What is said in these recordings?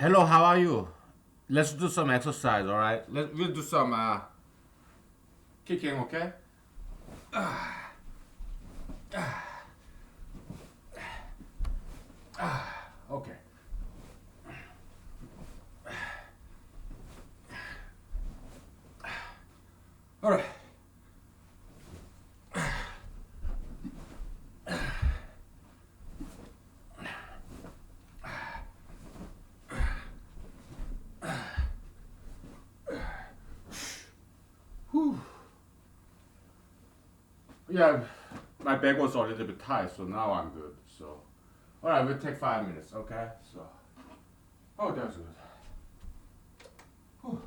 Hello, how are you? Let's do some exercise, all right? We'll do some kicking, okay? Okay. All right. Whew. Yeah, my back was a little bit tight, so now I'm good. So, all right, we'll take 5 minutes, okay? So, oh, that's good. Whew.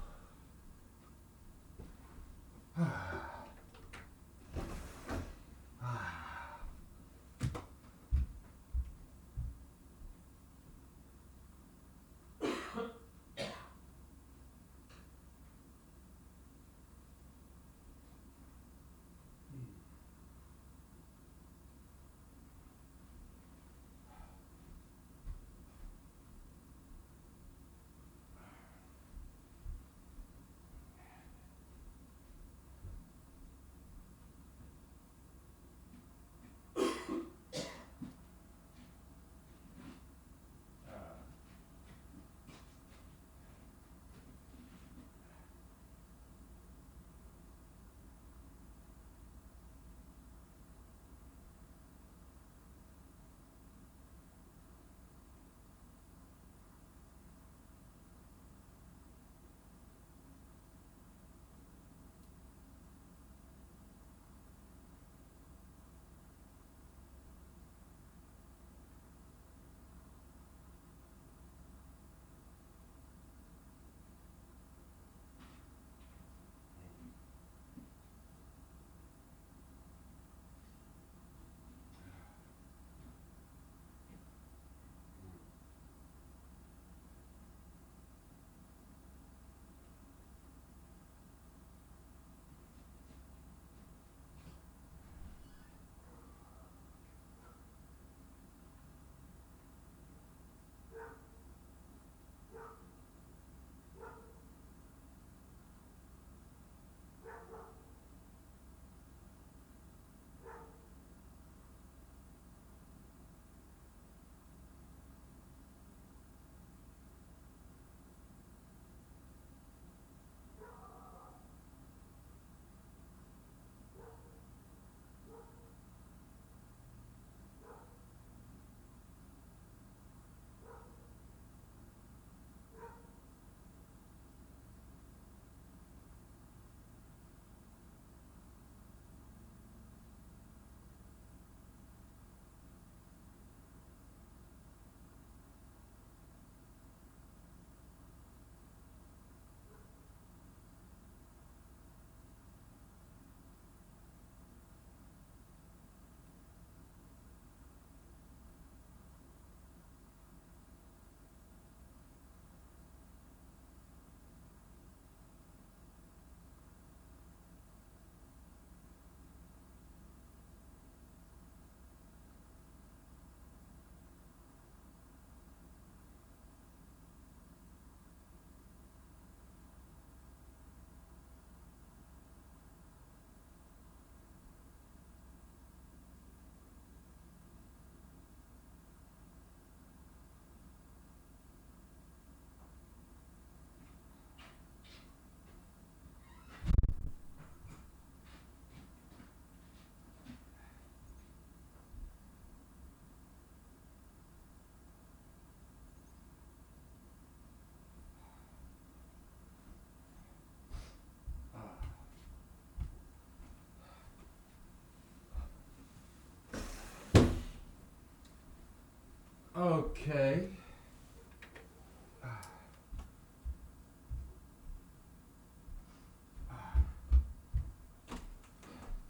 Okay.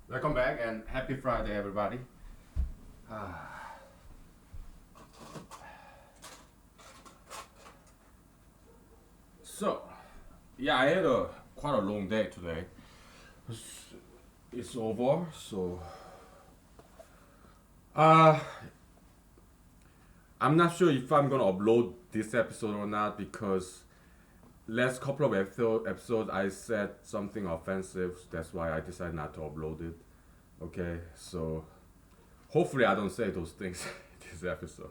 Welcome back and happy Friday, everybody. So, yeah, I had a quite a long day today. It's over, so uh, I'm not sure if I'm gonna upload this episode or not because last couple of episodes I said something offensive. That's why I decided not to upload it. Okay, so hopefully I don't say those things this episode.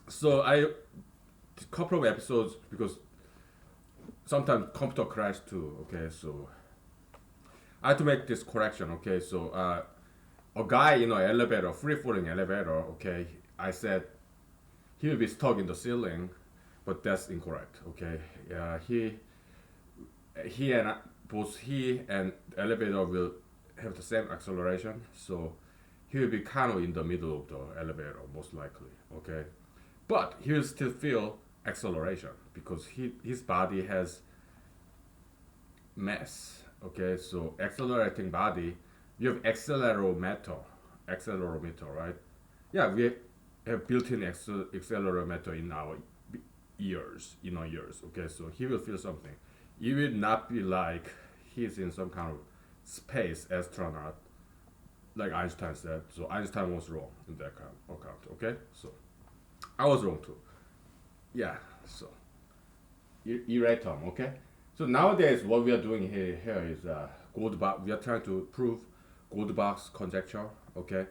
So I couple of episodes because sometimes computer crash too. Okay, so I had to make this correction. Okay, so a guy in an elevator, free falling elevator. Okay, I said he will be stuck in the ceiling, but that's incorrect. Okay, he and both he and the elevator will have the same acceleration, so he will be kind of in the middle of the elevator most likely. Okay, but he will still feel acceleration because his body has mass. Okay, so accelerating body, you have accelerometer, right? Yeah, we have built-in accelerometer in our ears. Okay, so he will feel something. It will not be like he's in some kind of space astronaut, like Einstein said. So Einstein was wrong in that account. Okay, so I was wrong too. Yeah, so erratum. Okay, so nowadays what we are doing here is gold box. We are trying to prove gold box conjecture. Okay,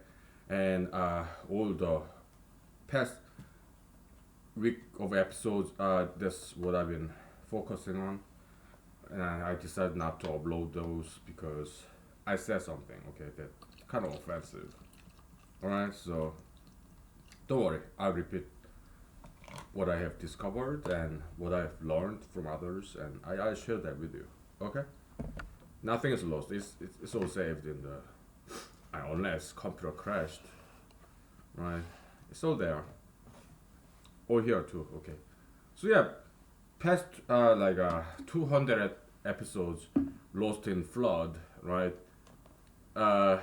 and all the past week of episodes, that's what I've been focusing on, and I decided not to upload those because I said something, okay, that kind of offensive. All right, so don't worry, I'll repeat what I have discovered and what I've learned from others, and I share that with you. Okay, nothing is lost. It's all saved in the unless computer crashed, right? It's all there. Or here too. Okay. So yeah, past 200 episodes lost in flood, right? The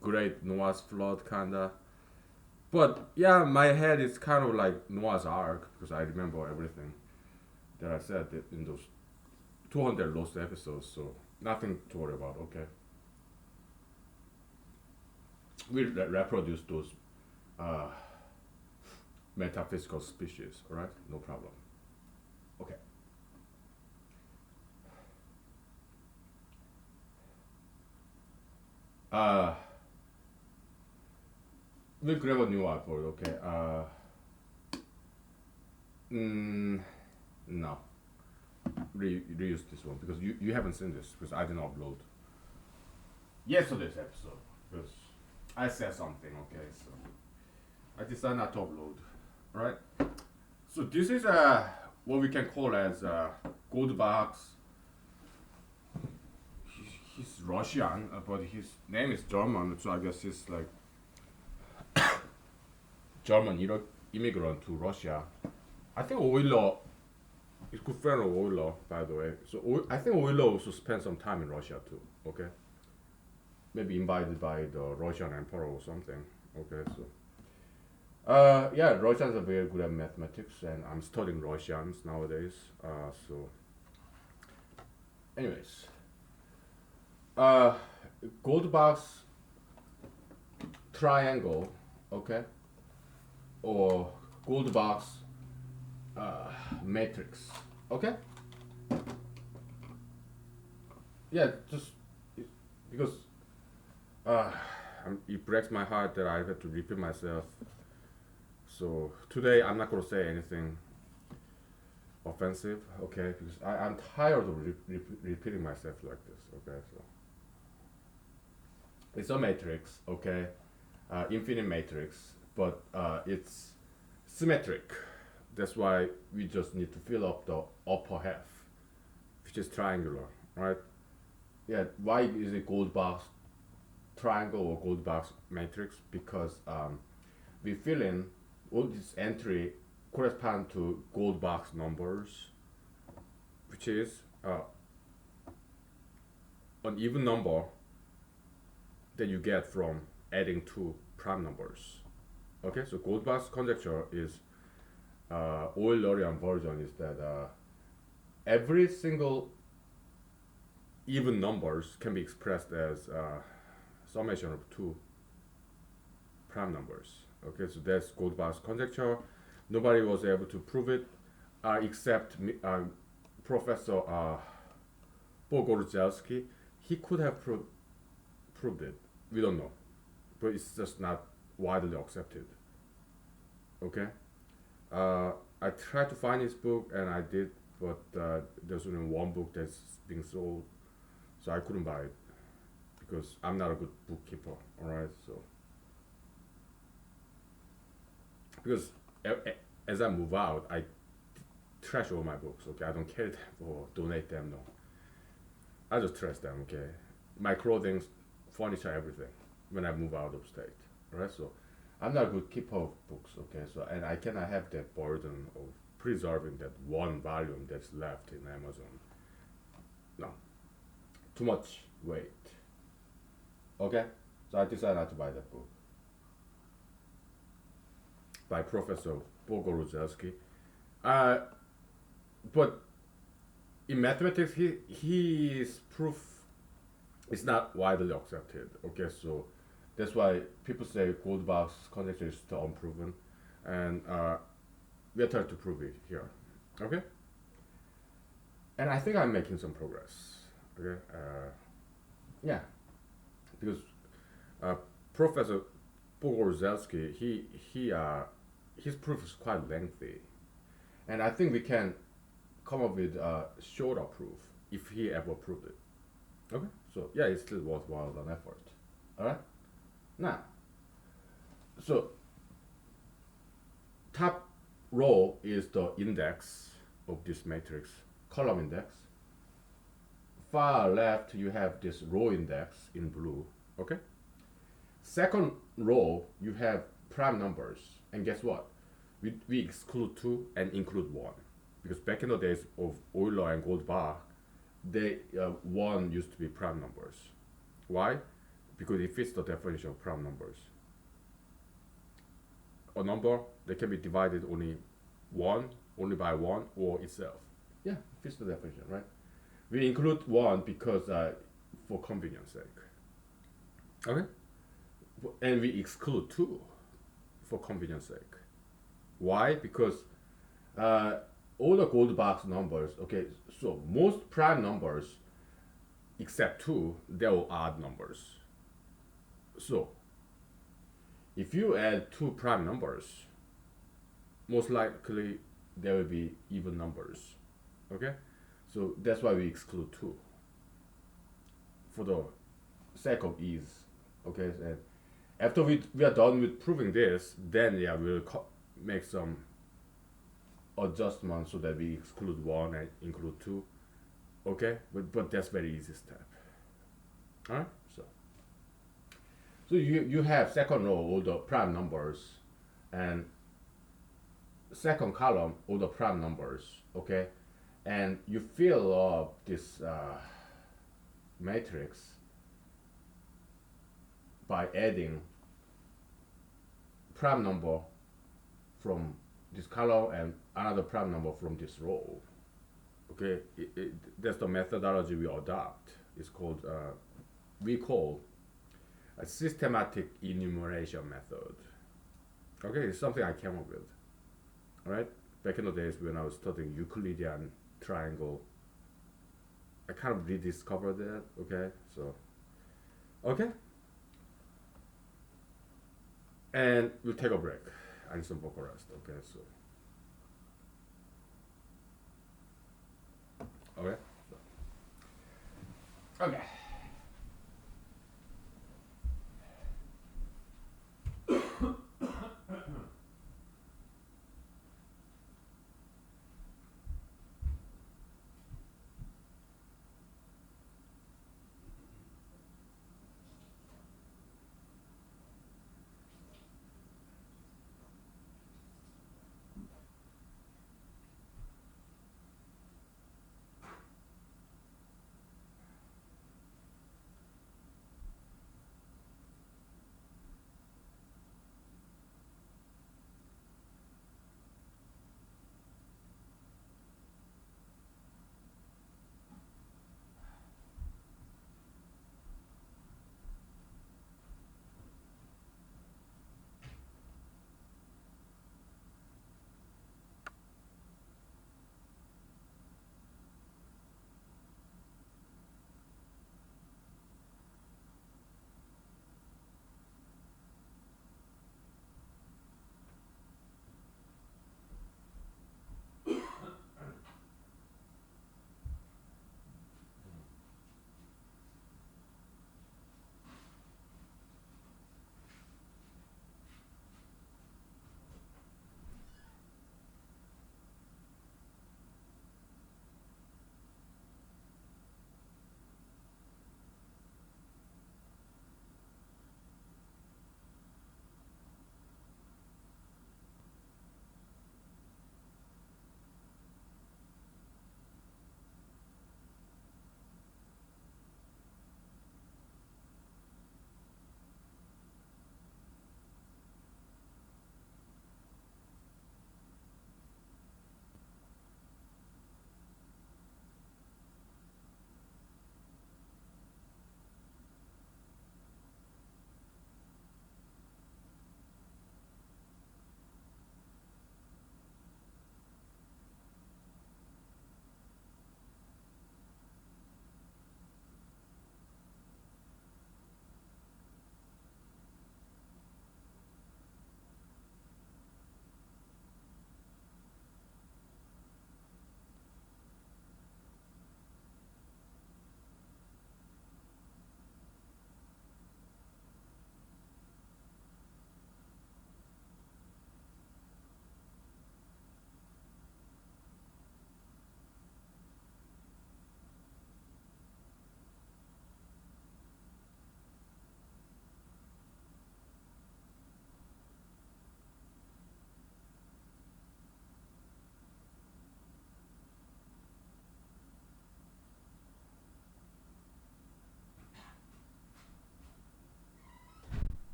great Noah's flood kinda. But yeah, my head is kind of like Noah's Ark because I remember everything that I said in those 200 lost episodes. So nothing to worry about. Okay. We reproduce those uh, metaphysical species. All right, no problem. Okay. Uh, we'll grab a new one for you, okay? No. Reuse this one because you haven't seen this because I didn't upload yesterday's episode because I said something, okay? So I decided not to upload, right? So this is what we can call as gold box. He's Russian, but his name is German, so I guess he's like German immigrant to Russia. I think Euler is good friend of Euler, by the way. So I think Euler also spent some time in Russia too. Okay, maybe invited by the Russian emperor or something. Okay, so yeah, Russians are very good at mathematics, and I'm studying Russians nowadays. So, anyways, uh, gold box triangle, okay, or gold box matrix, okay. Yeah, just because it breaks my heart that I have to repeat myself. So today I'm not gonna say anything offensive, okay? Because I'm tired of repeating myself like this, okay? So it's a matrix, okay? Infinite matrix, but it's symmetric. That's why we just need to fill up the upper half, which is triangular, right? Yeah, why is it gold box triangle or gold box matrix? Because we fill in all these entry correspond to gold box numbers, which is an even number that you get from adding two prime numbers. Okay, so gold box conjecture is Eulerian version is that every single even numbers can be expressed as summation of two prime numbers. Okay, so that's Goldbach's conjecture. Nobody was able to prove it except Professor Pogorzelski. He could have proved it. We don't know, but it's just not widely accepted. Okay, I tried to find his book and I did, but there's only one book that's being sold, so I couldn't buy it because I'm not a good bookkeeper. All right, so because as I move out, I trash all my books. Okay, I don't carry them or donate them. No, I just trash them. Okay, my clothing, furniture, everything when I move out of state. All right, so I'm not a good keeper of books. Okay, so and I cannot have that burden of preserving that one volume that's left in Amazon. No, too much weight. Okay, so I decided not to buy that book by Professor Bogoruzelski. Uh, but in mathematics, his proof is not widely accepted. Okay, so that's why people say Goldbach's conjecture is still unproven, and we are trying to prove it here. Okay, and I think I'm making some progress. Okay, yeah, because uh, Professor Pogorzelski, his proof is quite lengthy, and I think we can come up with a shorter proof if he ever proved it. Okay, so yeah, it's still worthwhile an effort. All right, now, so top row is the index of this matrix, column index. Far left, you have this row index in blue. Okay. Second row, you have prime numbers, and guess what? We exclude 2 and include 1, because back in the days of Euler and Goldbach, they 1 used to be prime numbers. Why? Because it fits the definition of prime numbers. A number that can be divided only by 1 or itself. Yeah, fits the definition, right? We include 1 because for convenience sake. Okay? And we exclude 2 for convenience sake. Why? Because all the Goldbach numbers, okay, so most prime numbers except 2, they're all odd numbers. So if you add 2 prime numbers, most likely there will be even numbers. Okay? So that's why we exclude 2 for the sake of ease. Okay? And after we are done with proving this, then yeah, we'll make some adjustments so that we exclude 1 and include 2. Okay? But that's very easy step. Alright? So you have second row all the prime numbers and second column all the prime numbers. Okay? And you fill up this matrix by adding prime number from this column and another prime number from this row. Okay, that's the methodology we adopt. It's called we call a systematic enumeration method. Okay, it's something I came up with. All right, back in the days when I was studying Euclidean triangle, I kind of rediscovered that. Okay, so okay, and we'll take a break. I need some vocal rest. Okay, so okay, okay.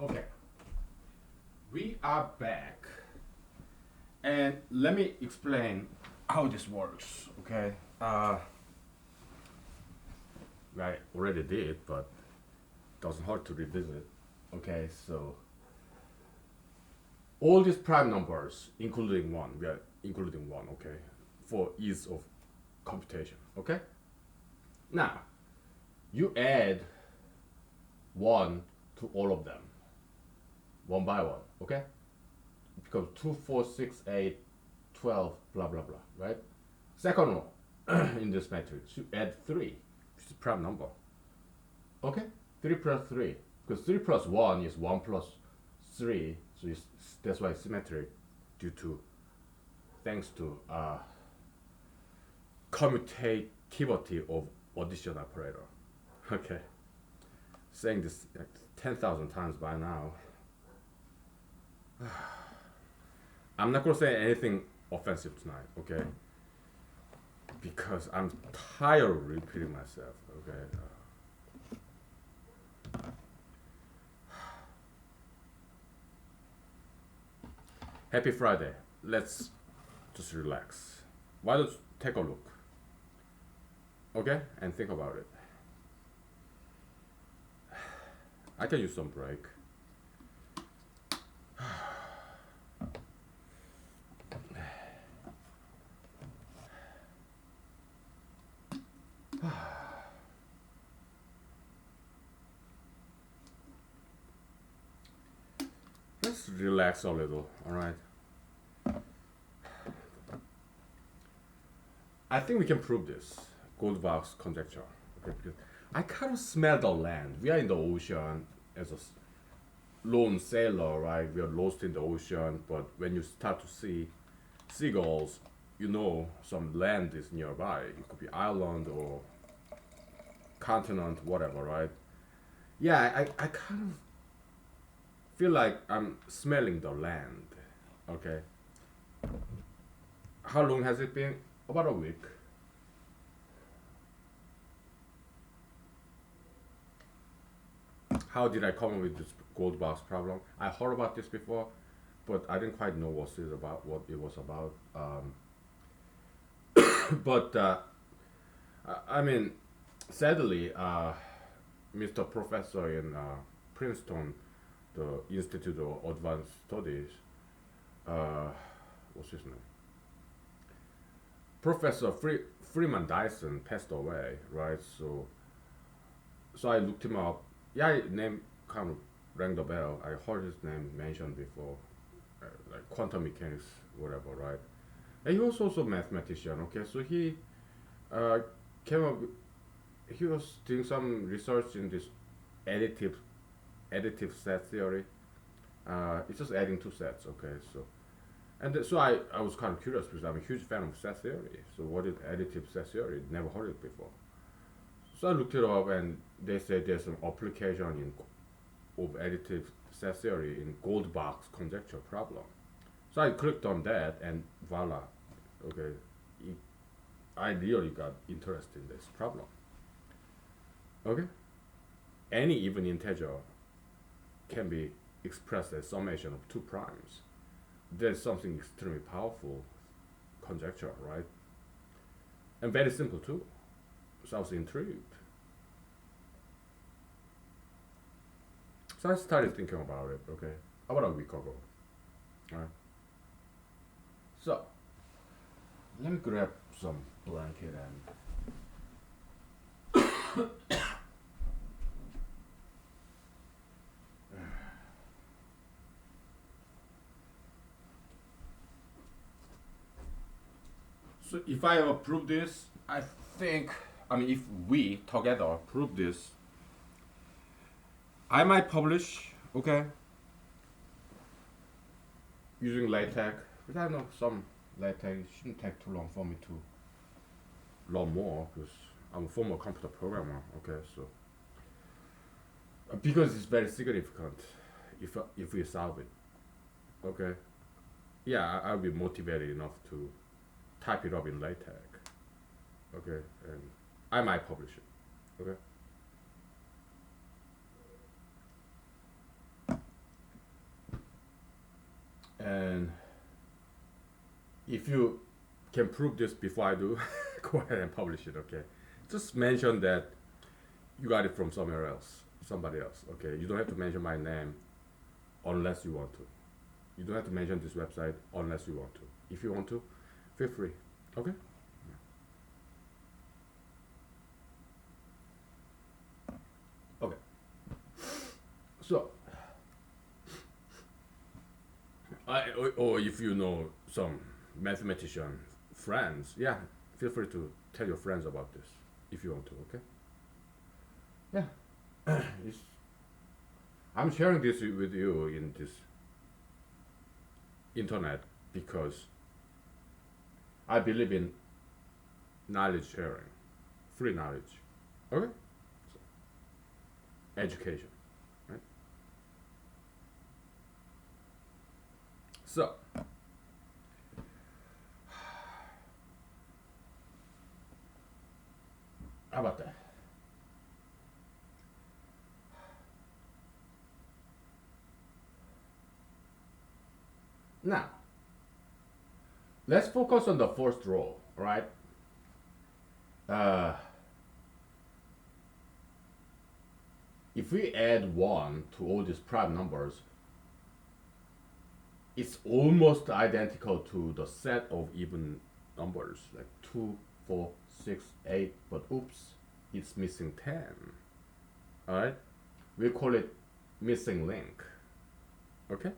Okay, we are back, and let me explain how this works. Okay, I already did, but doesn't hurt to revisit. Okay, so all these prime numbers, including one, we are including one. Okay, for ease of computation. Okay, now you add one to all of them, one by one. Okay, because 2, 4, 6, 8, 12, blah blah blah, right? Second row in this matrix, you add 3, which is a prime number. Okay, 3 plus 3, because 3 plus 1 is 1 plus 3, so that's why it's symmetric, due to thanks to commutativity of addition operator. Okay, saying this like 10,000 times by now. I'm not gonna say anything offensive tonight, okay? Because I'm tired of repeating myself, okay? Happy Friday. Let's just relax. Why don't you take a look, okay? And think about it. I can use some break. Let's relax a little, alright? I think we can prove this. Goldbach's conjecture. Okay, because I kind of smell the land. We are in the ocean as a lone sailor, right? We are lost in the ocean, but when you start to see seagulls, you know some land is nearby. It could be island or continent, whatever, right? Yeah, I kind of feel like I'm smelling the land. Okay. How long has it been? About a week. How did I come up with this gold box problem? I heard about this before, but I didn't quite know what it was about. But I mean, sadly, Mr. Professor in Princeton, the Institute of Advanced Studies, what's his name? Professor Freeman Dyson passed away, right? So I looked him up. Yeah, his name kind of rang the bell. I heard his name mentioned before, like quantum mechanics, whatever, right? And he was also a mathematician. Okay, so he came up. He was doing some research in this additive set theory. It's just adding two sets. Okay, so I was kind of curious because I'm a huge fan of set theory. So what is additive set theory? Never heard it before. So I looked it up, and they said there's some application of additive set theory in Goldbach's conjecture problem. So I clicked on that, and voila, okay, I really got interested in this problem. Okay, any even integer can be expressed as summation of two primes. There's something extremely powerful conjecture, right? And very simple too. So I was intrigued. So I started thinking about it, okay, about a week ago. Alright. So let me grab some blanket and so if I approve this, if we together prove this, I might publish, okay, using LaTeX. But I know some LaTeX, it shouldn't take too long for me to learn more because I'm a former computer programmer, okay, so. Because it's very significant if we solve it, okay. Yeah, I'll be motivated enough to type it up in LaTeX, okay, and I might publish it, okay. If you can prove this before I do, go ahead and publish it, okay? Just mention that you got it from somewhere else, somebody else, okay? You don't have to mention my name unless you want to. You don't have to mention this website unless you want to. If you want to, feel free, okay? Okay. So, or if you know some mathematician friends, yeah, feel free to tell your friends about this if you want to, okay? Yeah. It's, I'm sharing this with you in this internet because I believe in knowledge sharing, free knowledge, okay? So, education, right? So, how about that? Now, let's focus on the first row, right? Uh, if we add 1 to all these prime numbers, it's almost identical to the set of even numbers, like 2, 4, 6, 8, but oops, it's missing 10. Alright? We call it missing link. Okay?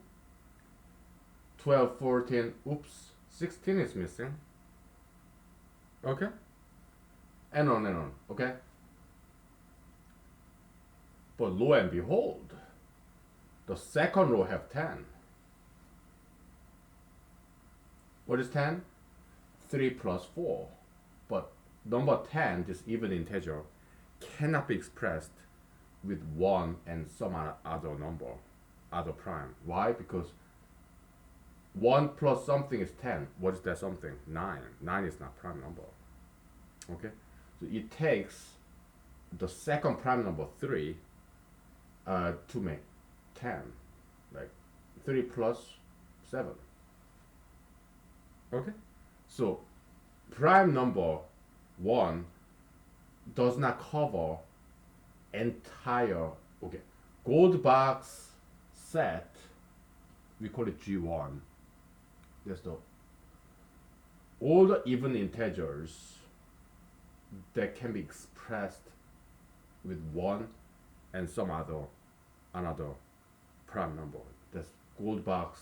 12, 14, oops, 16 is missing. Okay? And on, okay? But lo and behold, the second row have 10. What is 10? 3 plus 4. But number 10, this even integer, cannot be expressed with 1 and some other number, other prime. Why? Because 1 plus something is 10. What is that something? 9. 9 is not prime number. Okay? So it takes the second prime number 3 to make 10. Like 3 plus 7. Okay? So prime number 1 does not cover entire, okay, gold box set, we call it G1. That's the all the even integers that can be expressed with 1 and some other another prime number. That's gold box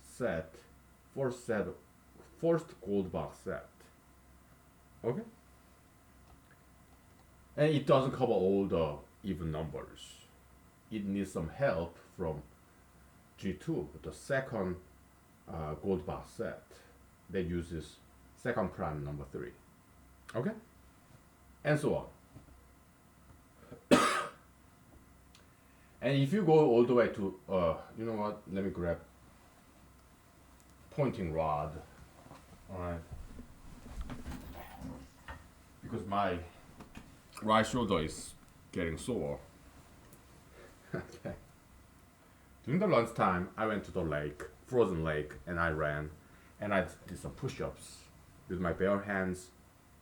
set, first gold box set. Okay? And it doesn't cover all the even numbers. It needs some help from G2, the second gold box set that uses second prime number 3. Okay? And so on. And if you go all the way to, you know what? Let me grab pointing rod. Alright. Because my right shoulder is getting sore. Okay. During the lunchtime, I went to the lake, frozen lake, and I ran. And I did some push ups with my bare hands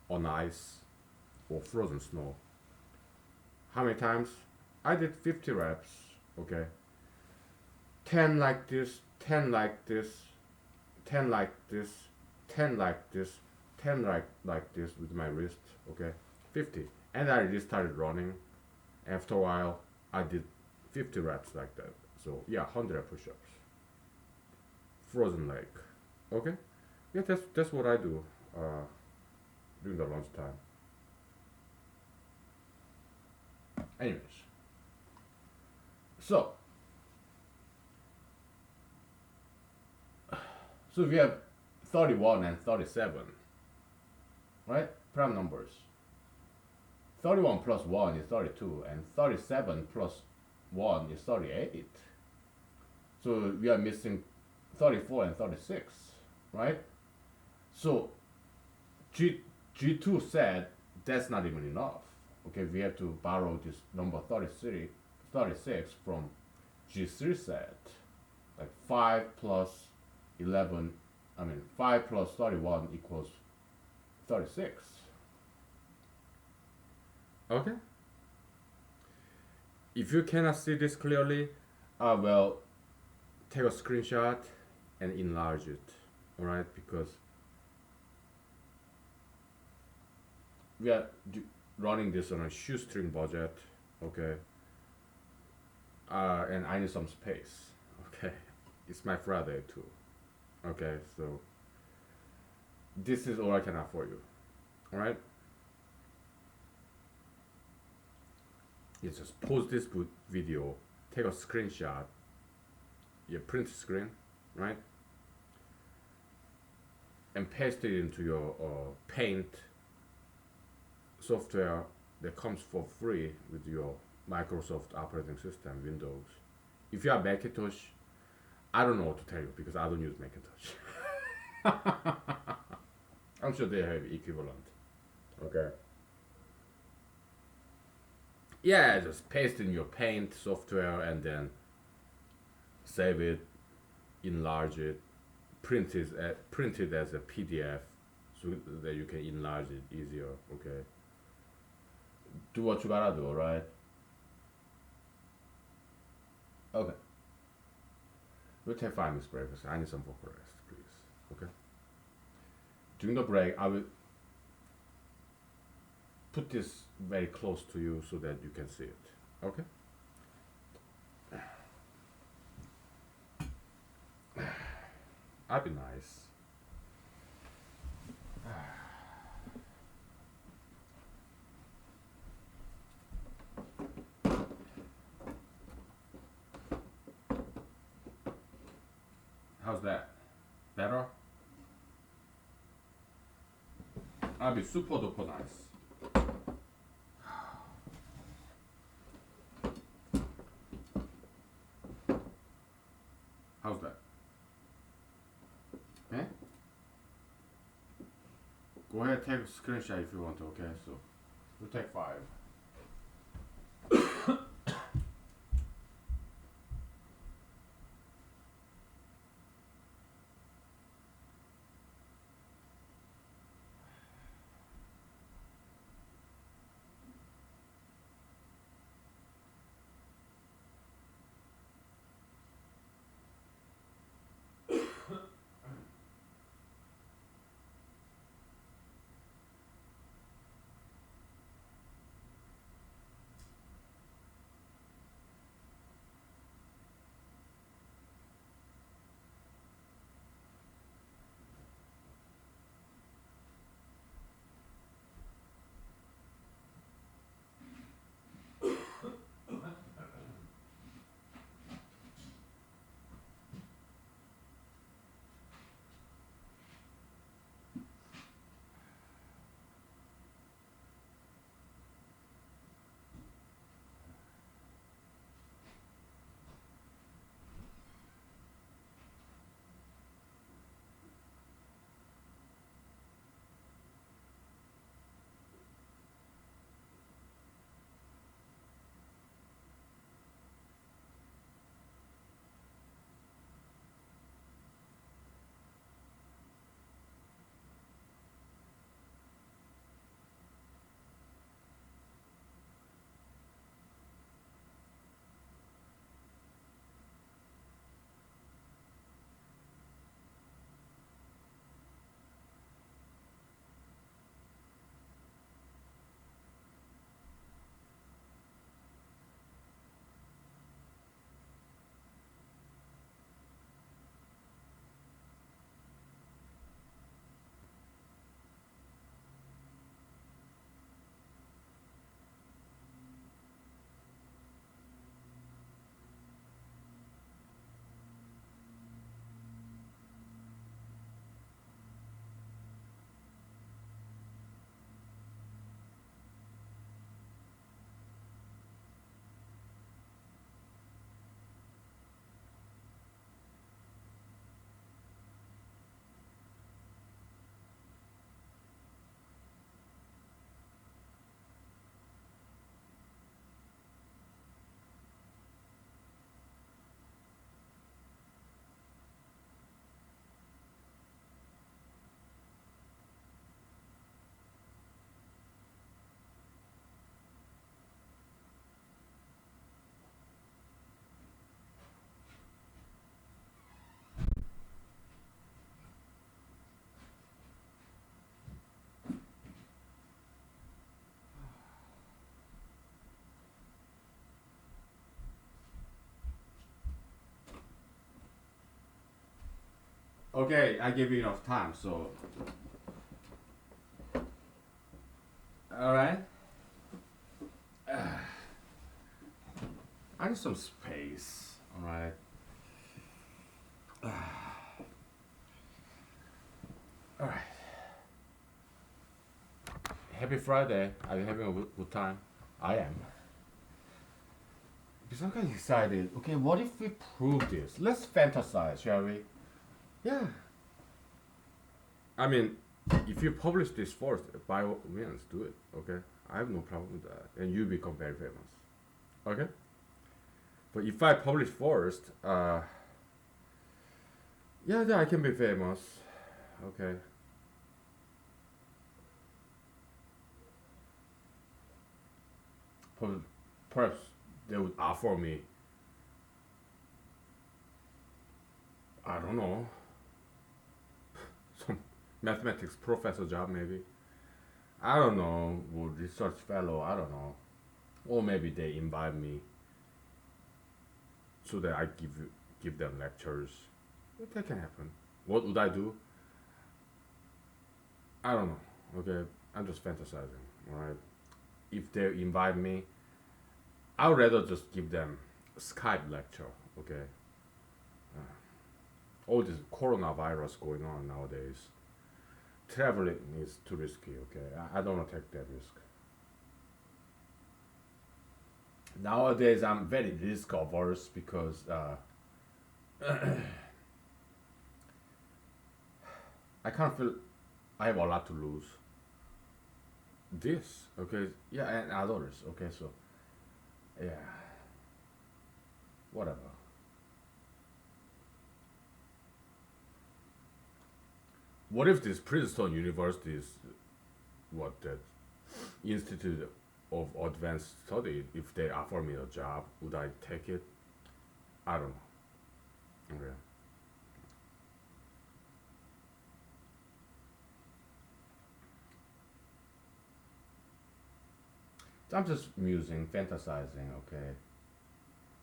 on ice or frozen snow. How many times? I did 50 reps, okay? 10 like this, 10 like this, 10 like this, 10 like this, 10 like this with my wrist, okay? 50. And I really started running. After a while, I did 50 reps like that. So yeah, 100 push-ups. Frozen lake, okay? Yeah, that's what I do during the lunchtime. Anyways, so we have 31 and 37, right? Prime numbers. 31 plus 1 is 32, and 37 plus 1 is 38. So we are missing 34 and 36, right? So G2 said that's not even enough. Okay, we have to borrow this number 36 from G3 set. Like 5 plus 11, I mean, 5 plus 31 equals 36. Okay? If you cannot see this clearly, well, take a screenshot and enlarge it. Alright? Because we are running this on a shoestring budget. Okay? And I need some space. Okay? It's my Friday too. Okay? So, this is all I can offer you. Alright? You just pause this video, take a screenshot, your print screen, right? And paste it into your Paint software that comes for free with your Microsoft operating system, Windows. If you are Macintosh, I don't know what to tell you because I don't use Macintosh. I'm sure they have equivalent. Okay. Yeah, just paste in your Paint software and then save it, enlarge it, print it as a PDF so that you can enlarge it easier. Okay. Do what you gotta do, alright? Okay. We'll take 5 minutes break because I need some vocal rest, please. Okay. During the break, I will put this very close to you so that you can see it. Okay? I'd be nice. How's that? Better? I'd be super duper nice. How's that? Eh? Go ahead, take a screenshot if you want to, okay? So, we'll take 5. Okay, I give you enough time, so. Alright. I need some space. Alright. Alright. Happy Friday. Are you having a good time? I am. Because I'm kind of excited. Okay, what if we prove this? Let's fantasize, shall we? Yeah. I mean, if you publish this first, by all means, do it. Okay, I have no problem with that, and you become very famous. Okay, but if I publish first, yeah, then I can be famous. Okay, perhaps they would offer me. I don't know, some mathematics professor job maybe. I don't know, or research fellow. I don't know, or maybe they invite me so that I give them lectures. That can happen. What would I do? I don't know. Okay, I'm just fantasizing. All right. If they invite me, I'd rather just give them a Skype lecture. Okay. All this coronavirus going on nowadays. Traveling is too risky. Okay, I don't want to take that risk. Nowadays, I'm very risk averse because I kind of feel I have a lot to lose. This, okay, yeah, and others. Okay, so yeah, whatever. What if this Princeton University is what that Institute of Advanced Study? If they offer me a job, would I take it? I don't know. Okay. I'm just musing, fantasizing. Okay.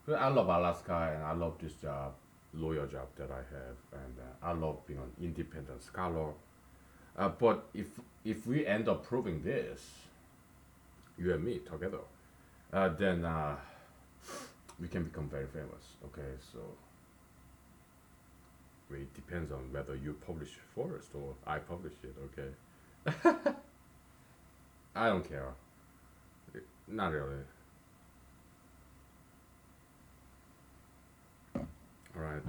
But I love Alaska and I love this job, lawyer job that I have, and I love being an independent scholar. But if we end up proving this, you and me together, then we can become very famous. Okay, so it depends on whether you publish first or I publish it. Okay, I don't care. Not really. All right,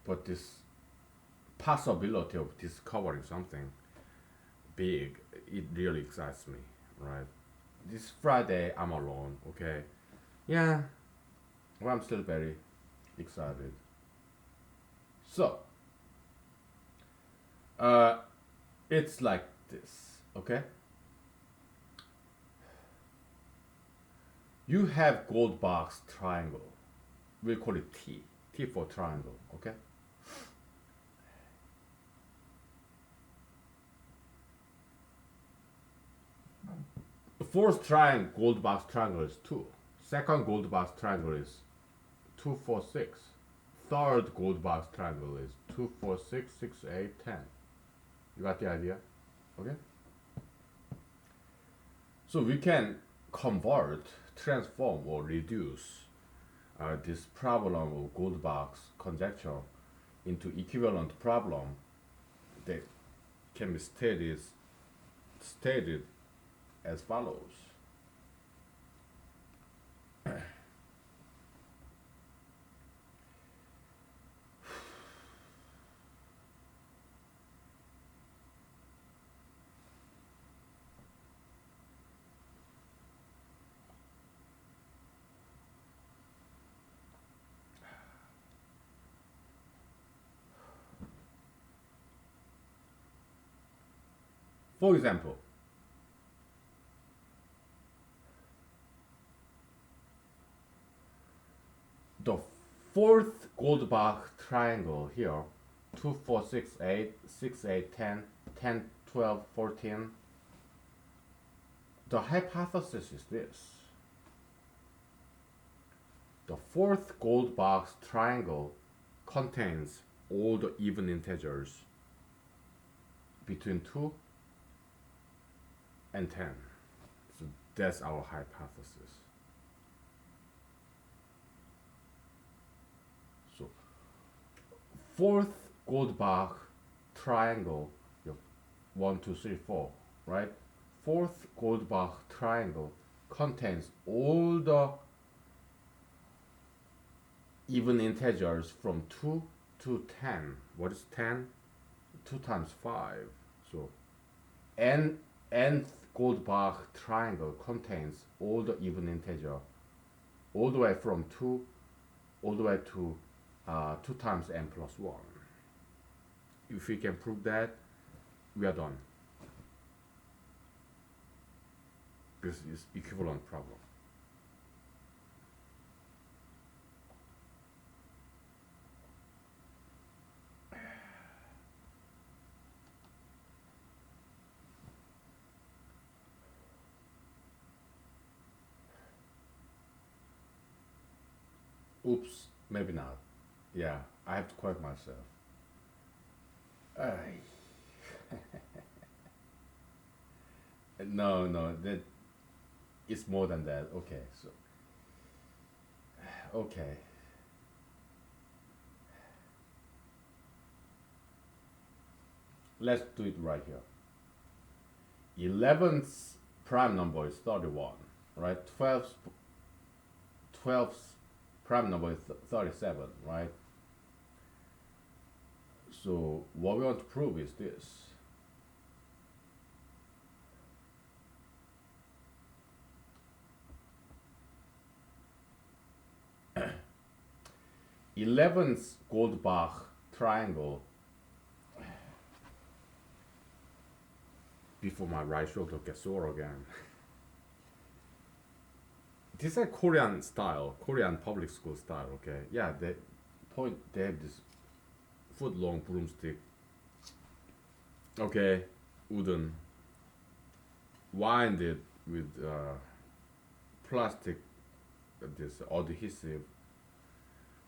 but this possibility of discovering something big, it really excites me. Right, this Friday I'm alone. Okay, yeah, well, I'm still very excited. So, uh, it's like this. Okay, you have gold box triangle. We call it T. T for triangle. Okay. The fourth triangle, gold box triangle is two. Second gold box triangle is 2, 4, 6. Third gold box triangle is 2, 4, 6, 6, 8, 10. You got the idea? Okay. So we can convert, transform, or reduce this problem of gold box conjecture into equivalent problem that can be stated as follows. For example, the fourth gold box triangle here, 2, 4, 6, 8, 6, 8, 10, 10, 12, 14. The hypothesis is this. The fourth gold box triangle contains all the even integers between 2 and 10. So that's our hypothesis. So fourth Goldbach triangle, 1, 2, 3, 4, right? Fourth Goldbach triangle contains all the even integers from 2 to 10. What is 10? 2 times 5. So nth Goldbach triangle contains all the even integer all the way from 2 all the way to 2 times n plus 1. If we can prove that, we are done. This is equivalent problem. Oops, maybe not. Yeah, I have to correct myself. No, that it's more than that. Okay, so okay. Let's do it right here. 11th prime number is 31, right? 12th prime number is 37, right? So what we want to prove is this. Eleventh Goldbach triangle. Before my right shoulder gets sore again. This is a Korean style, Korean public school style. Okay, yeah, they have this foot long broomstick. Okay, wooden, wind it with plastic, this adhesive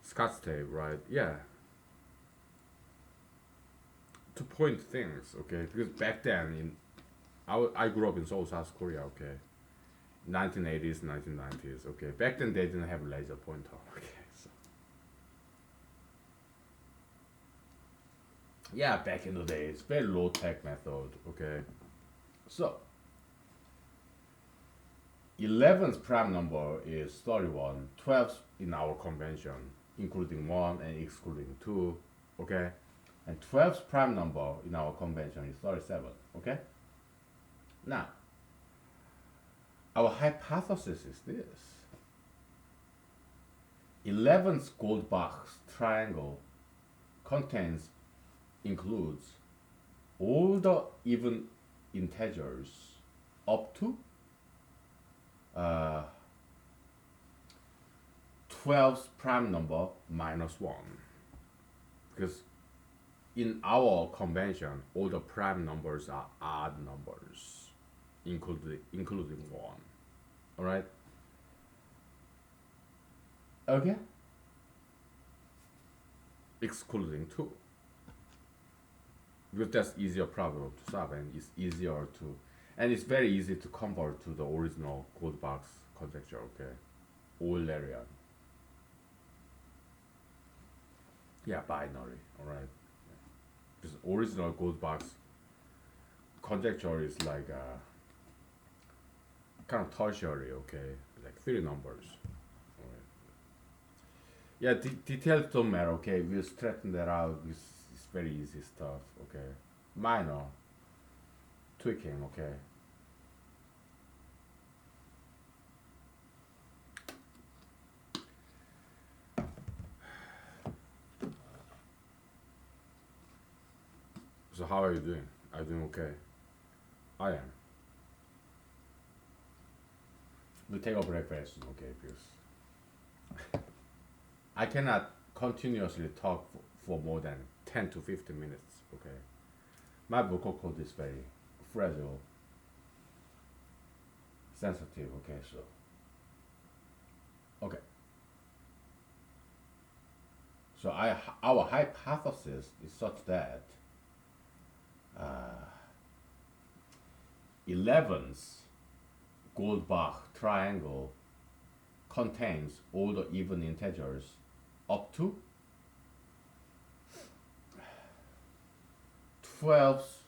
scotch tape, right? Yeah, to point things. Okay, because back then I grew up in Seoul, South Korea. Okay, 1980s, 1990s. Okay, back then they didn't have laser pointer. Okay, so yeah, back in the days, very low tech method. Okay, so 11th prime number is 31. 12th in our convention, including 1 and excluding 2. Okay, and 12th prime number in our convention is 37. Okay, now our hypothesis is this. 11th Goldbach triangle includes all the even integers up to 12th prime number minus 1. Because in our convention, all the prime numbers are odd numbers, including 1. All right? Okay? Excluding 2. Because that's easier problem to solve, and it's easier to, and it's very easy to convert to the original Goldbach conjecture. Okay, Eulerian. Yeah, binary. All right. Because original Goldbach conjecture is like kind of tertiary. Okay, like 3 numbers. All right. Yeah, details don't matter. Okay, we'll straighten that out. It's very easy stuff. Okay, minor tweaking. Okay. So how are you doing? Are you doing okay? I am. We take a break very soon, okay? Because I cannot continuously talk for more than 10 to 15 minutes, okay? My vocal cord is very fragile, sensitive, okay? So So our hypothesis is such that uh, 11's Goldbach triangle contains all the even integers up to 12's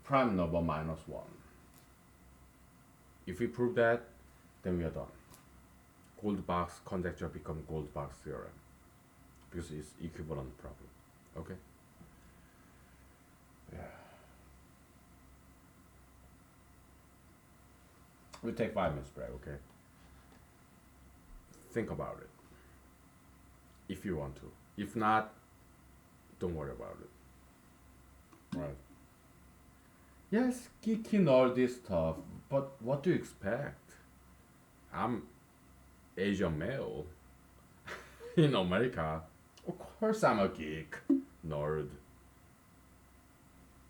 prime number minus 1. If we prove that, then we are done. Goldbach's conjecture becomes Goldbach's theorem because it's equivalent problem. Okay? Yeah. We'll take 5 minutes break, okay? Think about it. If you want to. If not, don't worry about it. Right? Yes, geeking all this stuff, but what do you expect? I'm Asian male in America. Of course I'm a geek, nerd.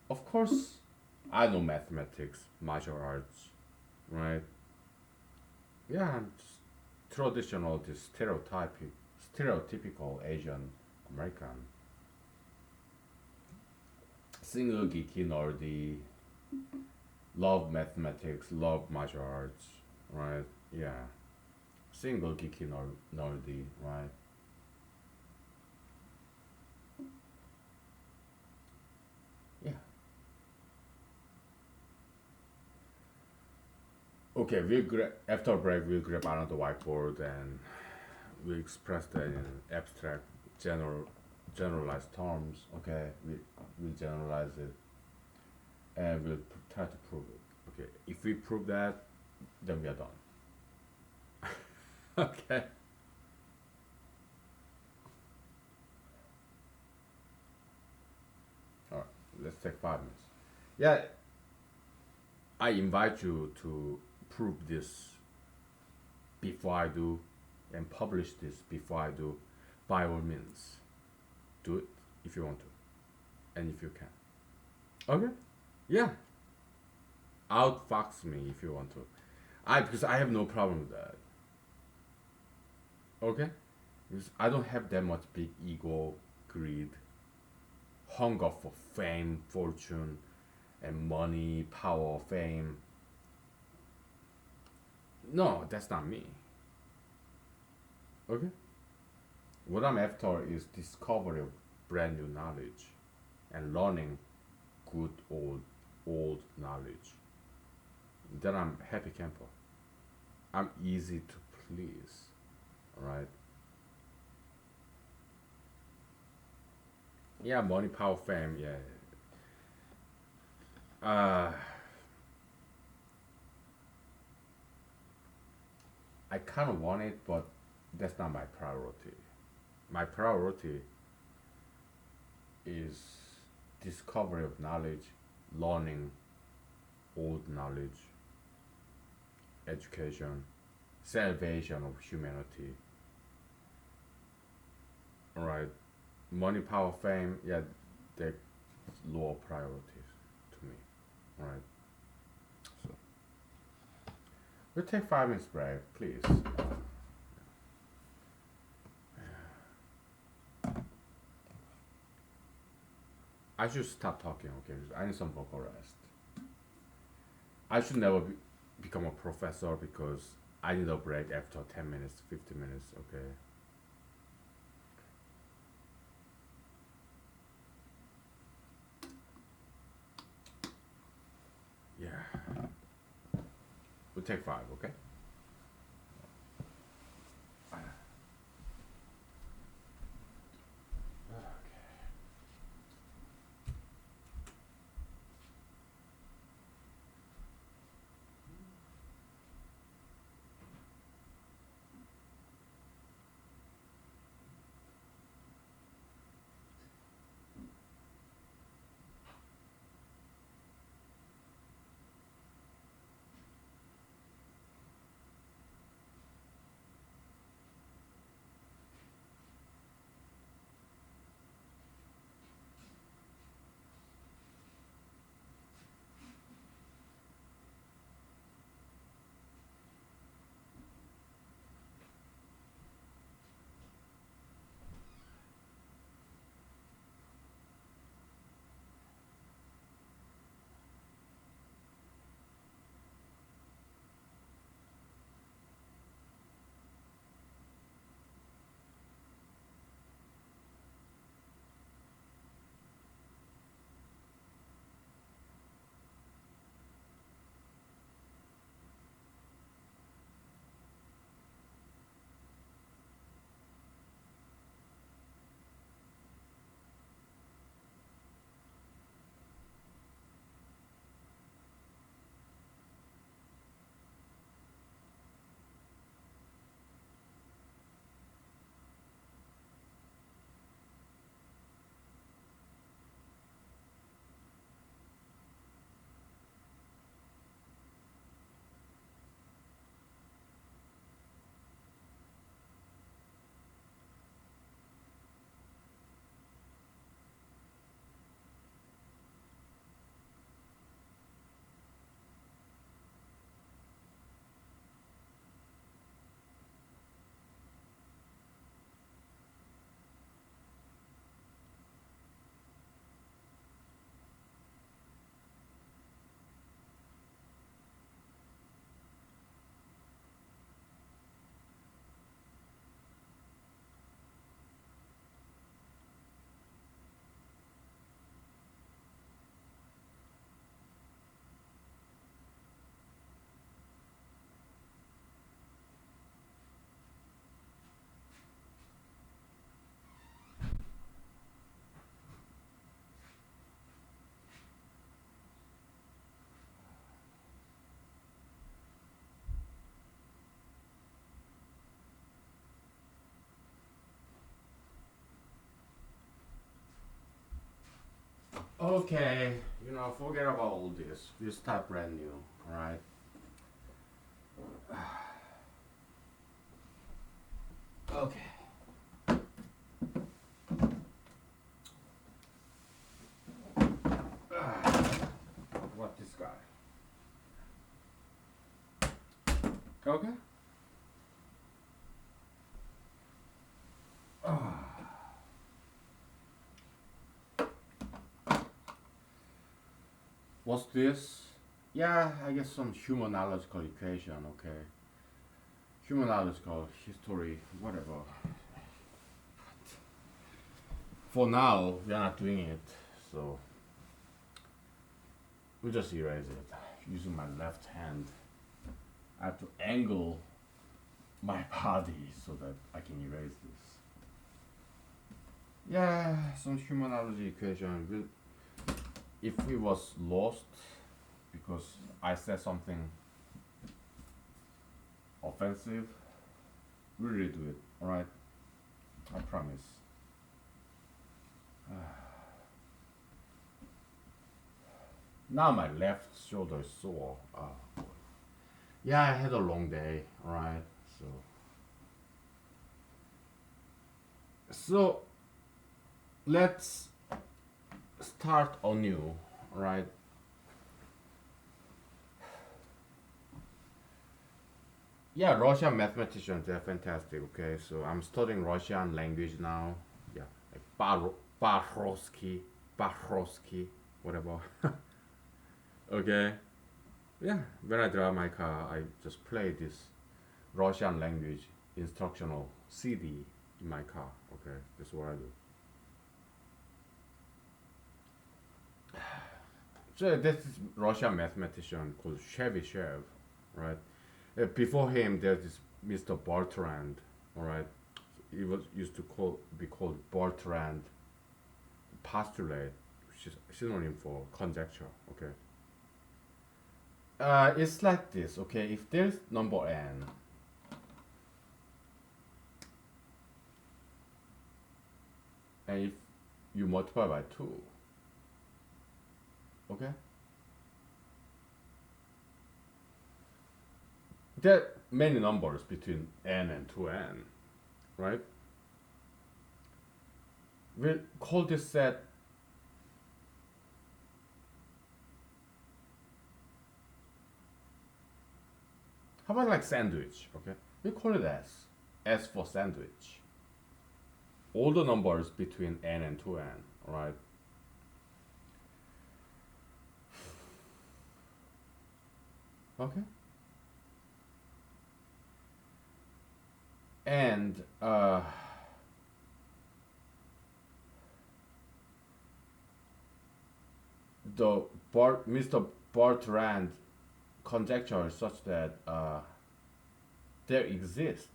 Of course I know mathematics, martial arts, right? Yeah, I'm just traditional, this stereotypical Asian American. Single geeky nerdy, love mathematics, love martial arts, right? Yeah. Single geeky nerdy, right? Yeah. Okay, after break we'll grab another whiteboard and we express that in abstract, generalized terms. Okay, we generalize it and we'll try to prove it. Okay, if we prove that, then we are done. Okay. All right, let's take 5 minutes. Yeah, I invite you to prove this before I do and publish this before I do. By all means, do it if you want to and if you can. Okay? Yeah. Outfox me if you want to. Because I have no problem with that. Okay? Because I don't have that much big ego, greed, hunger for fame, fortune, and money, power, fame. No, that's not me. Okay? What I'm after is discovery of brand new knowledge and learning good old knowledge. Then I'm happy camper. I'm easy to please. Alright? Yeah, money, power, fame, yeah. I kind of want it, but that's not my priority. My priority is discovery of knowledge, learning old knowledge, education, salvation of humanity. Alright, money, power, fame, yeah, they're lower priorities to me. Alright, so we'll take 5 minutes break, please. I should stop talking, okay? I need some vocal rest. I should never become a professor because I need a break after 10 minutes, 15 minutes, okay? Yeah. We'll take 5, okay? Okay, forget about all this. We start brand new, alright? Okay. What this guy? Okay. What's this? Yeah, I guess some humanological equation, okay. Humanological history, whatever. For now, we are not doing it, so we just erase it using my left hand. I have to angle my body so that I can erase this. Yeah, some humanology equation. If we was lost because I said something offensive, we'll redo it, alright? I promise. Now my left shoulder is sore. Boy. Yeah, I had a long day, alright? So let's start anew, right? Yeah, Russian mathematicians, they're fantastic, okay? So I'm studying Russian language now. Yeah, like Bahrosky, whatever. Okay? Yeah, when I drive my car, I just play this Russian language instructional CD in my car, okay? That's what I do. So this is Russian mathematician called Chebyshev, right? Before him, there's this Mr. Bertrand, all right? He was used to be called Bertrand postulate, which is synonym for conjecture. Okay. It's like this. Okay, if there's number n, and if you multiply by two, okay, there are many numbers between n and 2n, right? We'll call this set how about like sandwich, okay? We call it S. S for sandwich. All the numbers between n and 2n, right? Okay. And Mr. Bertrand conjecture is such that there exists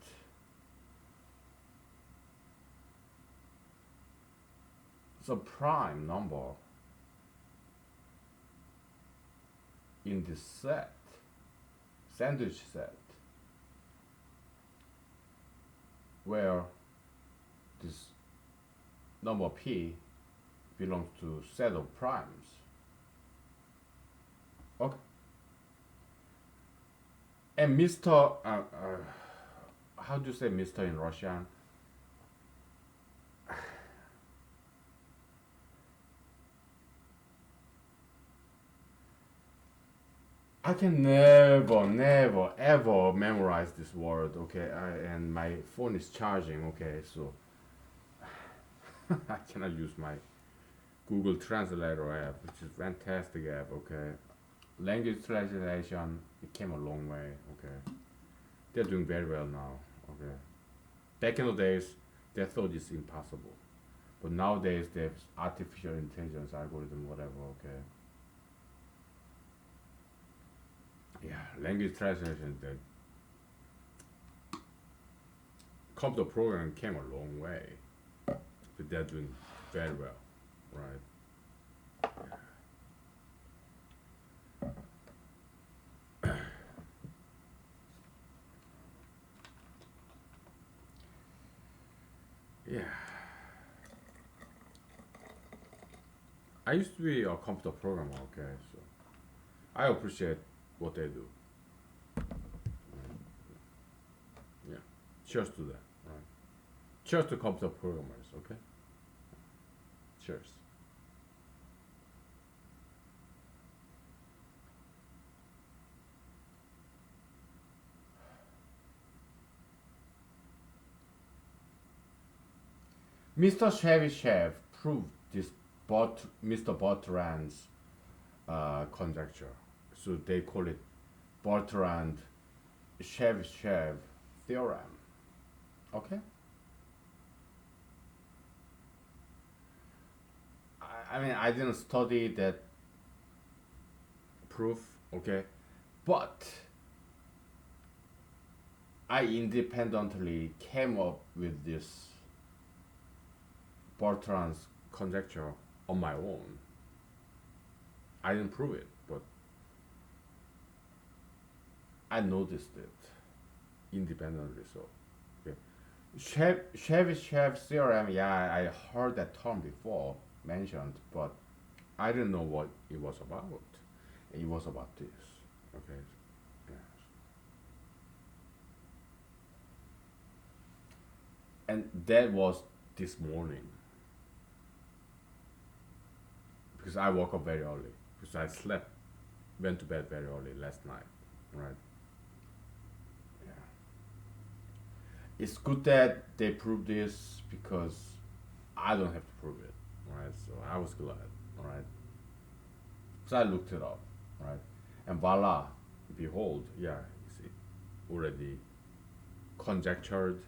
a prime number in this set, sandwich set, where this number p belongs to set of primes. Okay. And Mr. How do you say Mr. in Russian? I can never, ever memorize this word, okay? And my phone is charging, okay? So I cannot use my Google Translator app, which is fantastic app, okay? Language translation, it came a long way, okay? They're doing very well now, okay? Back in the days, they thought it's impossible. But nowadays, there's artificial intelligence algorithm, whatever, okay? Yeah, language translation, the computer program came a long way, but they're doing very well, right? Yeah. I used to be a computer programmer. Okay, so I appreciate what they do. Yeah. Cheers to that. Right. Cheers to computer programmers. Okay. Cheers. Mr. Chevy Chef proved this Mr. Bertrand's conjecture. So they call it Bertrand Chevy Chef theorem. Okay. I mean, I didn't study that proof. Okay, but I independently came up with this Bertrand's conjecture on my own. I didn't prove it, but I noticed it independently. So, okay. Chevy theorem. Yeah, I heard that term before mentioned, but I didn't know what it was about. It was about this. Okay. Yeah. And that was this morning because I woke up very early because I slept, went to bed very early last night. Right. Yeah. It's good that they proved this because I don't have to prove it. Right. So I was glad. Right. So I looked it up. Right. And voila, behold, yeah, you see, already conjectured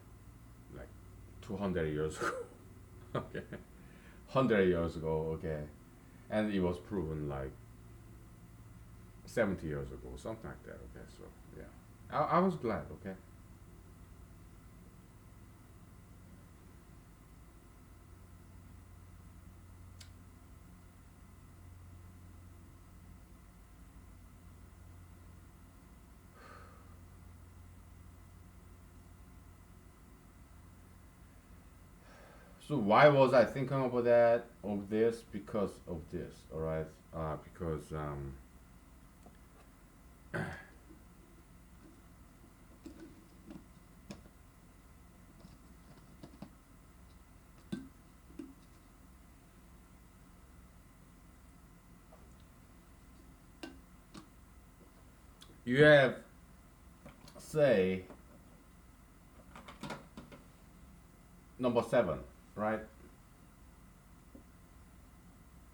like 200 years ago. Okay. 100 years ago. Okay. And it was proven like 70 years ago, something like that. Okay. So, yeah. I was glad. Okay. So why was I thinking about that of this? Because of this, all right. Because you have, say, number seven, right?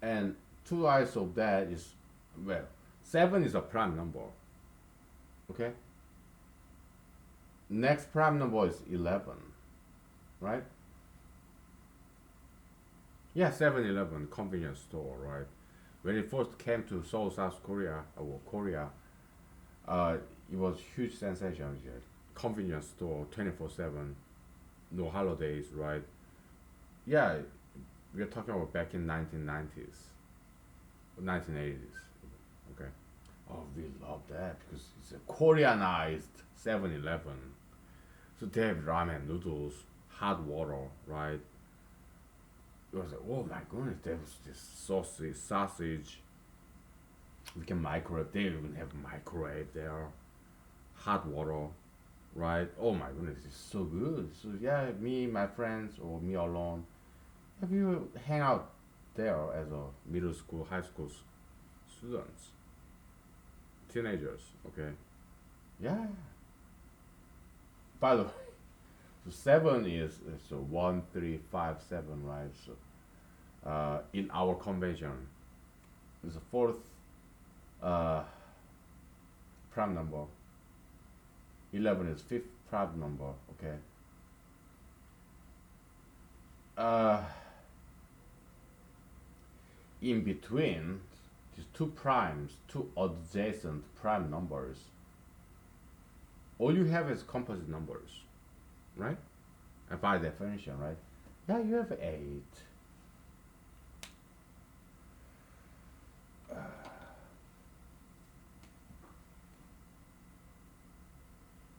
And two eyes of that is, well, seven is a prime number. Okay. Next prime number is 11, right? Yeah, 7-Eleven convenience store, right? When it first came to Seoul, South Korea, or Korea, uh, it was huge sensation. Yeah. Convenience store, 24/7, no holidays, right? Yeah, we're talking about back in 1990s, 1980s. Okay. Oh, we love that because it's a Koreanized 7-Eleven. So they have ramen, noodles, hot water, right? It was like, oh my goodness, there was this sausage. We can microwave. They even have microwave there. Hot water, right? Oh my goodness, it's so good. So yeah, me, my friends, or me alone. Have you hang out there as a middle school, high school students, teenagers? Okay. Yeah. By the way, so seven is so 1, 3, 5, 7, right? So in our convention, is the fourth uh, prime number. 11 is fifth prime number. Okay. Uh, in between these two primes, two adjacent prime numbers, all you have is composite numbers, right? And by definition, right? Yeah, you have eight.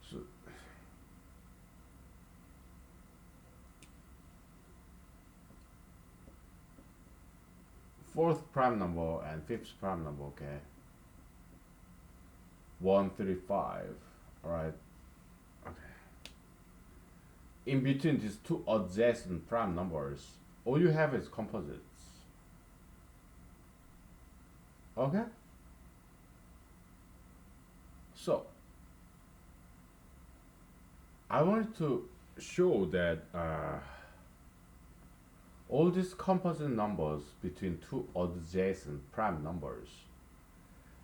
So fourth prime number and fifth prime number, okay? 135, all right? Okay. In between these two adjacent prime numbers, all you have is composites. Okay? So, I wanted to show that all these composite numbers between two adjacent prime numbers,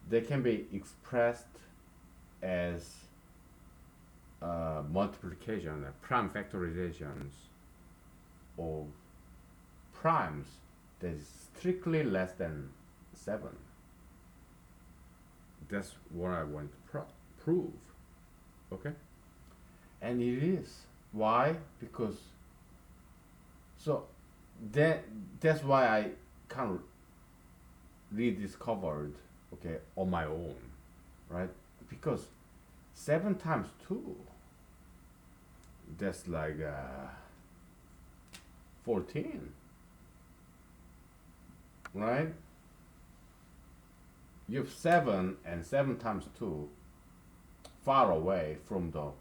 they can be expressed as multiplication, prime factorizations of primes that is strictly less than 7. That's what I want to prove. Okay? And it is. Why? Because so that's why I kind of rediscovered, okay, on my own, right? Because 7 times 2, that's like 14, right? You have 7 and 7 times 2 far away from the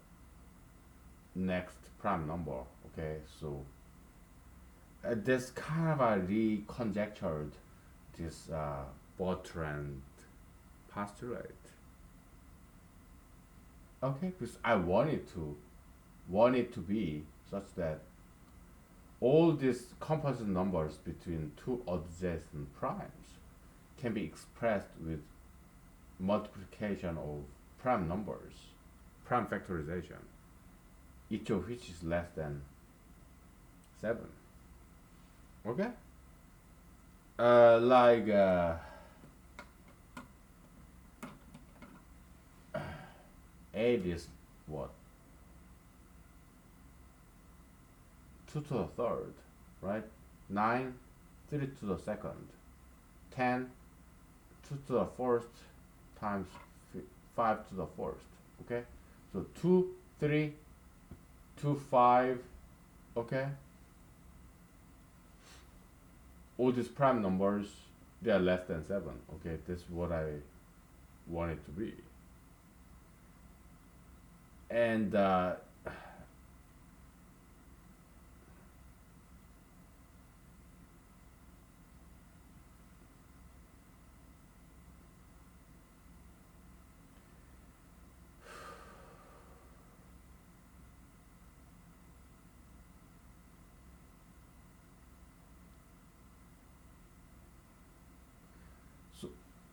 next prime number, okay? So this kind of reconjectured this Bertrand postulate, okay? Because I want it to be such that all these composite numbers between two adjacent primes can be expressed with multiplication of prime numbers, prime factorization, each of which is less than 7. Okay? Like 8 is what? 2 to the third, right? 9, 3 to the second. 10, 2 to the first times 5 to the first. Okay? So 2, 3, 2, 5. Okay? All these prime numbers, they are less than 7. Okay? That's what I want it to be. And so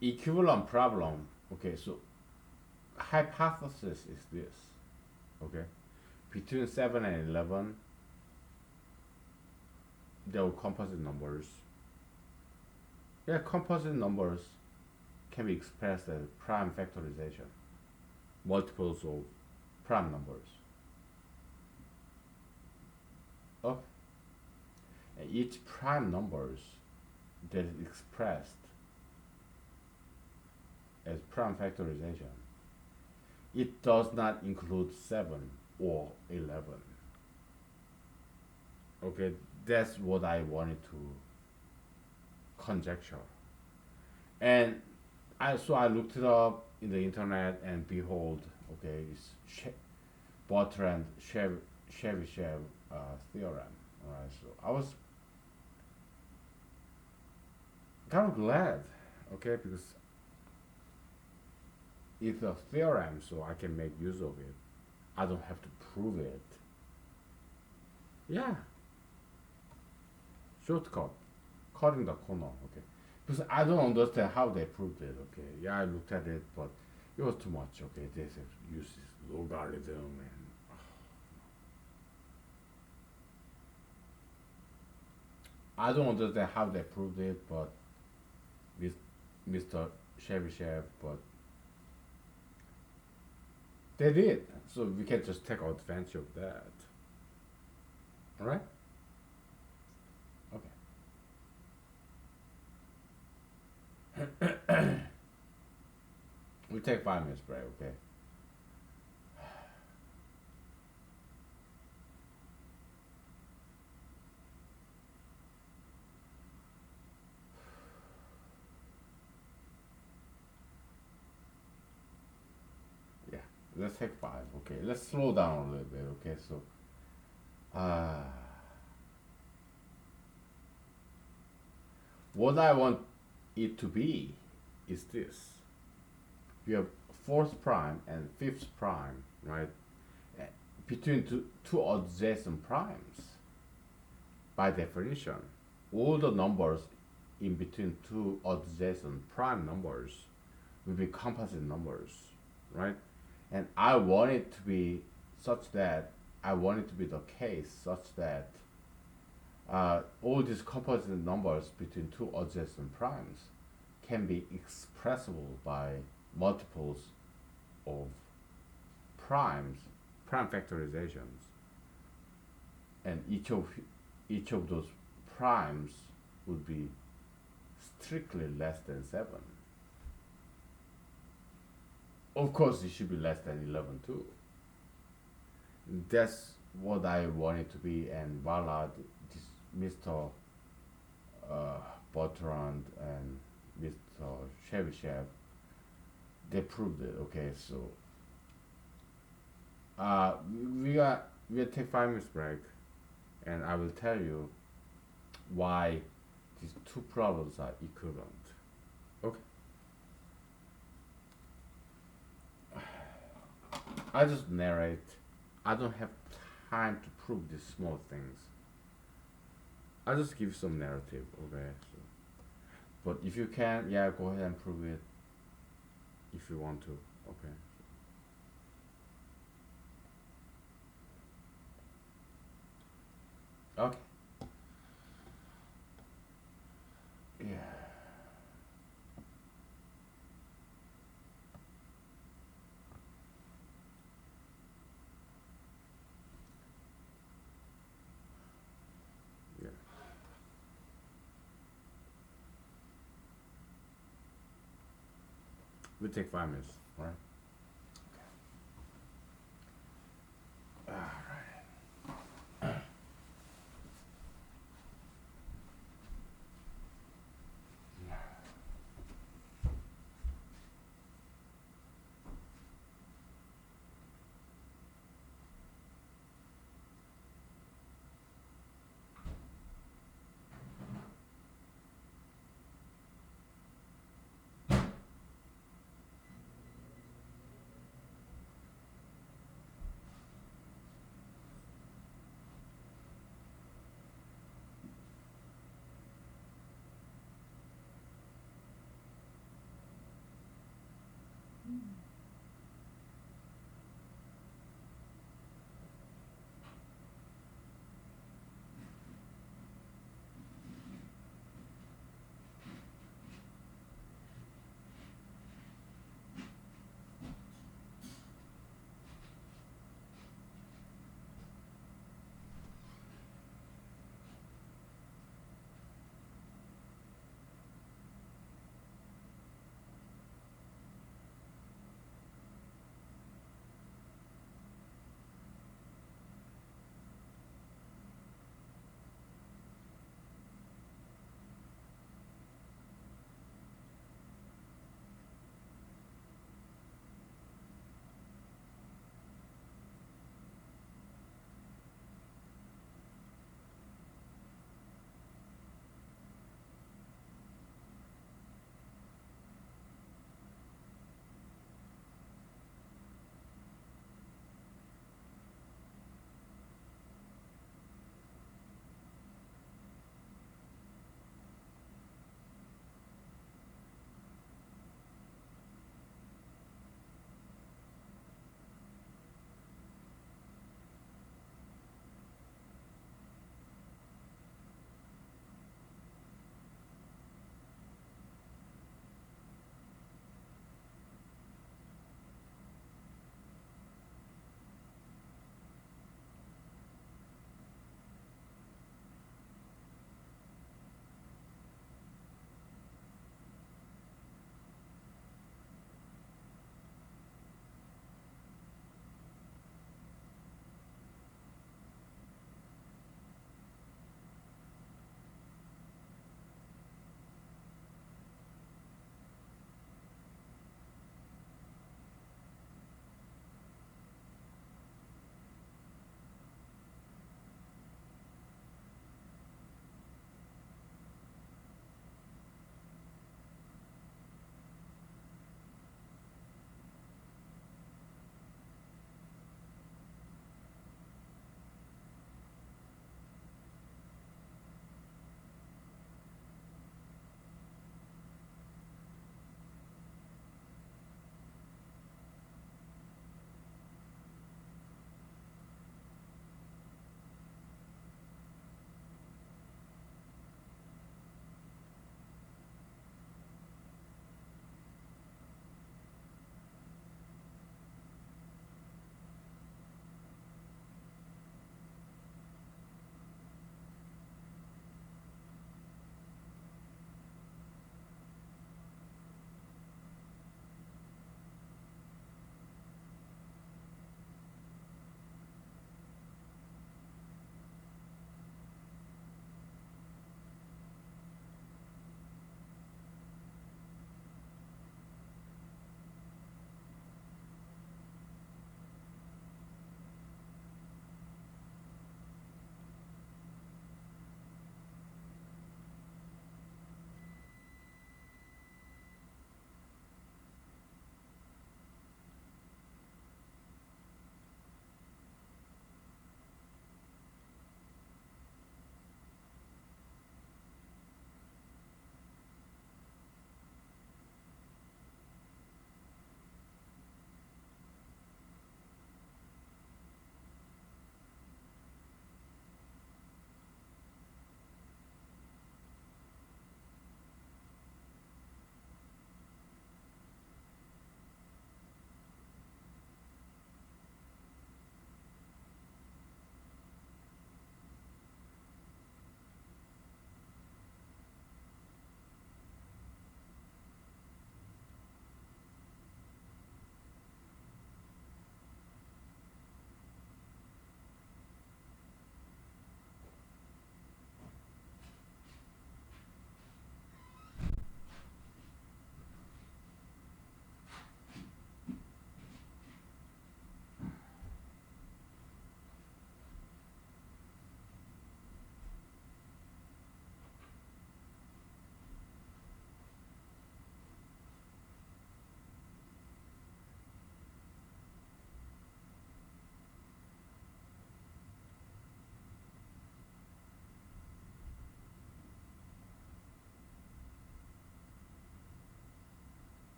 equivalent problem, okay, so hypothesis is this, okay? Between 7 and 11, there are composite numbers. Yeah, composite numbers can be expressed as prime factorization, multiples of prime numbers. Okay. And each prime numbers that is expressed as prime factorization, it does not include 7 or 11. Okay, that's what I wanted to conjecture. And I looked it up in the internet, and behold, okay, it's Bertrand Chebyshev theorem. Alright, so I was kind of glad, okay, because it's a theorem, so I can make use of it. I don't have to prove it. Yeah, shortcut, cutting the corner, okay. Because I don't understand how they proved it, okay. Yeah, I looked at it, but it was too much, okay. They said use logarithm and I don't understand how they proved it, but with Mr. Chebyshev, but they did. So we can just take advantage of that. Alright? Okay. We take 5 minutes break, okay? let's take 5. Okay, let's slow down a little bit. Okay, so uh, what I want it to be is this: we have fourth prime and fifth prime, right? Uh, Between two adjacent primes, by definition, all the numbers in between two adjacent prime numbers will be composite numbers, right? And I want it to be such that I want it to be the case such that all these composite numbers between two adjacent primes can be expressible by multiples of primes, prime factorizations, and each of those primes would be strictly less than 7. Of course, it should be less than 11 too. That's what I want it to be, and voila, this Mr. Uh, Bertrand and Mr. Chebyshev, they proved it. Okay, so we take 5 minutes break, and I will tell you why these two problems are equivalent. Okay. I just narrate. I don't have time to prove these small things. I just give some narrative, okay? So, but if you can, yeah, go ahead and prove it if you want to, okay? Okay. Yeah. Yeah. We take 5 minutes, all right?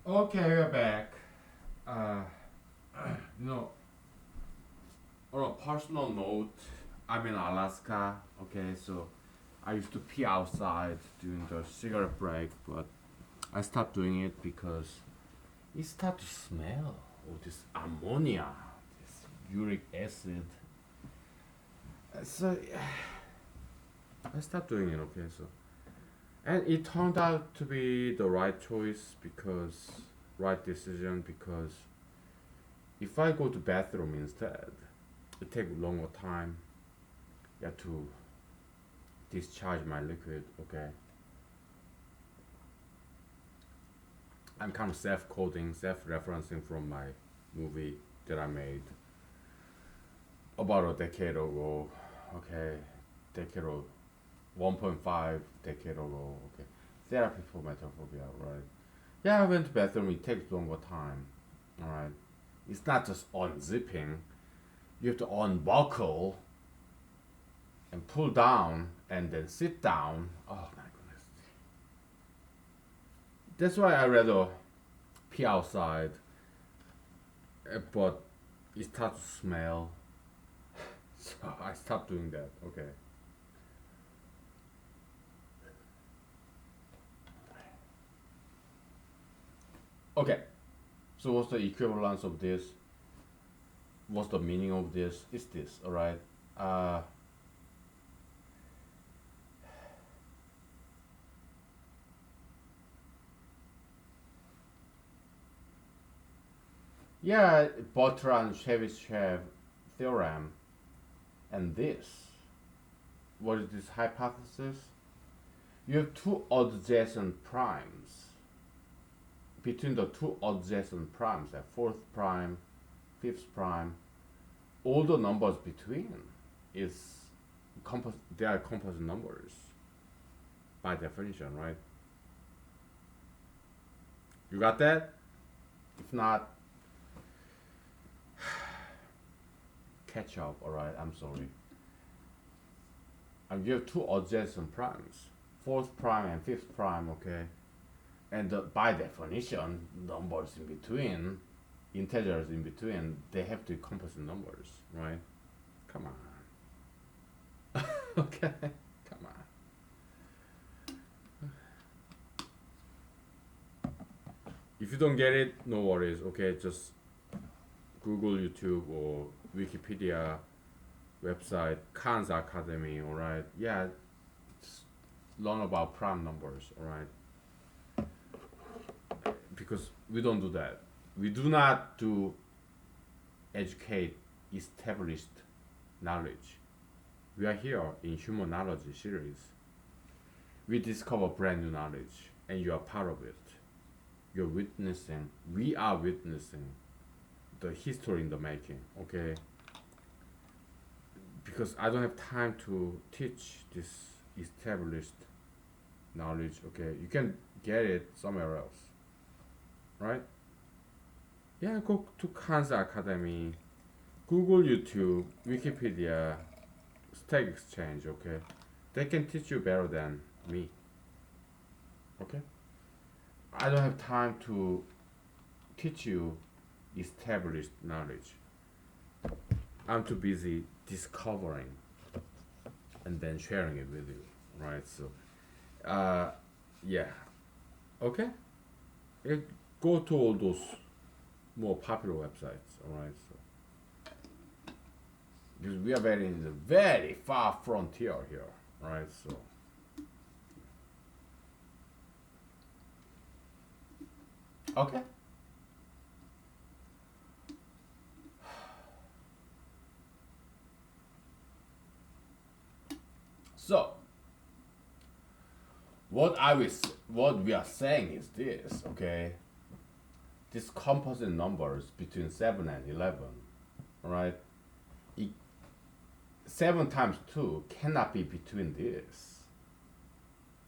Okay, we're back. Uh, you know, on a personal note, I'm in Alaska. Okay, so I used to pee outside during the cigarette break, but I stopped doing it because it started to smell of this ammonia, this uric acid. So I stopped doing it. Okay, so and it turned out to be the right choice because right decision because if I go to bathroom instead, it takes longer time. You have to discharge my liquid. Okay, I'm kind of self-quoting, self-referencing from my movie that I made about a decade ago. Okay, decade or 1.5 decade ago. Okay, therapy for metaphobia. Right. Yeah, I went to bathroom. It takes longer time. All right. It's not just unzipping. You have to unbuckle and pull down and then sit down. Oh my goodness. That's why I rather pee outside, but it starts to smell. So I stopped doing that. Okay. Okay. So what's the equivalence of this? What's the meaning of this? Is this alright? Uh, yeah, Bertrand-Chebyshev theorem, and this. What is this hypothesis? You have two adjacent primes. Between the two adjacent primes, like fourth prime, fifth prime, all the numbers between is they are composite numbers by definition, right? You got that? If not, catch up, alright? I'm sorry. And you have two adjacent primes, fourth prime and fifth prime, okay? And by definition, numbers in between, integers in between, they have to be composite numbers, right? Come on. Okay, come on. If you don't get it, no worries, okay? Just Google, YouTube, or Wikipedia website, Khan's Academy, alright? Yeah, just learn about prime numbers, alright? Because we don't do that. We do not do educate established knowledge. We are here in humanology series. We discover brand new knowledge, and you are part of it. You're witnessing. We are witnessing the history in the making. Okay. Because I don't have time to teach this established knowledge. Okay, you can get it somewhere else, right? Yeah, go to Khan's Academy, Google, YouTube, Wikipedia, Stack Exchange. Okay, they can teach you better than me. Okay, I don't have time to teach you established knowledge. I'm too busy discovering and then sharing it with you, right? So, uh, yeah, okay. Yeah, go to all those more popular websites, all right? So, because we are very in the very far frontier here, right? So, okay. So, what we are saying is this, okay? These composite numbers between 7 and 11, all right? It, 7 times 2 cannot be between this.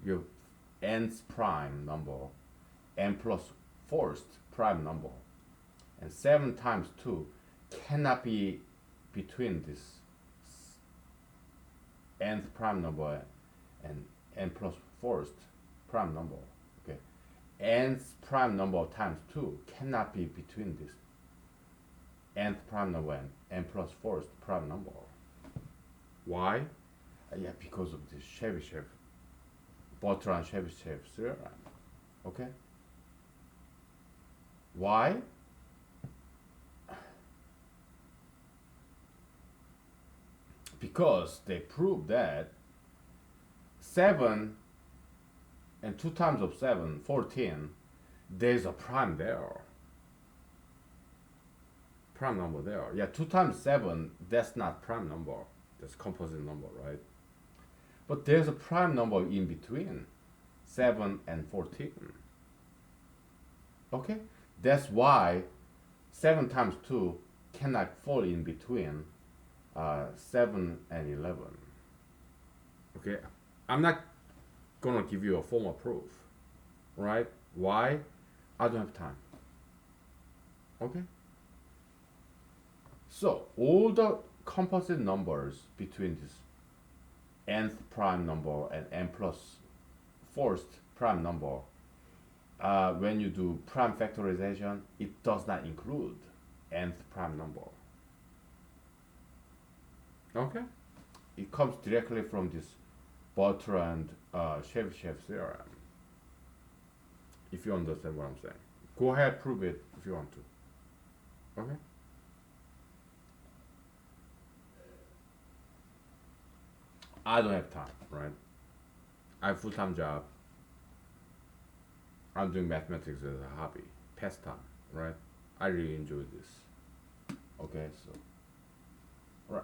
Your nth prime number, n plus fourth prime number, and 7 times 2 cannot be between this nth prime number and n plus fourth prime number. Okay, nth prime number times 2 cannot be between this nth prime number and n plus 4th prime number. Why? Yeah, because of this Chebyshev, Bertrand-Chebyshev theorem. Okay? Why? Because they prove that 7 and 2 times of 7, 14, there's a prime there. Prime number there. Yeah, 2 times 7, that's not prime number. That's composite number, right? But there's a prime number in between 7 and 14. Okay? That's why 7 times 2 cannot fall in between 7 and 11. Okay, I'm not gonna give you a formal proof, right? Why? I don't have time. Okay? So all the composite numbers between this nth prime number and n plus 4th prime number, when you do prime factorization, it does not include nth prime number. Okay. It comes directly from this Bertrand-Chebyshev theorem. If you understand what I'm saying, go ahead, prove it if you want to. Okay. I don't have time, right? I have a full-time job. I'm doing mathematics as a hobby, pastime, right? I really enjoy this. Okay, so, right.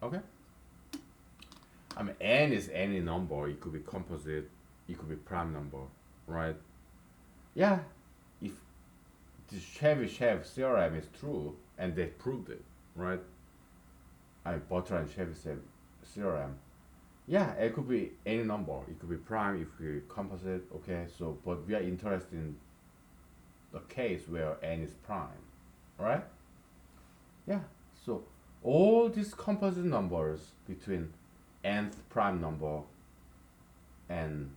Okay. I mean, n is any number. It could be composite. It could be prime number, right? Yeah. If the Chebyshev theorem is true, and they proved it, right? I mean, Bertrand-Chebyshev theorem. Yeah, it could be any number. It could be prime. It could be composite. Okay, so but we are interested in the case where n is prime, right? Yeah. So all these composite numbers between nth prime number and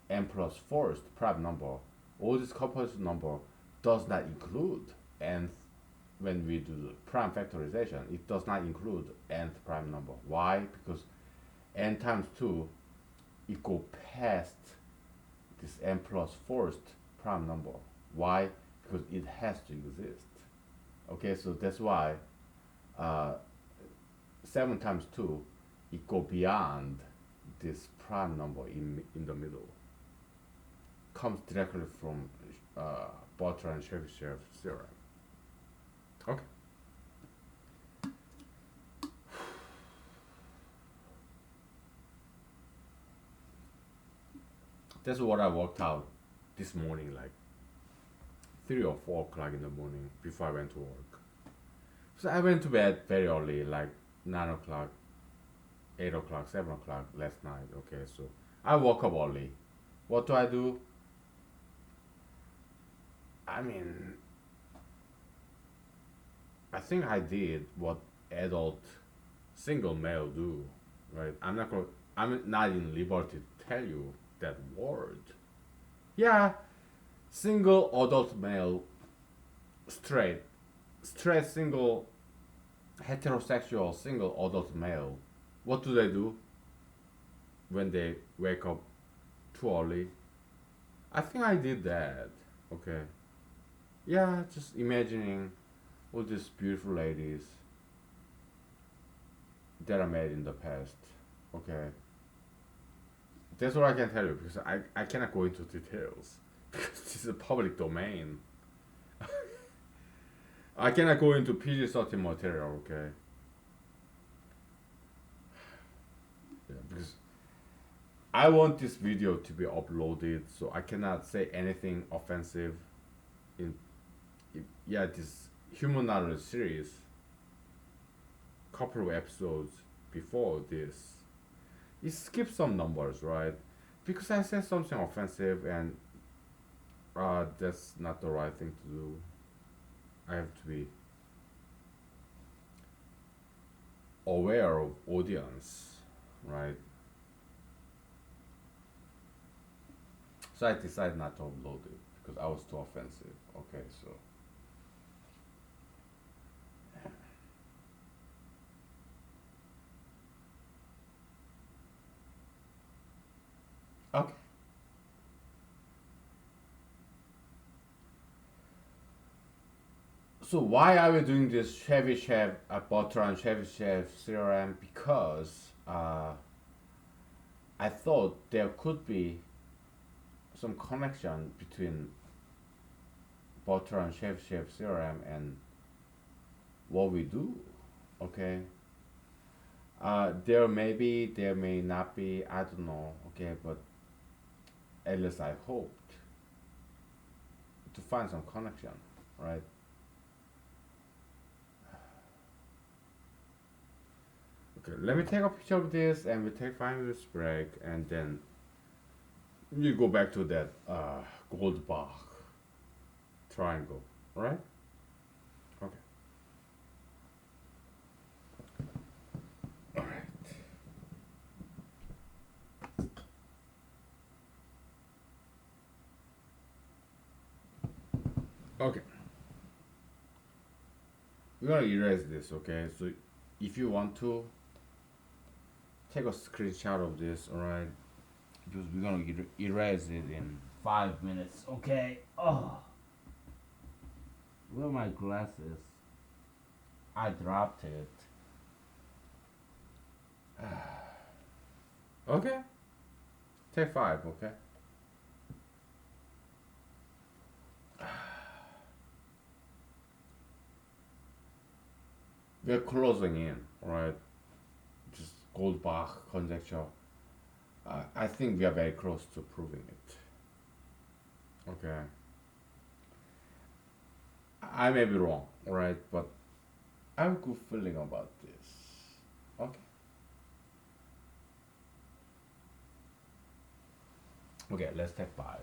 n plus 4th prime number, all this composite number does not include nth. When we do the prime factorization, it does not include nth prime number. Why? Because n times 2 it go past this n plus 4th prime number. Why? Because it has to exist. Okay, so that's why 7 times 2 it go beyond this prime number in the middle. Comes directly from Bertrand-Chebyshev theorem. Okay. That's what I worked out this morning, like 3 or 4 o'clock in the morning before I went to work. So I went to bed very early, like 9 o'clock, 8 o'clock, 7 o'clock last night. Okay, so I woke up early. What do? I mean, I think I did what adult single male do, right? I'm not in liberty to tell you that word. Yeah, single adult male, straight single heterosexual single adult male. What do they do when they wake up too early? I think I did that. Okay. Yeah, just imagining all these beautiful ladies that I met in the past. Okay. That's what I can tell you because I cannot go into details because this is a public domain. I cannot go into PG-13 material, okay? Yeah, because I want this video to be uploaded, so I cannot say anything offensive in this humanology series, couple of episodes before this, it skips some numbers, right? Because I said something offensive and that's not the right thing to do. I have to be aware of audience, right? So I decided not to upload it because I was too offensive. Okay, so okay. So why are we doing this Chevy Chef butter and Chevy Chef CRM? Because I thought there could be some connection between butter and Chef CRM and what we do. Okay, there may be, there may not be. I don't know. Okay, but at least I hoped to find some connection, right? Okay, let me take a picture of this and we take 5 minutes break and then you go back to that Goldbach triangle, right? Okay. All right. Okay. We're gonna erase this, okay? So if you want to take a screenshot of this, all right? Because we're gonna erase it in 5 minutes, okay? Oh, where are my glasses? I dropped it. Okay. Take five, okay? We're closing in, alright? Just Goldbach conjecture. I think we are very close to proving it. Okay. I may be wrong, alright? But I have a good feeling about this. Okay. Okay, let's take five.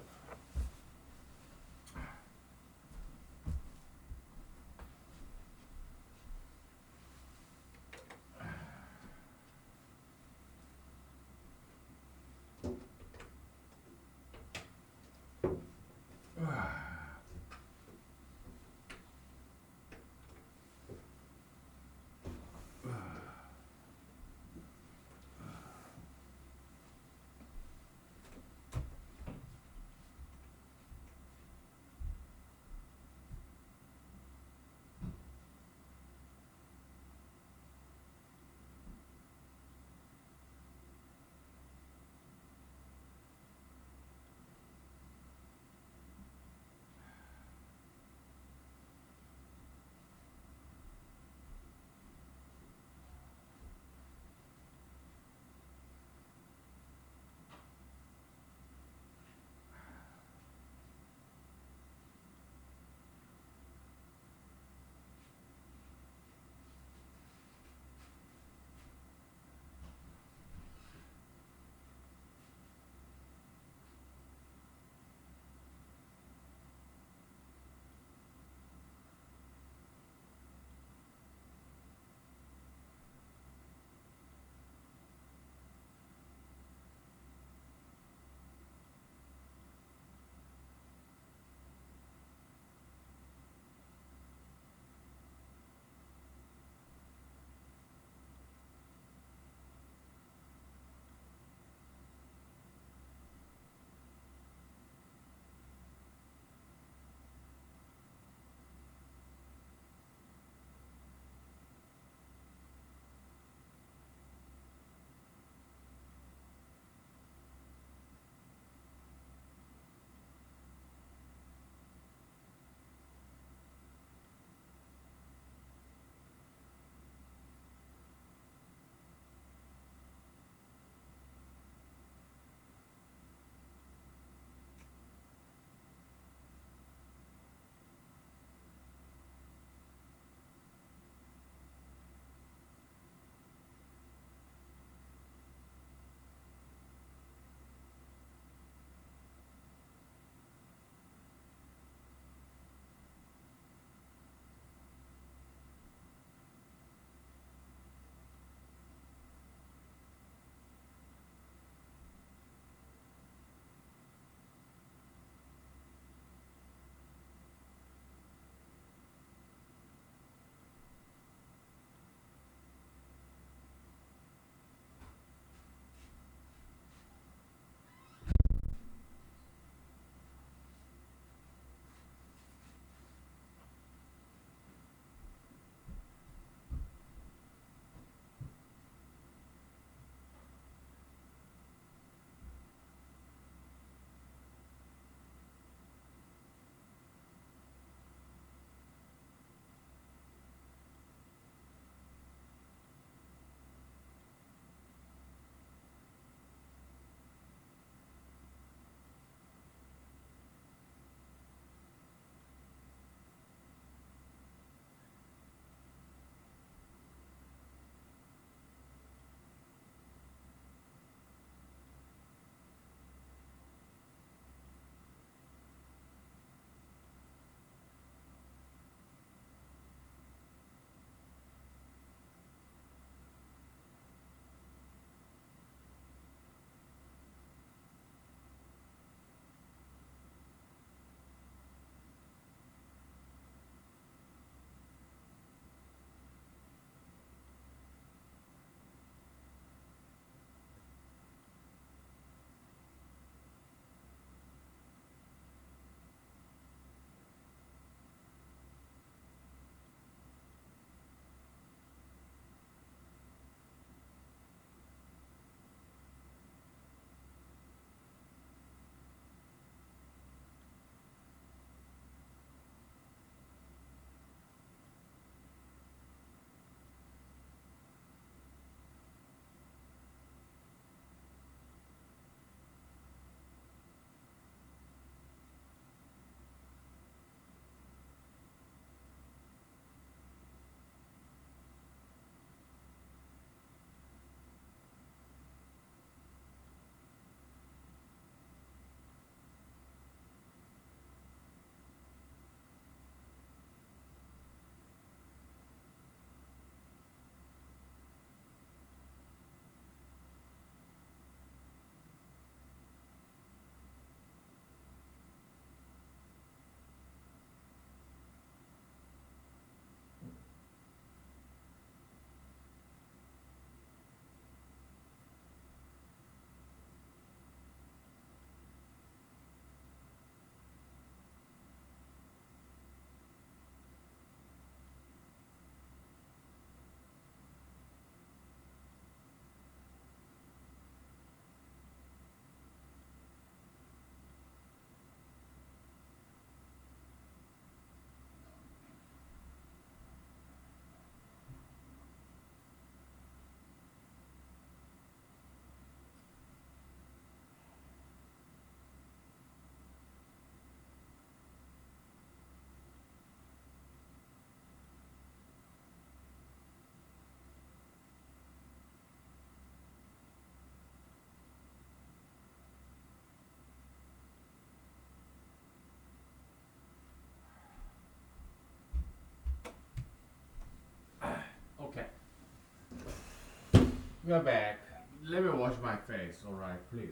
We're back. Let me wash my face, alright, please.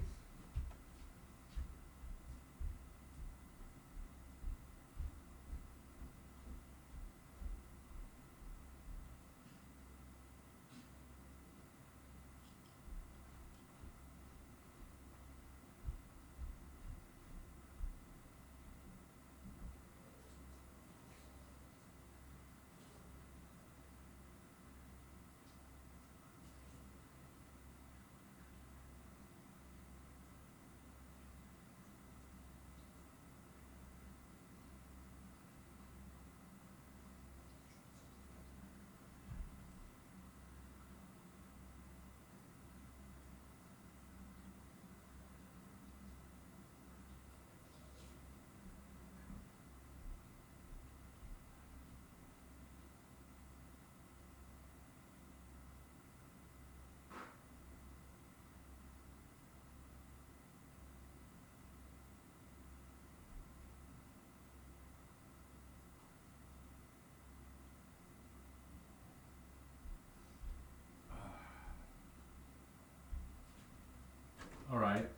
Alright.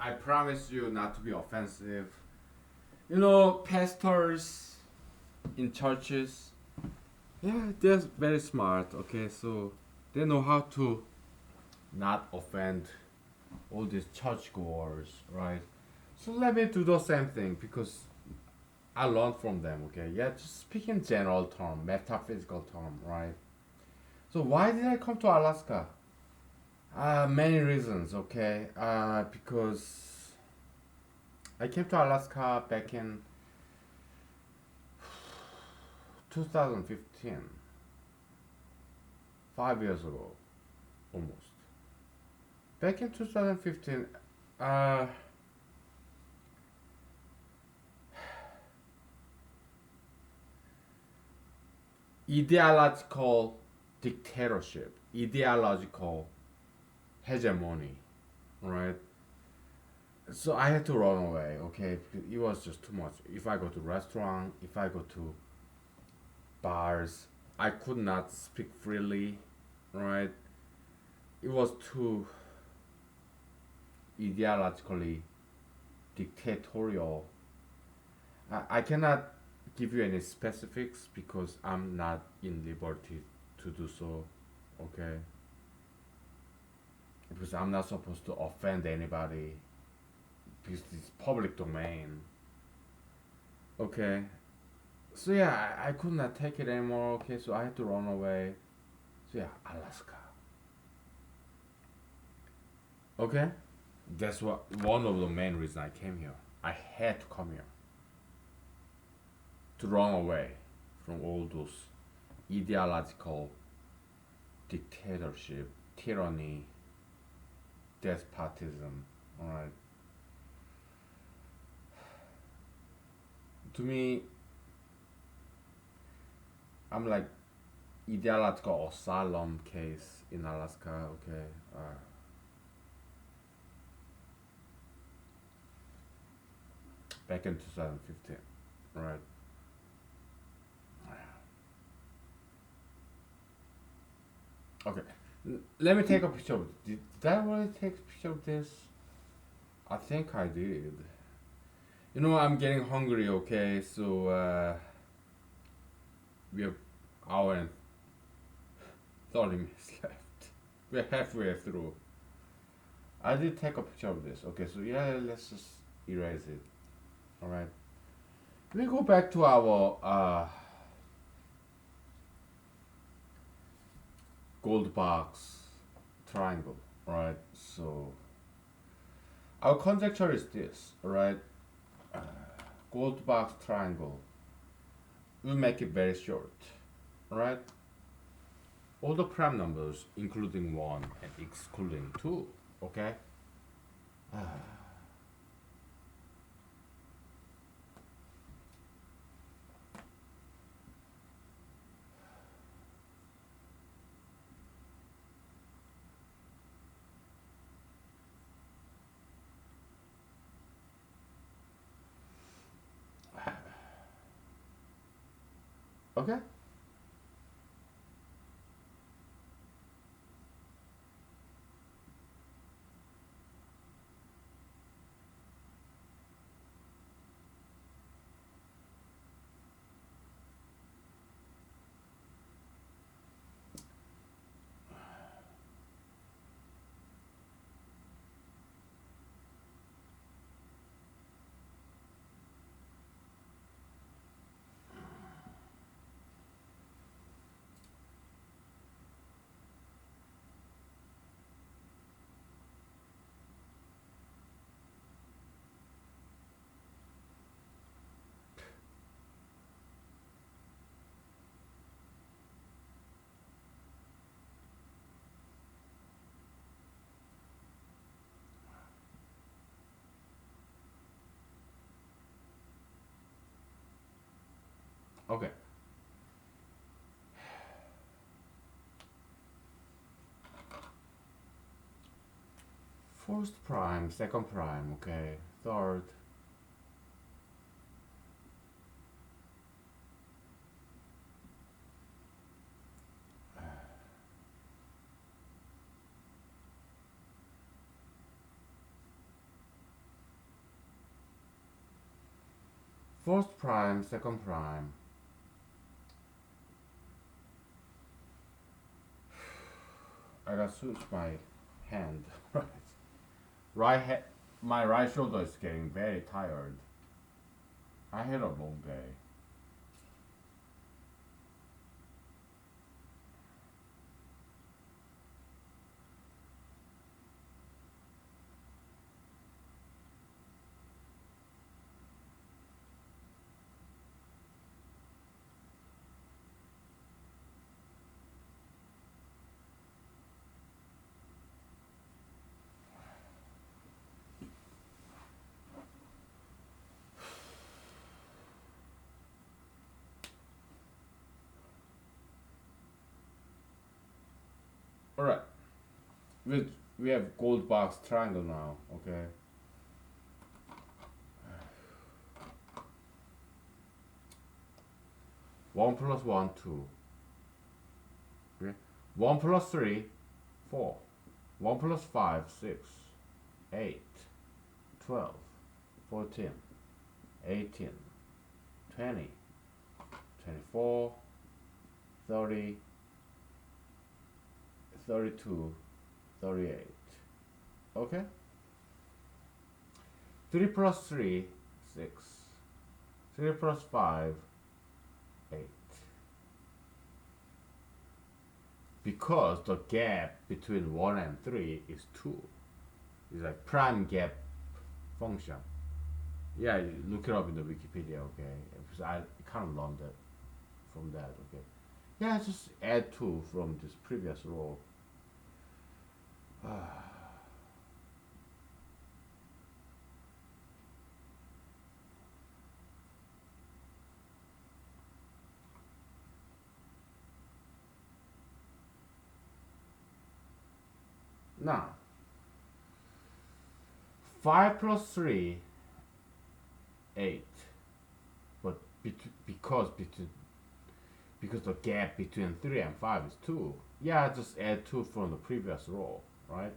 I promise you not to be offensive. Pastors in churches, yeah, they're very smart, okay? So they know how to not offend all these churchgoers, right? So let me do the same thing because I learned from them, okay? Yeah, just speaking general term, metaphysical term, right? So why did I come to Alaska? Many reasons, okay? Because I came to Alaska back in 2015, 5 years ago, almost. Back in 2015, uh, ideological dictatorship, ideological hegemony, right? So I had to run away, okay? Because it was just too much. If I go to restaurant, if I go to bars, I could not speak freely, right? It was too ideologically dictatorial. I cannot give you any specifics because I'm not in liberty to do so, okay? Because I'm not supposed to offend anybody because it's public domain, okay? So yeah, I could not take it anymore, okay? So I had to run away. So yeah, Alaska, okay? That's what one of the main reasons I came here. I had to come here to run away from all those ideological dictatorship, tyranny, despotism. All right. To me, I'm like ideological asylum case in Alaska. Okay. Back in 2015. Right. Okay. Let me take a picture of it. Did I really take a picture of this? I think I did. I'm getting hungry, okay? So, we have hour and 30 minutes left. We're halfway through. I did take a picture of this. Okay, so yeah, let's just erase it. Alright. We go back to our gold box triangle. Right? So, our conjecture is this. Alright? Gold box triangle. We'll make it very short. Alright? All the prime numbers, including 1 and excluding 2. Okay? Okay? Okay. First prime, second prime, okay. Third. First prime, second prime. I gotta switch my hand. Right head, my right shoulder is getting very tired. I had a long day. Alright. We have gold box triangle now, okay? One plus one, two. Okay? One plus three, four. One plus five, 6, 8, 12, 14, 18, 20, 24, 30, 32, 38. Okay? 3 plus 3, 6. 3 plus 5, 8. Because the gap between 1 and 3 is 2. It's like prime gap function. Yeah, you look it up in the Wikipedia, okay? Because I kind of learned that from that, okay? Yeah, just add 2 from this previous row. Now, 5 plus 3, 8. But because the gap between 3 and 5 is 2, yeah, just add 2 from the previous row, right?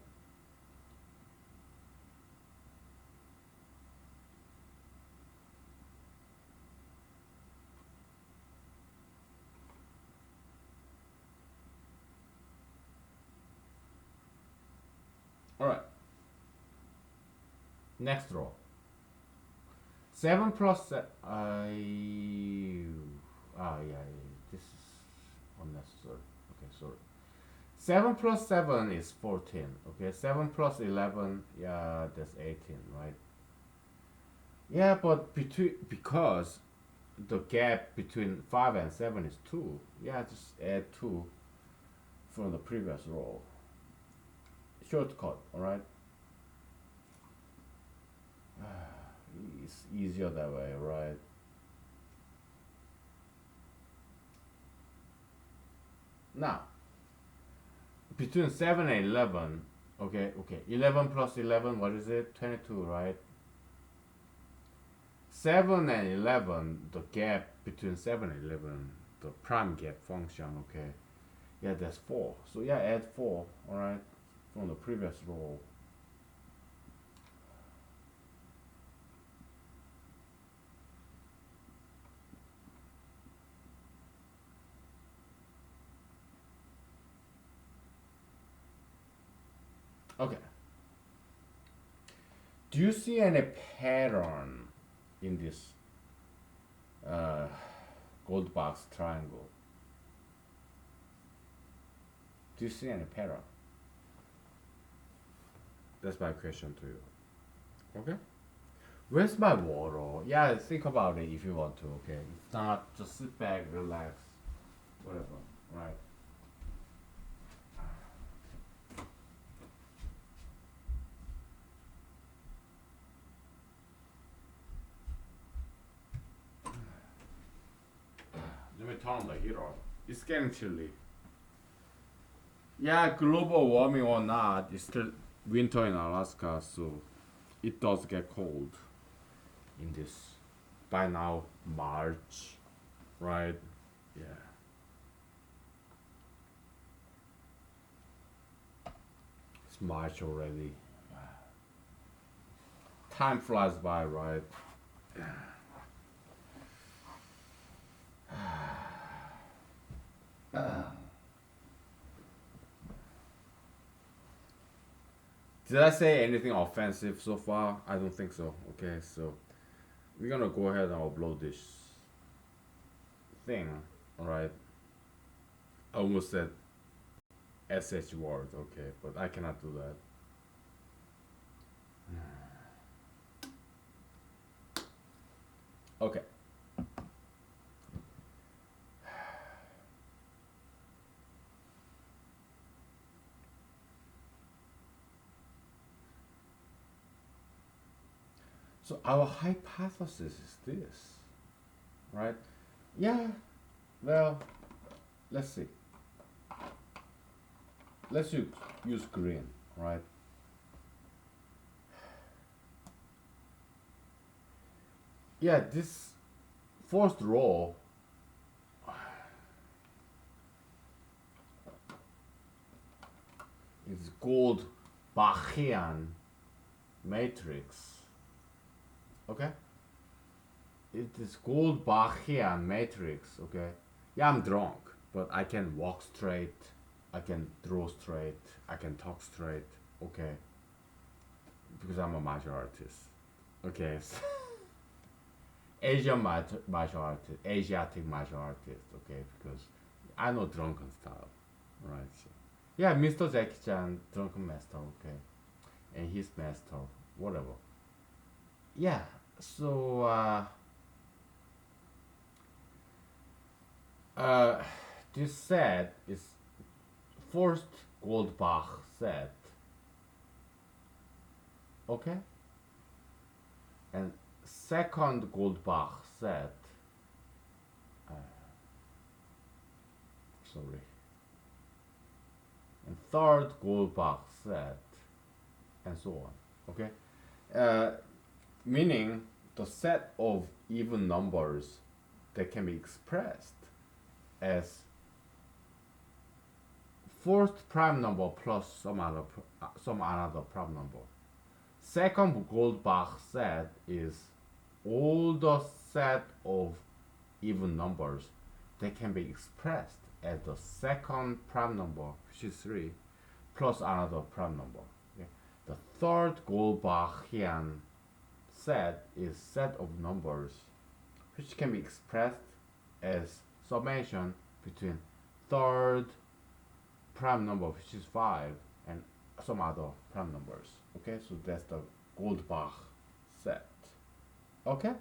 Alright. Next row. 7 plus this is unnecessary. Okay, sorry. 7 plus 7 is 14. Okay, 7 plus 11, yeah, that's 18, right? Yeah, but because the gap between 5 and 7 is 2, yeah, just add 2 from the previous row. Shortcut, alright? It's easier that way, right? Now, between 7 and 11, okay, 11 plus 11, what is it? 22, right? 7 and 11, the gap between 7 and 11, the prime gap function, okay? Yeah, that's 4. So yeah, add 4, alright, from the previous row. Okay. Do you see any pattern in this gold box triangle? Do you see any pattern? That's my question to you. Okay? Where's my water? Yeah, think about it if you want to, okay? If not, just sit back, relax, whatever, right? turn the heat on. It's getting chilly. Yeah, global warming or not, it's still winter in Alaska, so it does get cold in this by now March, right? Yeah. It's March already. Time flies by, right? Did I say anything offensive so far? I don't think so. Okay, so we're gonna go ahead and upload this thing, alright? I almost said SH word, okay, but I cannot do that. Okay. So our hypothesis is this, right? Yeah, well, let's see. Let's use green, right? Yeah, this first row is called Bachian matrix. Okay? It is called Bachian matrix, okay? Yeah, I'm drunk, but I can walk straight, I can draw straight, I can talk straight, okay? Because I'm a martial artist. Okay. Asiatic martial artist, okay? Because I know drunken style, right? So, yeah, Mr. Jackie Chan, drunken master, okay? And his master, whatever. Yeah, so, uh, this set is first Goldbach set, okay? And second Goldbach set, uh, sorry, and third Goldbach set, and so on, okay? Meaning the set of even numbers that can be expressed as first prime number plus some another prime number. Second Goldbach set is all the set of even numbers that can be expressed as the second prime number, which is 3, plus another prime number. Okay? The third Goldbachian set is set of numbers which can be expressed as summation between third prime number, which is 5, and some other prime numbers. Okay, so that's the Goldbach set. Okay?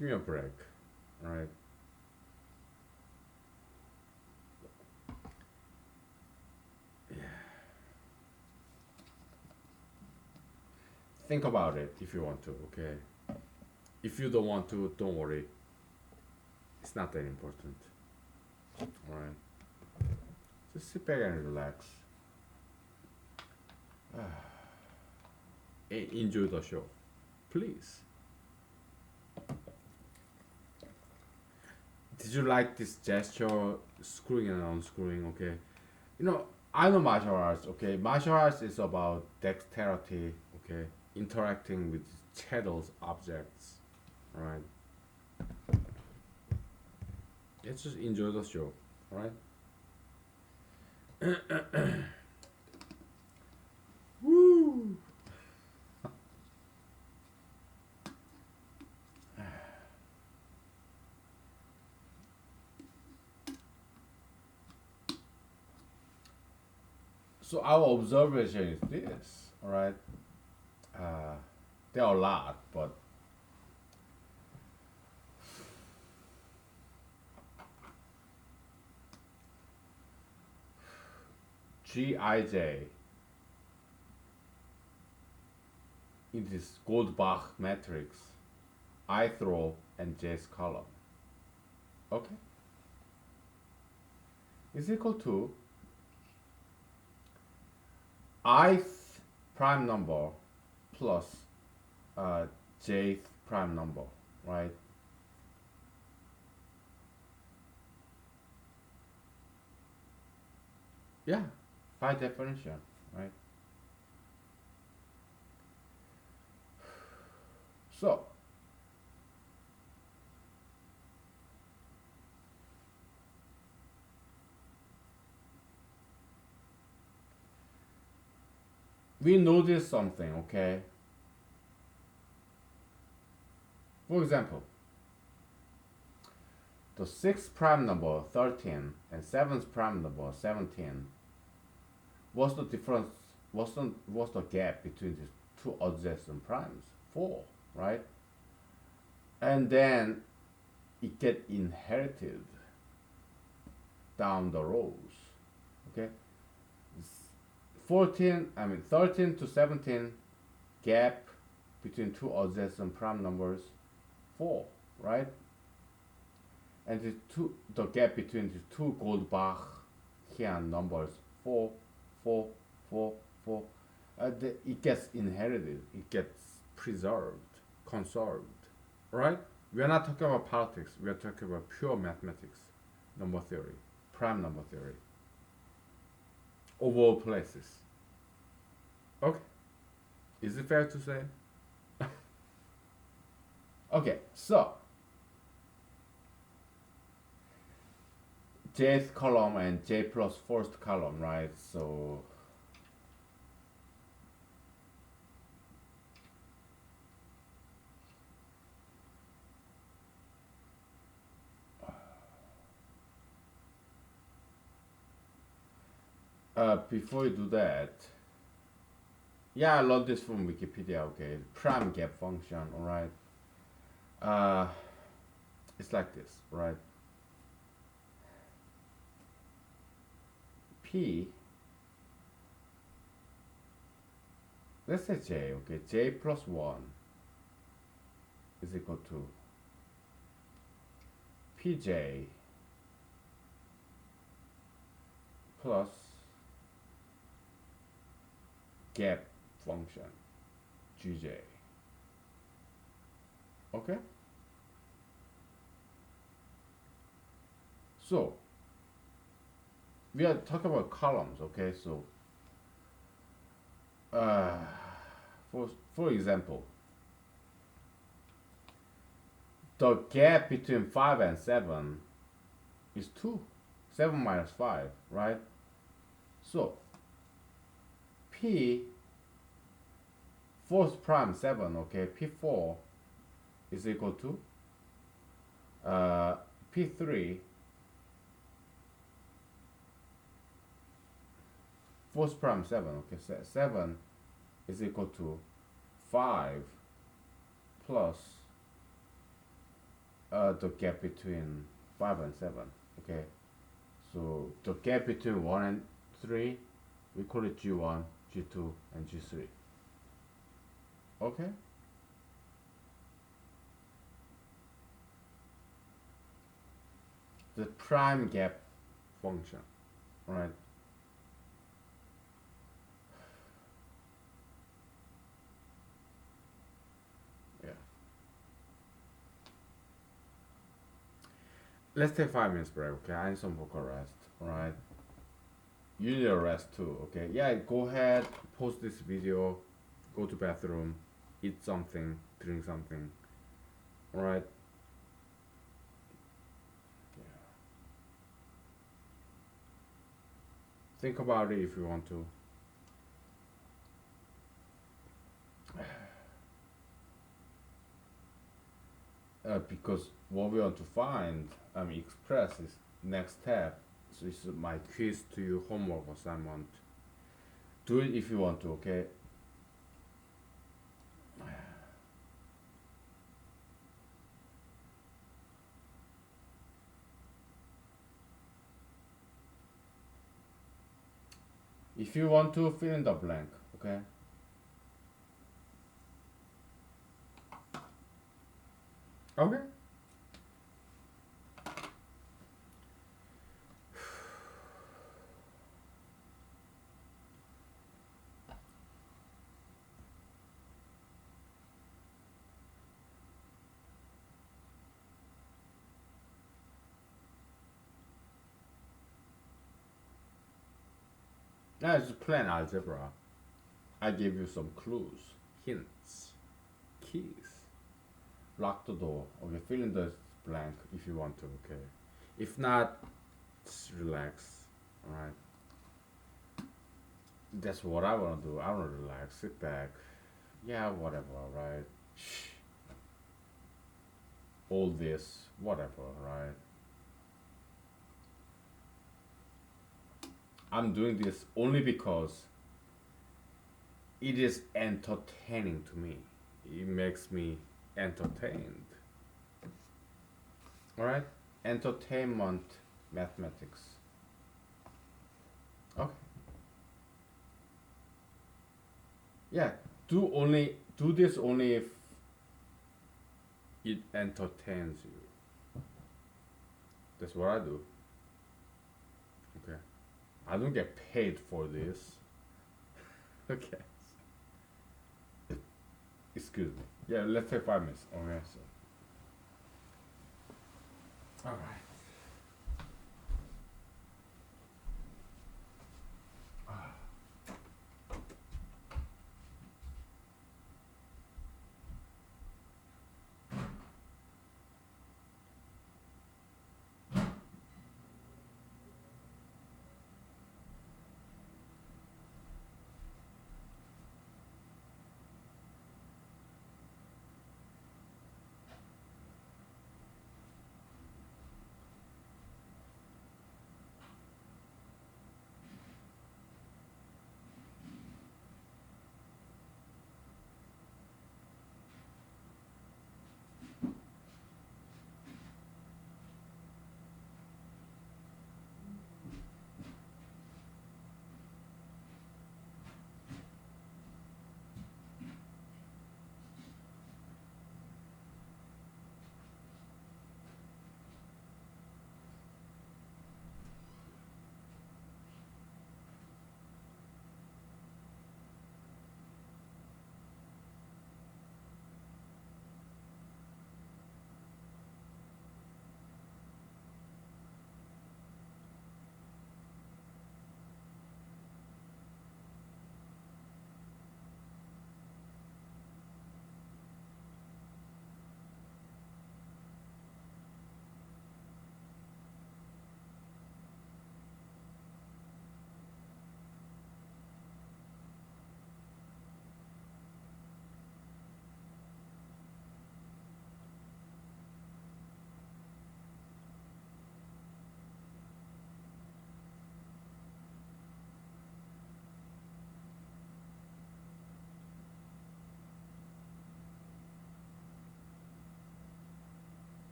Give me a break. Alright. Think about it if you want to, okay? If you don't want to, don't worry. It's not that important. Alright? Just sit back and relax. Enjoy the show. Please. Did you like this gesture, screwing and unscrewing, okay? You know, I know martial arts, okay? Martial arts is about dexterity, okay? Interacting with shadows, objects, alright? Let's just enjoy the show, alright? Woo! So our observation is this, all right? There are a lot, but Gij in this Goldbach matrix, ith row and j's column. Okay, is equal to ith prime number plus jth prime number, right? Yeah, by definition, right? So we notice something, okay? For example, the sixth prime number 13 and seventh prime number 17. What's the difference? What's the gap between these two adjacent primes? 4, right? And then it get inherited down the rows. Okay, 13 to 17 gap between two adjacent prime numbers 4, right? And the gap between the two Goldbachian numbers 4, 4, 4, 4. It gets inherited. It gets preserved, conserved, right? We are not talking about politics. We are talking about pure mathematics, number theory, prime number theory, of all places. Okay, is it fair to say? Okay, so jth column and j plus first column, right? So before you do that, yeah, I learned this from Wikipedia. Okay, prime gap function. All right, it's like this, right? P, let's say j. Okay, j plus 1 is equal to pj plus gap function gj. Okay, so we are talking about columns. Okay, so uh, for example, the gap between 5 and 7 is 2. 7 minus 5, right? So P fourth prime 7, okay, P4 is equal to P3 fourth prime 7, okay, 7 is equal to 5 plus the gap between 5 and 7, okay? So the gap between 1 and 3, we call it G1, G2, and G3. Okay? The prime gap function, right? Yeah. Let's take 5 minutes break, okay? I need some vocal rest, alright? You need a rest too, okay? Yeah, go ahead, pause this video, go to bathroom, eat something, drink something, alright? Yeah. Think about it if you want to. Because what we want to find, express is next step. So this is my quiz to you, homework assignment. Do it if you want to, okay? If you want to fill in the blank, okay? Okay. Now it's plain algebra. I gave you some clues, hints, keys. Lock the door. Okay, fill in the blank if you want to. Okay. If not, just relax. All right. That's what I want to do. I want to relax, sit back. Yeah, whatever. Right. Shh. All this, whatever. Right. I'm doing this only because it is entertaining to me. It makes me entertained. All right. Entertainment mathematics. Okay. Yeah. Do this only if it entertains you. That's what I do. Okay. I don't get paid for this. Okay. Excuse me. Yeah, let's take 5 minutes. Okay, so. Alright.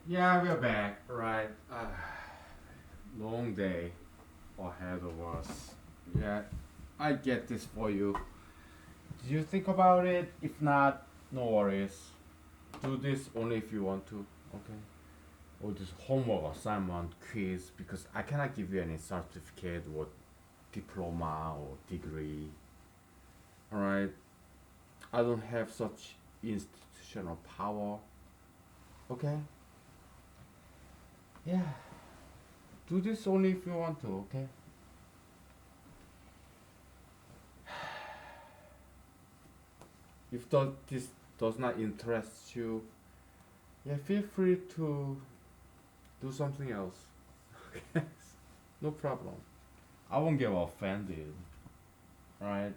Yeah, we're back. Right. Long day ahead of us. Yeah, I get this for you. Did you think about it? If not, no worries. Do this only if you want to. Okay. Or this homework assignment quiz because I cannot give you any certificate or diploma or degree. Alright. I don't have such institutional power. Okay? Yeah. Do this only if you want to, okay? If this does not interest you, yeah, feel free to do something else. No problem. I won't get offended, right?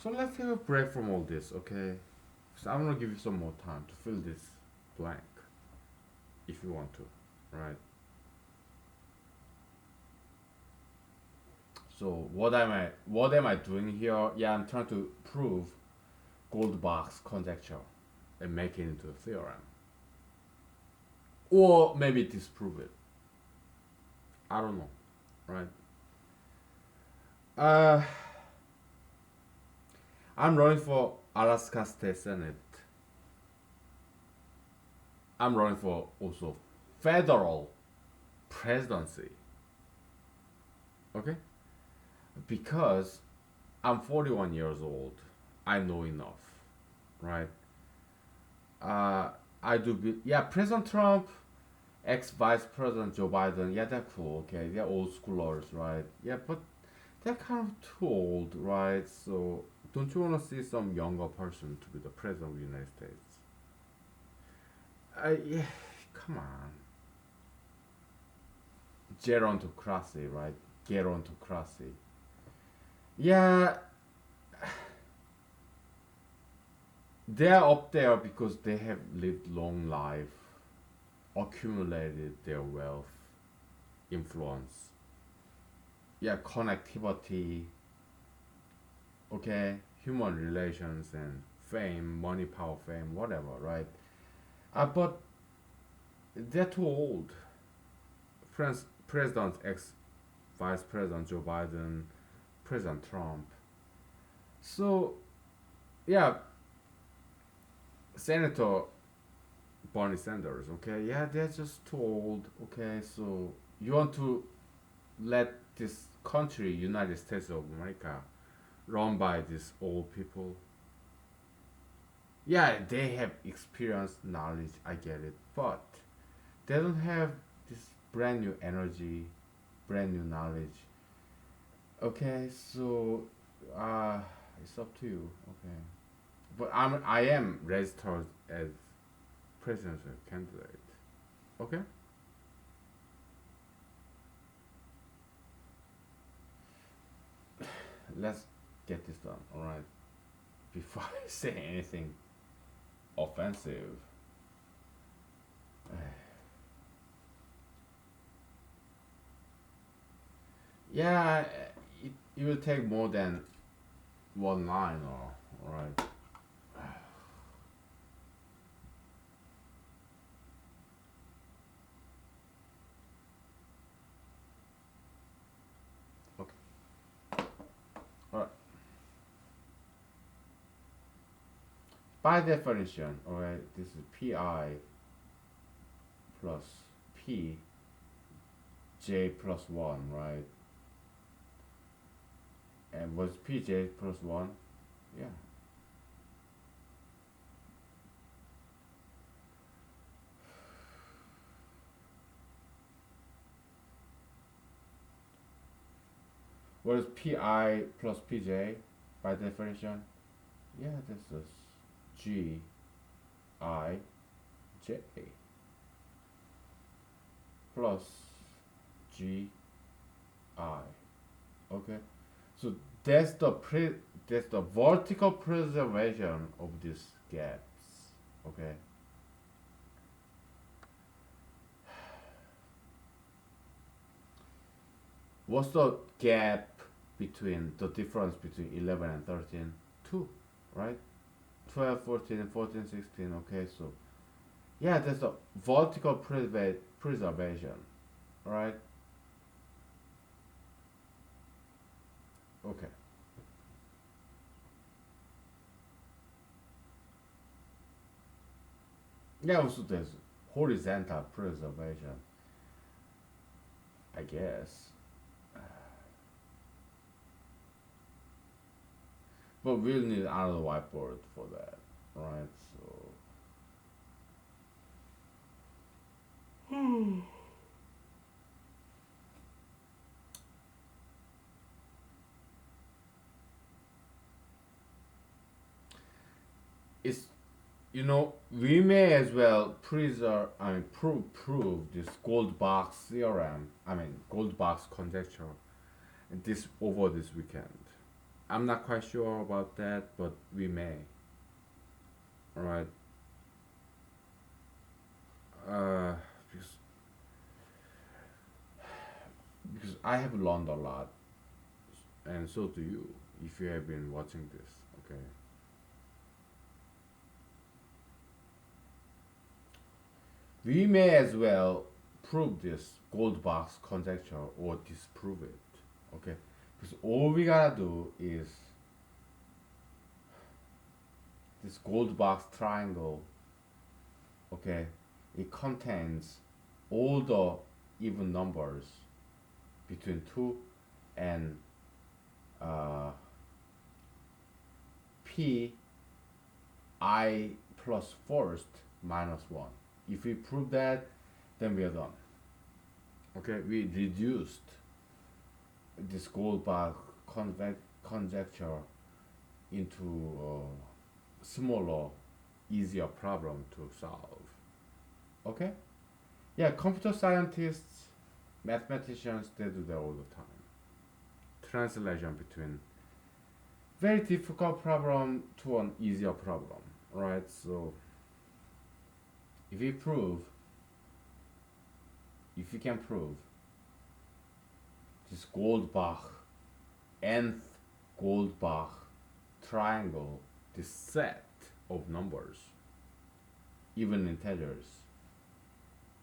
So let's take a break from all this, okay? So I'm gonna give you some more time to fill this blank, if you want to, right? So what am I doing here? Yeah, I'm trying to prove gold box conjecture and make it into a theorem, or maybe disprove it. I don't know, right? Uh, I'm running for Alaska State Senate. I'm running for also federal presidency. Okay? Because I'm 41 years old. I know enough, right? Uh, I do be, yeah, President Trump, ex Vice President Joe Biden, yeah, they're cool, okay? They're old schoolers, right? Yeah, but they're kind of too old, right? So don't you want to see some younger person to be the president of the United States? Yeah, come on. Gerontocracy, right? Gerontocracy. Yeah, they're up there because they have lived long life, accumulated their wealth, influence. Yeah, connectivity, okay, human relations and fame, money, power, fame, whatever, right? But they're too old. President ex Vice President Joe Biden, President Trump. So yeah, Senator Bernie Sanders. Okay, yeah, they're just too old. Okay, so you want to let this country, United States of America, run by these old people? Yeah, they have experience, knowledge. I get it, but they don't have this brand new energy, brand new knowledge. Okay, so uh, it's up to you. Okay, but I am registered as presidential candidate. Okay, let's get this done. All right, before I say anything offensive. Yeah, it will take more than one line. Or all right. Okay. All right. By definition, all right, this is pi plus p j plus one, right? And was pj plus one? Yeah. What is pi plus pj by definition? Yeah, this is g I j plus g I. Okay, so that's that's the vertical preservation of these gaps. Okay, what's the gap between the difference between 11 and 13? 2, right? 12, 14, and 14, 16. Okay, so Yeah, there's a vertical preservation, right? Okay. Yeah, also there's horizontal preservation, I guess. But we'll need another whiteboard for that, right? So it's we may as well preserve, prove this gold box theorem. Gold box conjecture. This over this weekend. I'm not quite sure about that, but we may. All right. Uh, because because I have learned a lot, and so do you if you have been watching this. Okay. We may as well prove this gold box conjecture or disprove it. Okay. Because all we gotta do is this gold box triangle. Okay. It contains all the even numbers between 2 and uh, p I plus first minus 1. If we prove that, then we are done. Okay, we reduced this Goldbach conjecture into a smaller, easier problem to solve. Okay? Yeah, computer scientists, mathematicians, they do that all the time. Translation between very difficult problem to an easier problem, right? So if we prove, if we can prove this Goldbach, nth Goldbach triangle, this set of numbers, even integers,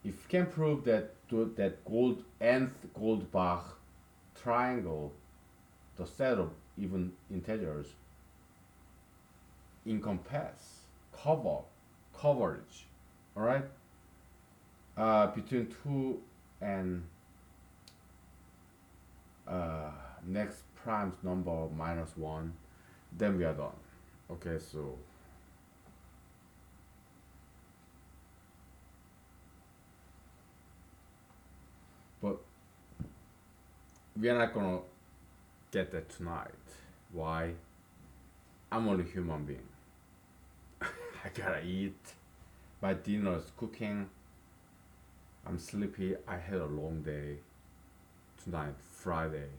if we can prove that nth Goldbach triangle, the set of even integers, encompass, coverage, all right, between 2 and next prime's number minus 1, then we are done. Okay, so but we are not gonna get that tonight. Why? I'm only human being. I gotta eat. My dinner is cooking. I'm sleepy. I had a long day tonight, Friday.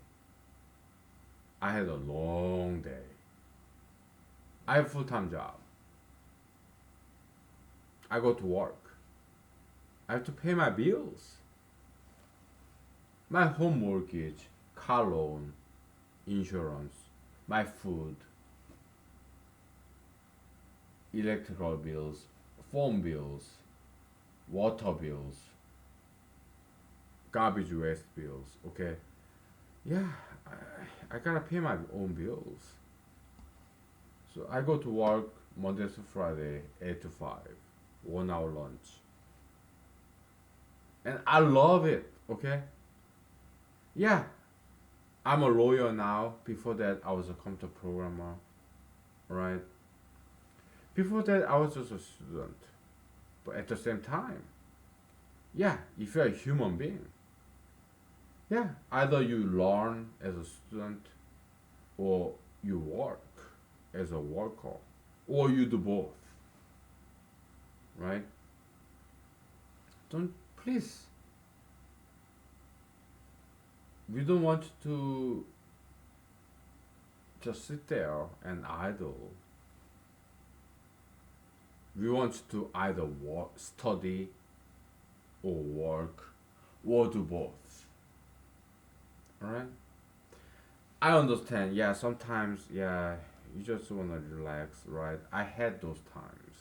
I had a long day. I have a full-time job. I go to work. I have to pay my bills. My home mortgage, car loan, insurance, my food, electrical bills, phone bills, water bills, garbage waste bills, okay? Yeah, I gotta pay my own bills. So I go to work Monday to Friday, 8 to 5, 1 hour lunch. And I love it, okay? Yeah, I'm a lawyer now. Before that, I was a computer programmer, right? Before that, I was just a student. But at the same time, yeah, if you're a human being, yeah, either you learn as a student or you work as a worker or you do both, right? Don't, please, we don't want to just sit there and idle. We want to either work, study or work or do both, alright? I understand, yeah, sometimes, yeah, you just want to relax, right? I had those times,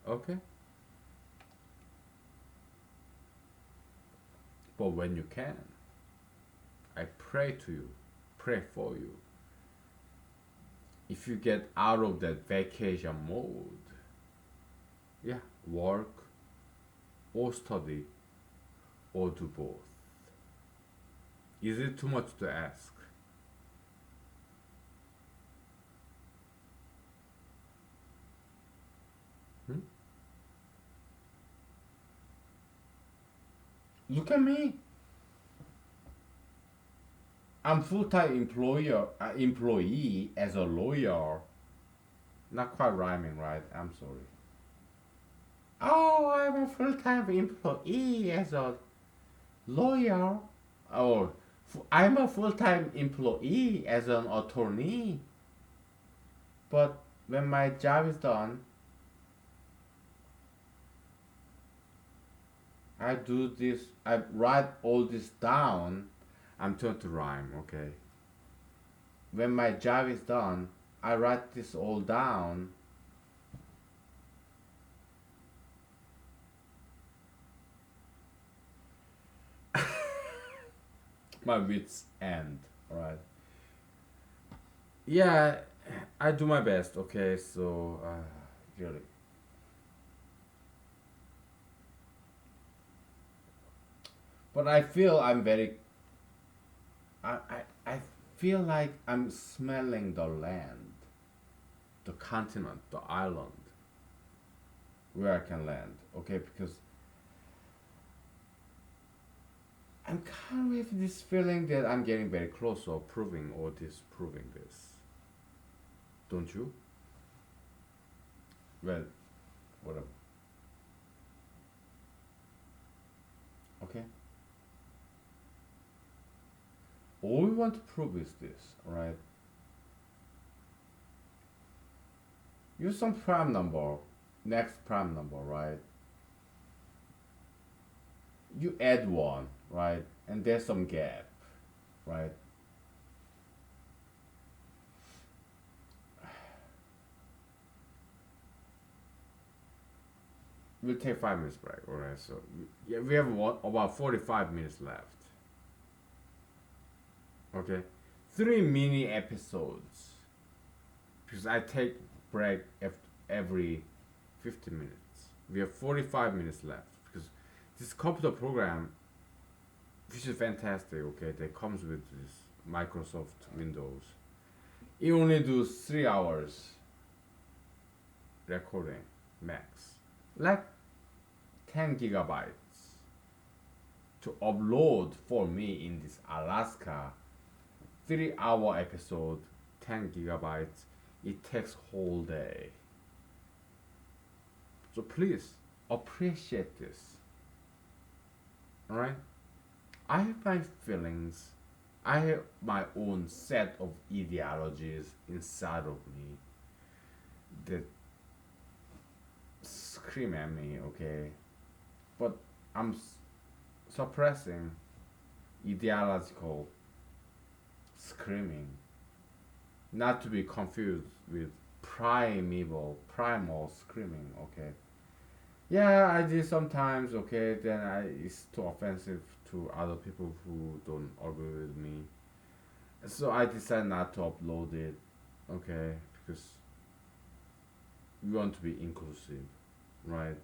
okay? but when you can, I pray to you, pray for you. If you get out of that vacation mode, yeah, work or study or do both. Is it too much to ask? Hmm? Look at me. I'm full-time employee as a lawyer. Not quite rhyming, right? I'm sorry. Oh, I'm a full-time employee as a lawyer. Oh, I'm a full-time employee as an attorney. But when my job is done, I do this. I write all this down. I'm trying to rhyme, okay? When my job is done, I write this all down. My wits end, right? Yeah, I do my best, okay? So, really. But I feel I'm very. I feel like I'm smelling the land, the continent, the island where I can land, okay? Because I'm kind of with this feeling that I'm getting very close or proving or disproving this. Don't you? Well, whatever. Okay? All we want to prove is this, right? Use some prime number, next prime number, right? You add one, right? And there's some gap, right? We'll take 5 minutes break, alright? So, yeah, we have about 45 minutes left, okay? 3 mini episodes, because I take break every 50 minutes. We have 45 minutes left, because this computer program, which is fantastic, okay, that comes with this Microsoft Windows, it only does 3 hours recording max, like 10 gigabytes to upload for me in this Alaska 3 hour episode, 10 gigabytes. It takes whole day. So please appreciate this. Alright? I have my feelings. I have my own set of ideologies inside of me that scream at me, okay? But I'm suppressing ideological screaming, not to be confused with primal screaming, okay? Yeah, I did sometimes, okay, then it's too offensive to other people who don't agree with me. So I decided not to upload it, okay, because we want to be inclusive, right?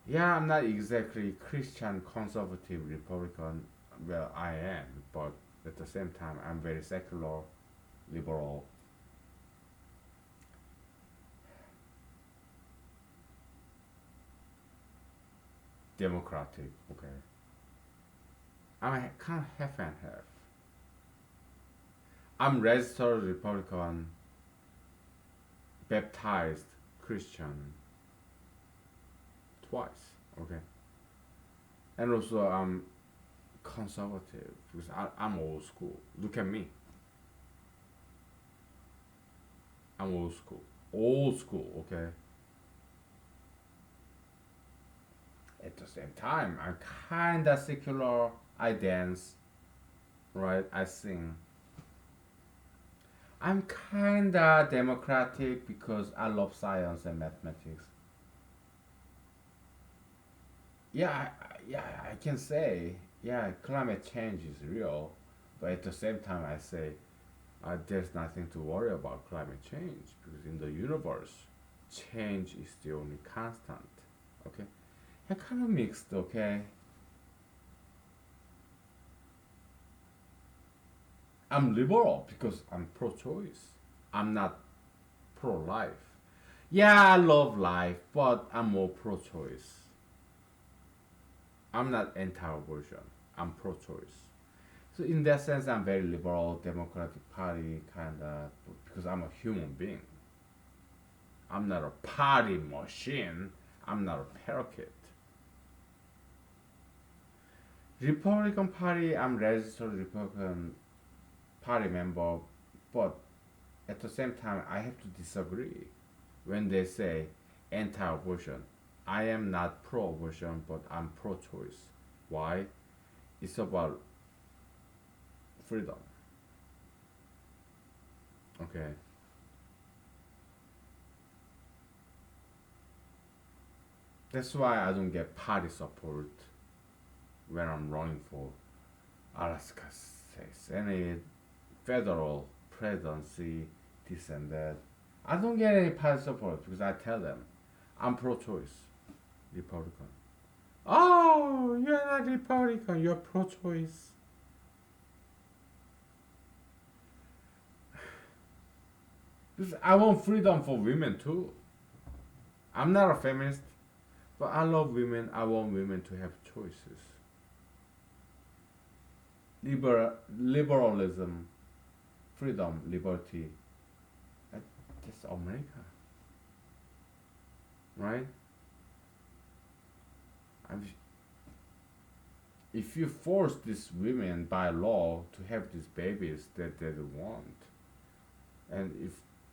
Yeah, I'm not exactly Christian conservative Republican. Well, I am, but at the same time, I'm very secular, liberal, democratic. Okay, I'm a kind of half and half. I'm registered Republican, baptized Christian twice. Okay, and also I'm conservative because I'm old school. Look at me. I'm old school. Old school, okay? At the same time, I'm kinda secular. I dance, right? I sing. I'm kinda democratic because I love science and mathematics. yeah, I can say, yeah, climate change is real, but at the same time, I say there's nothing to worry about climate change because in the universe, change is the only constant. Okay, yeah, kind of mixed. Okay, I'm liberal because I'm pro-choice. I'm not pro-life. Yeah, I love life, but I'm more pro-choice. I'm not anti-abortion. I'm pro-choice. So in that sense, I'm very liberal, Democratic Party kind of because I'm a human being. I'm not a party machine. I'm not a parakeet. Republican Party, I'm registered Republican Party member, but at the same time, I have to disagree when they say anti-abortion. I am not pro-abortion, but I'm pro-choice. Why? It's about freedom. Okay. That's why I don't get party support when I'm running for Alaska states, any federal presidency, this and that. I don't get any party support because I tell them I'm pro-choice, Republican. Oh, you're not Republican. You're pro-choice. Because I want freedom for women too. I'm not a feminist, but I love women. I want women to have choices. Liberalism, freedom, liberty. That's America, right? I'm, if you force these women by law to have these babies that they want, and if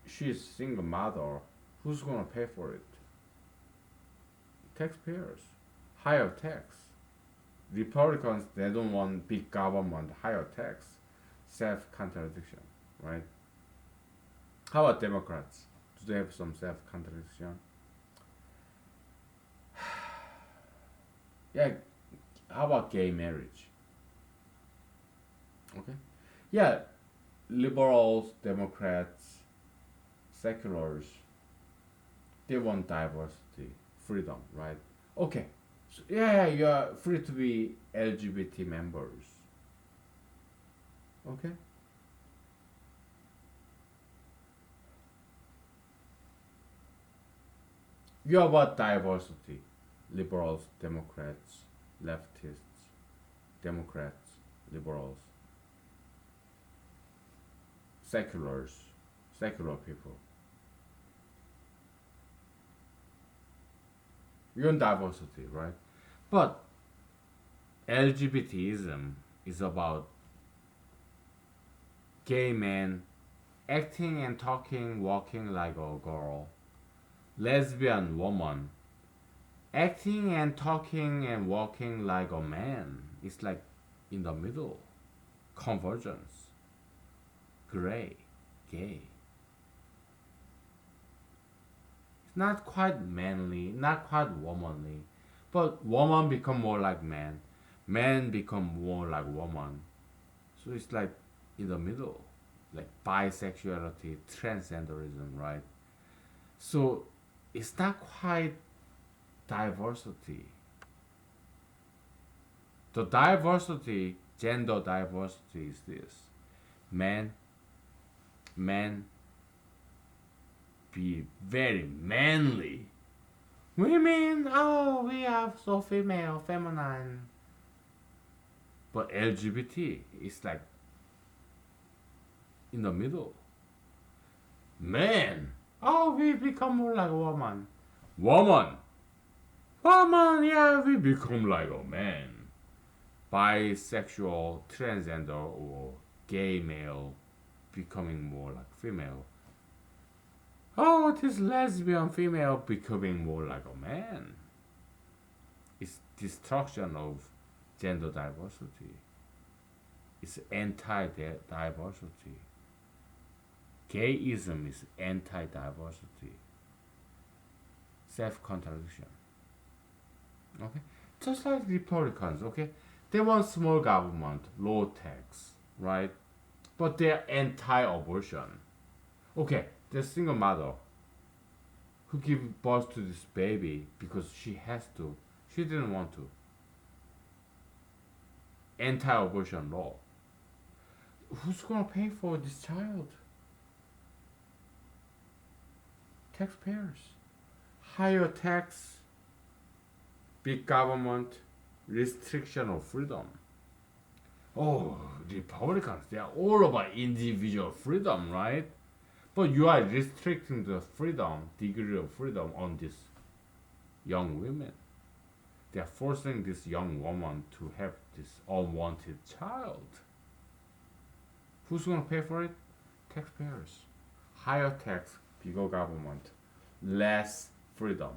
she's single mother, who's gonna pay for it? Taxpayers. Higher tax. Republicans they don't want big government, higher tax. Self contradiction, right? How about Democrats? Do they have some self contradiction? Yeah. How about gay marriage? Okay. Yeah. Liberals, Democrats, seculars, they want diversity, freedom, right? Okay. So, yeah, you are free to be LGBT members. Okay. You are about diversity. Liberals, Democrats, leftists, Democrats, liberals, seculars, secular people. You're in diversity, right? But LGBTism is about gay men acting and talking, walking like a girl, lesbian woman acting and talking and walking like a man. It's like in the middle, convergence, gray, gay. It's not quite manly, not quite womanly, but woman become more like man, man become more like woman. So it's like in the middle, like bisexuality, transgenderism, right? So it's not quite diversity. The diversity, gender diversity is this. Men, men be very manly. Women, oh, we are so female, feminine. But LGBT is like in the middle. Men, oh, we become more like a woman. Woman, woman, yeah, we become like a man. Bisexual, transgender, or gay male becoming more like female. Oh, this lesbian female becoming more like a man. It's destruction of gender diversity. It's anti-diversity. Gayism is anti-diversity. Self-contradiction. Okay? just like Republicans, okay? They want small government, low tax, right? But they're anti-abortion. Okay, the single mother who gave birth to this baby because she has to, she didn't want to. Anti-abortion law. Who's gonna pay for this child? Taxpayers. Higher tax, big government, restriction of freedom. Oh, Republicans, they are all about individual freedom, right? But you are restricting the freedom, degree of freedom on these young women. They are forcing this young woman to have this unwanted child. Who's gonna pay for it? Taxpayers. Higher tax, bigger government, less freedom.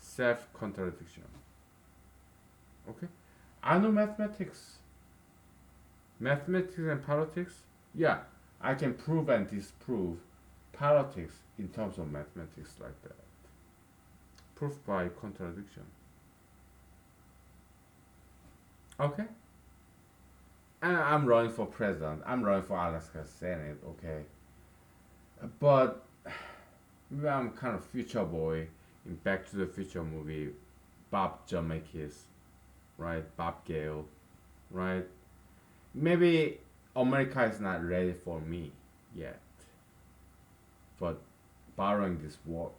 Self contradiction. Okay? I know mathematics. Mathematics and politics? Yeah, I can prove and disprove politics in terms of mathematics like that. Proof by contradiction. Okay? And I'm running for president. I'm running for Alaska Senate, okay? But maybe I'm kind of future boy in Back to the Future movie. Bob Zemeckis, right? Bob Gale, right? Maybe America is not ready for me yet. But borrowing this word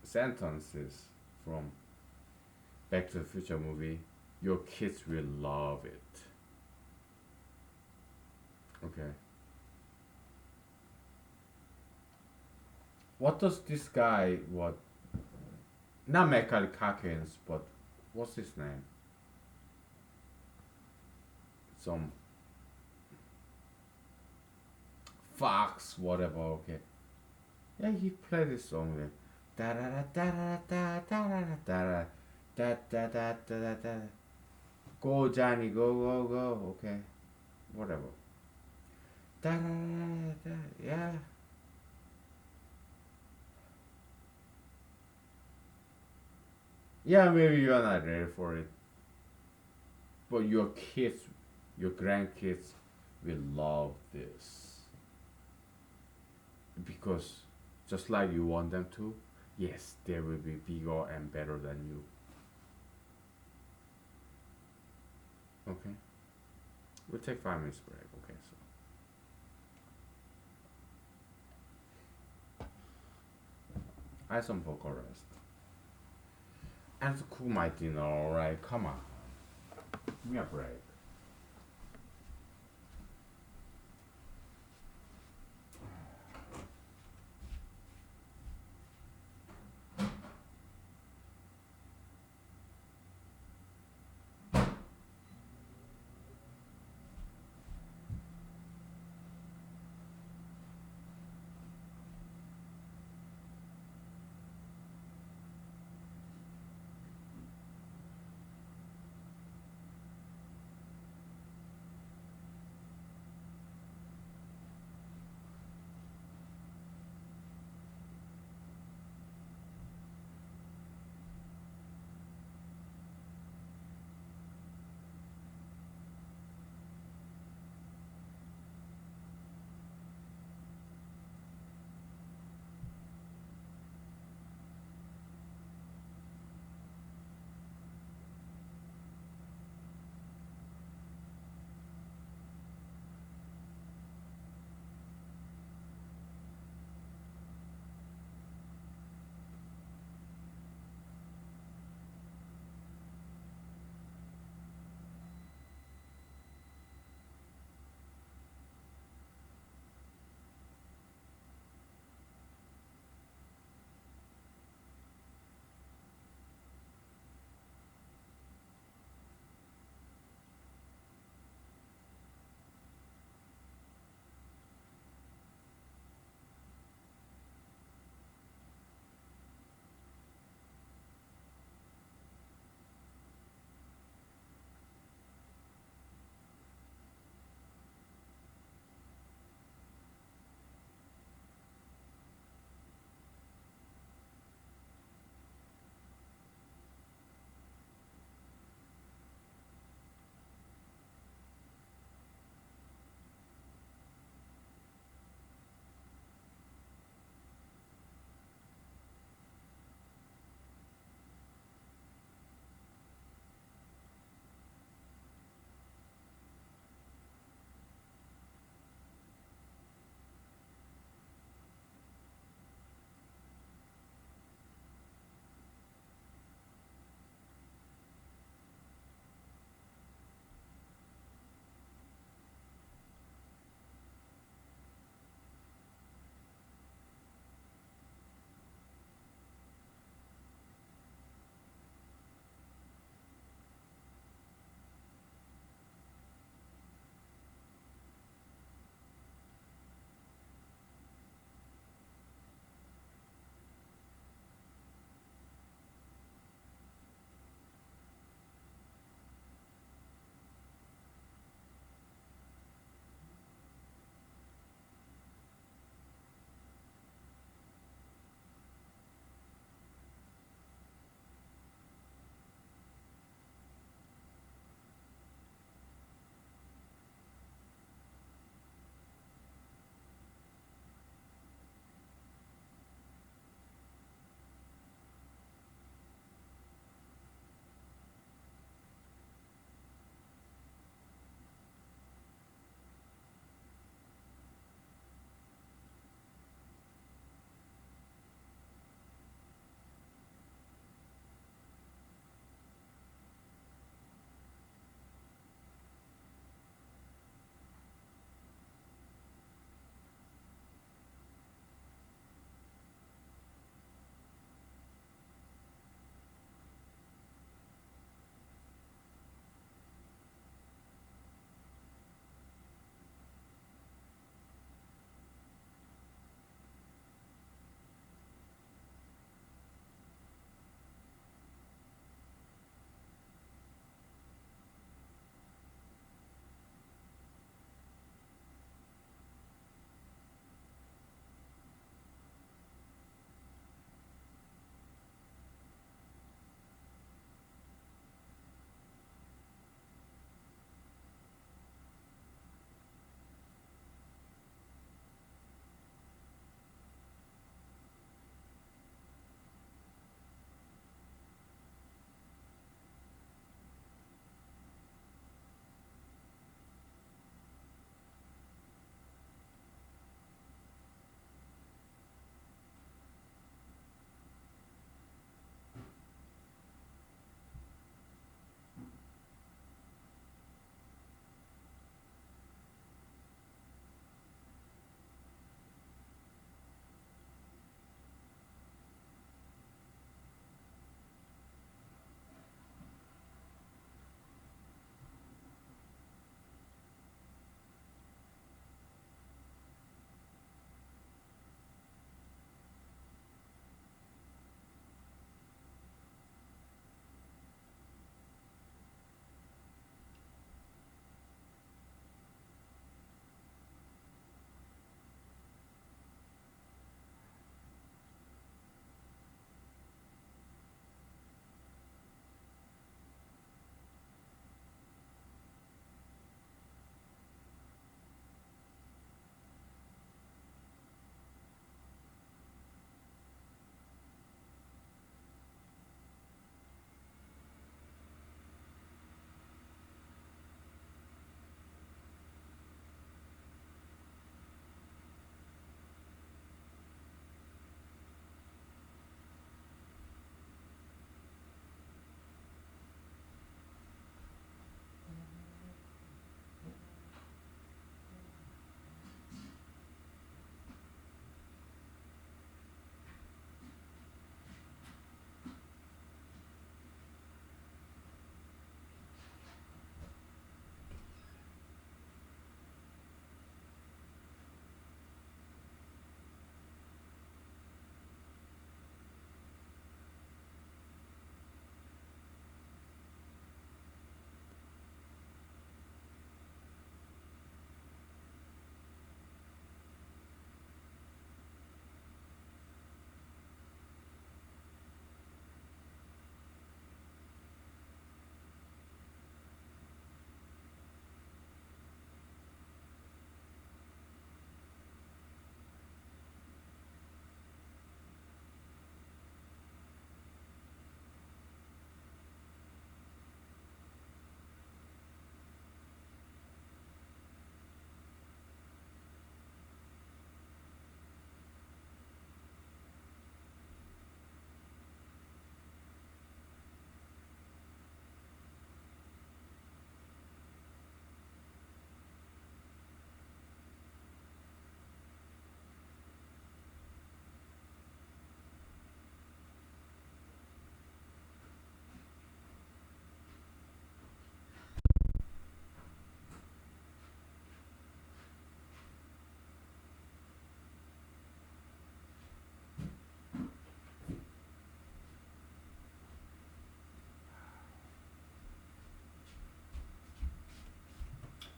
sentences from Back to the Future movie, your kids will love it. Okay. What does this guy what not Macaulay Culkin, but what's his name? Some Fox, whatever, okay. Yeah, he played this song there. Da da da da da da da da da da da da da da. Go Johnny, go go go, okay. Whatever. Da da da da, yeah. Yeah, maybe you are not ready for it, but your kids, your grandkids will love this because just like you want them to, yes, they will be bigger and better than you. Okay, we'll take 5 minutes break. Okay, so I have some vocal rest. I have to cook my dinner. All right, come on, give me a break.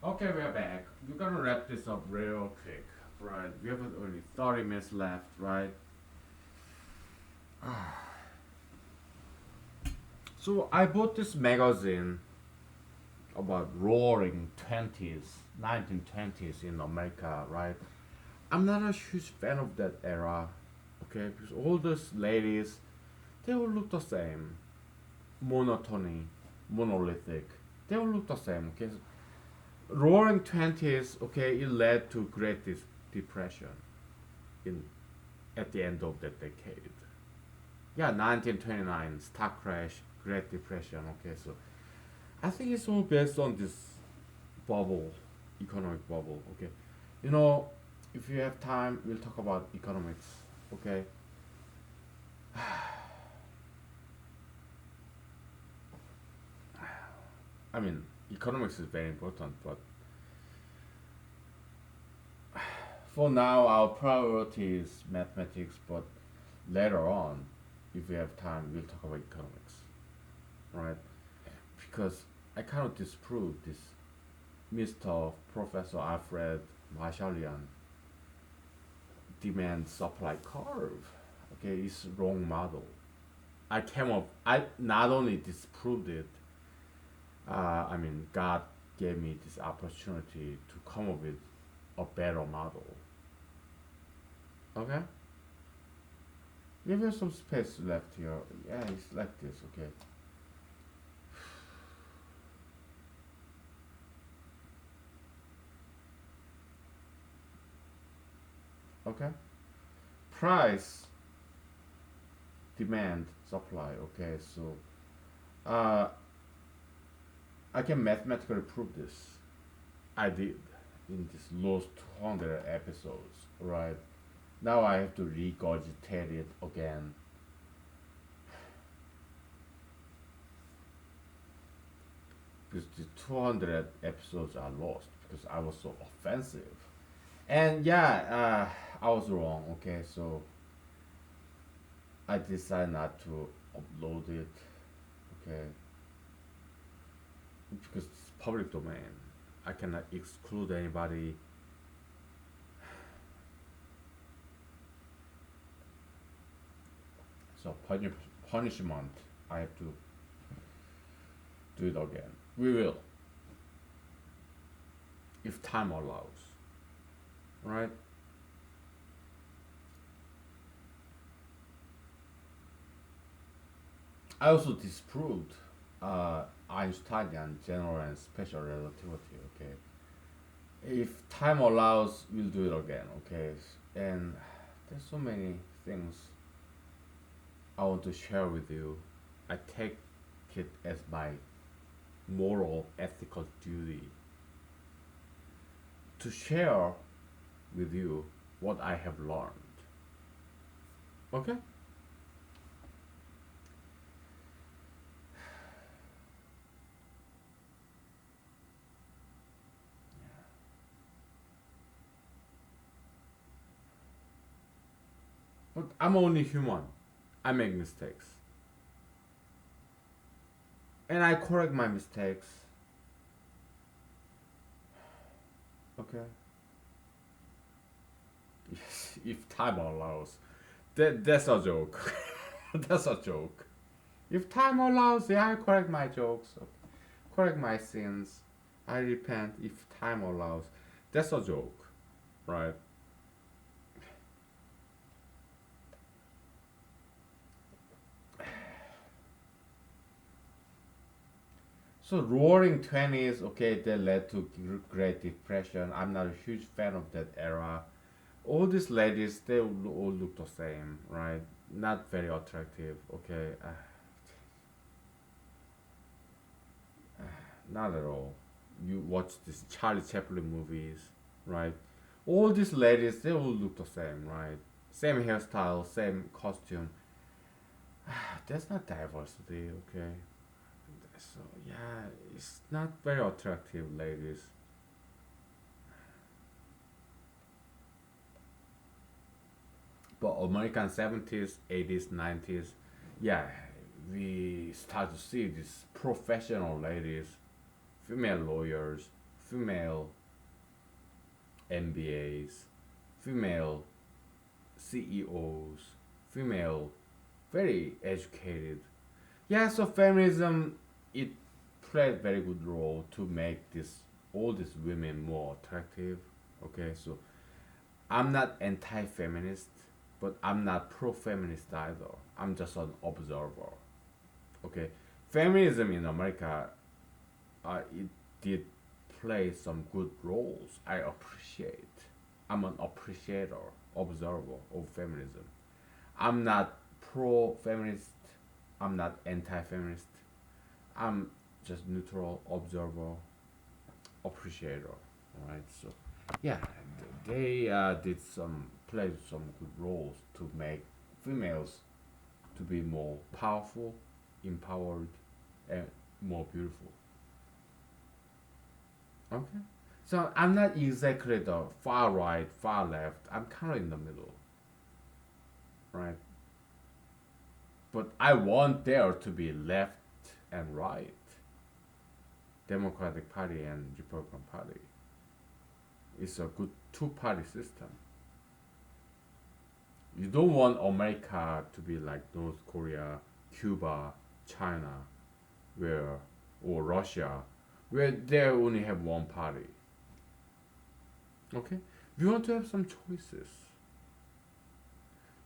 Okay, we're back. We're gonna wrap this up real quick, right? We have only 30 minutes left, right? So I bought this magazine about roaring 20s, 1920s in America, right? I'm not a huge fan of that era, okay? Because all those ladies, they all look the same. Monotony, monolithic. They all look the same, okay? Roaring 20s, okay, it led to Great Depression in at the end of the decade. Yeah, 1929, stock crash, Great Depression, okay? So I think it's all based on this bubble, economic bubble, okay? You know, if you have time, we'll talk about economics, okay? I mean, economics is very important, but for now, our priority is mathematics, but later on, if we have time, we'll talk about economics, right? Because I cannot disprove this Mr. Professor Alfred Marshallian demand supply curve. Okay, it's wrong model. I came up. I not only disproved it. I mean, God gave me this opportunity to come up with a better model. Okay, we have some space left here. Yeah, it's like this. Okay. Okay. Price, demand, supply. Okay, so uh, I can mathematically prove this. I did in this last 200 episodes, right? Now I have to regurgitate it again because the 200 episodes are lost because I was so offensive. And yeah, I was wrong, okay? So I decided not to upload it, okay? Because it's public domain. I cannot exclude anybody. So punishment, I have to do it again. We will, if time allows, right? I also disproved Einsteinian general and special relativity. Okay, if time allows, we'll do it again. Okay, and there's so many things I want to share with you. I take it as my moral, ethical duty to share with you what I have learned. Okay? But I'm only human. I make mistakes. And I correct my mistakes. Okay? Yes, if time allows. That's a joke. That's a joke. If time allows, yeah, I correct my jokes. Okay. Correct my sins. I repent if time allows. That's a joke, right? So roaring 20s, okay, that led to Great Depression. I'm not a huge fan of that era. All these ladies, they all look the same, right? Not very attractive, okay? Not at all. You watch these Charlie Chaplin movies, right? All these ladies, they all look the same, right? Same hairstyle, same costume. That's not diversity, okay? So yeah, it's not very attractive, ladies. But American 70s, 80s, 90s, yeah, we start to see these professional ladies, female lawyers, female MBAs, female CEOs, female very educated. Yeah, so feminism it played very good role to make this all these women more attractive. Okay, so I'm not anti-feminist, but I'm not pro-feminist either. I'm just an observer. Okay, feminism in America, it did play some good roles. I appreciate. I'm an appreciator, observer of feminism. I'm not pro-feminist. I'm not anti-feminist. I'm just neutral observer, appreciator. Alright, so yeah, they did some played some good roles to make females to be more powerful, empowered, and more beautiful. Okay, so I'm not exactly the far right, far left. I'm kind of in the middle, right? But I want there to be left and right, Democratic Party and Republican Party. It's a good two-party system. You don't want America to be like North Korea, Cuba, China, where or Russia, where they only have one party. Okay, we want to have some choices.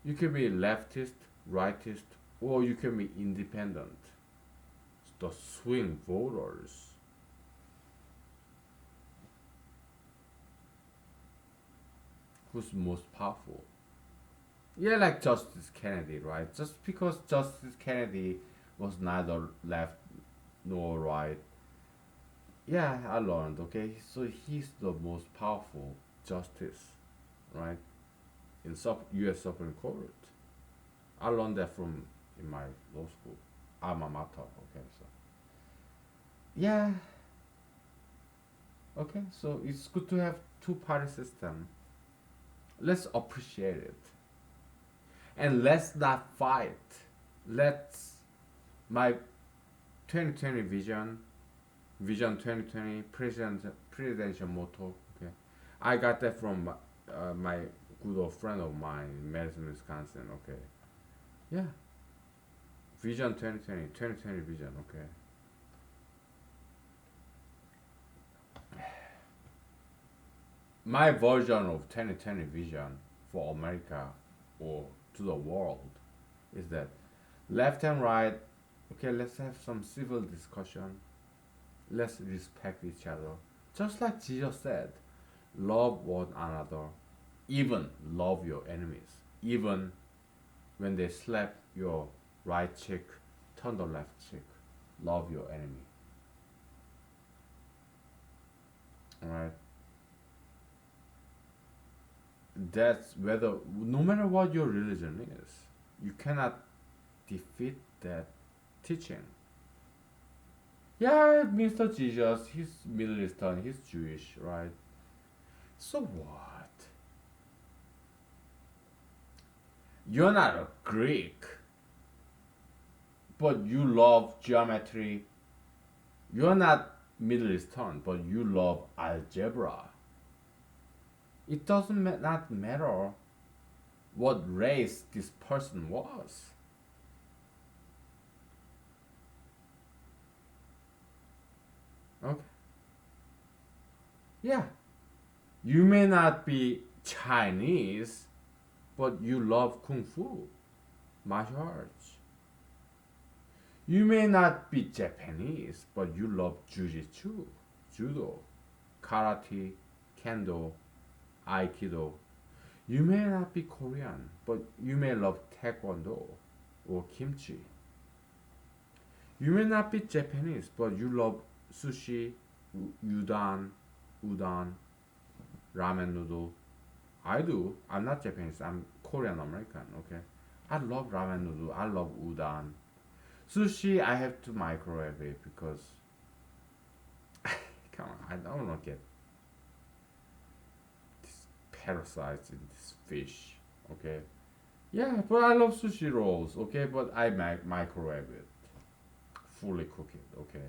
You can be leftist, rightist, or you can be independent. The swing voters. Who's most powerful? Yeah, like Justice Kennedy, right? Just because Justice Kennedy was neither left nor right. Yeah, I learned, okay? So he's the most powerful justice, right? In US Supreme Court. I learned that from in my law school, alma mater, okay? So, yeah, okay? So it's good to have two-party system. Let's appreciate it. And let's not fight. Let's my 2020 vision 2020 presidential motto. Okay, I got that from my good old friend of mine in Madison, Wisconsin. Okay, yeah, vision 2020 vision. Okay, my version of 2020 vision for America or to the world is that left and right, okay, let's have some civil discussion. Let's respect each other. Just like Jesus said, love one another. Even love your enemies. Even when they slap your right cheek, turn the left cheek. Love your enemy. Alright? That's whether, no matter what your religion is, you cannot defeat that teaching. Yeah, Mr. Jesus, he's Middle Eastern, he's Jewish, right? So what? You're not a Greek, but you love geometry. You're not Middle Eastern, but you love algebra. It doesn't not matter what race this person was. Okay? Yeah. You may not be Chinese, but you love Kung Fu, martial arts. You may not be Japanese, but you love Jiu-Jitsu, Judo, Karate, Kendo, Aikido. You may not be Korean, but you may love Taekwondo or Kimchi. You may not be Japanese, but you love sushi, udon, ramen noodle. I do. I'm not Japanese. I'm Korean American. Okay. I love ramen noodle. I love udon. Sushi, I have to microwave it because, come on, I don't want to get these parasites in this fish. Okay. Yeah, but I love sushi rolls. Okay, but I microwave it, fully cook it. Okay.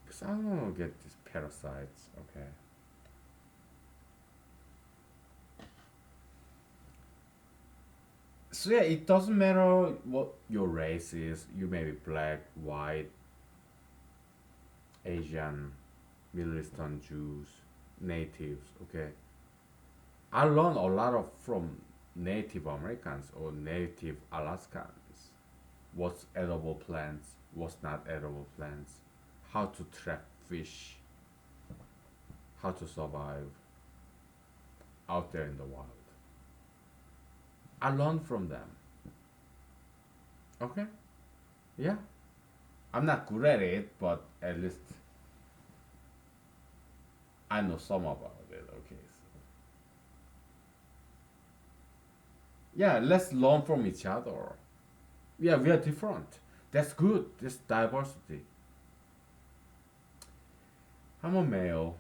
Because I don't want to get these parasites. Okay. So yeah, it doesn't matter what your race is. You may be black, white, Asian, Middle Eastern Jews, natives. Okay. I learned a lot of from Native Americans or Native Alaskans. What's edible plants? What's not edible plants? How to trap fish? How to survive out there in the wild? I learned from them. Okay. Yeah. I'm not good at it, but at least I know some about it. Okay. So yeah, let's learn from each other. Yeah, we are different. That's good. This diversity. I'm a male.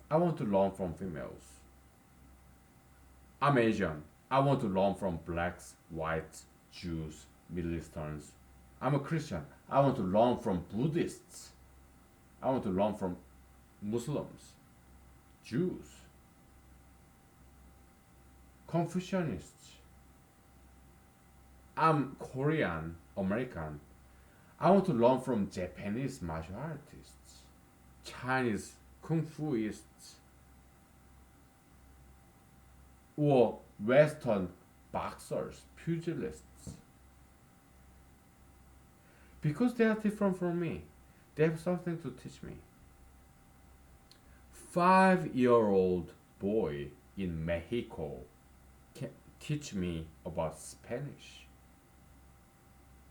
I want to learn from females. I'm Asian. I want to learn from blacks, whites, Jews, Middle Easterns. I'm a Christian. I want to learn from Buddhists. I want to learn from Muslims, Jews, Confucianists. I'm Korean, American. I want to learn from Japanese martial artists, Chinese kung fuists, or Western boxers, pugilists. Because they are different from me, they have something to teach me. 5-year-old boy in Mexico can teach me about Spanish.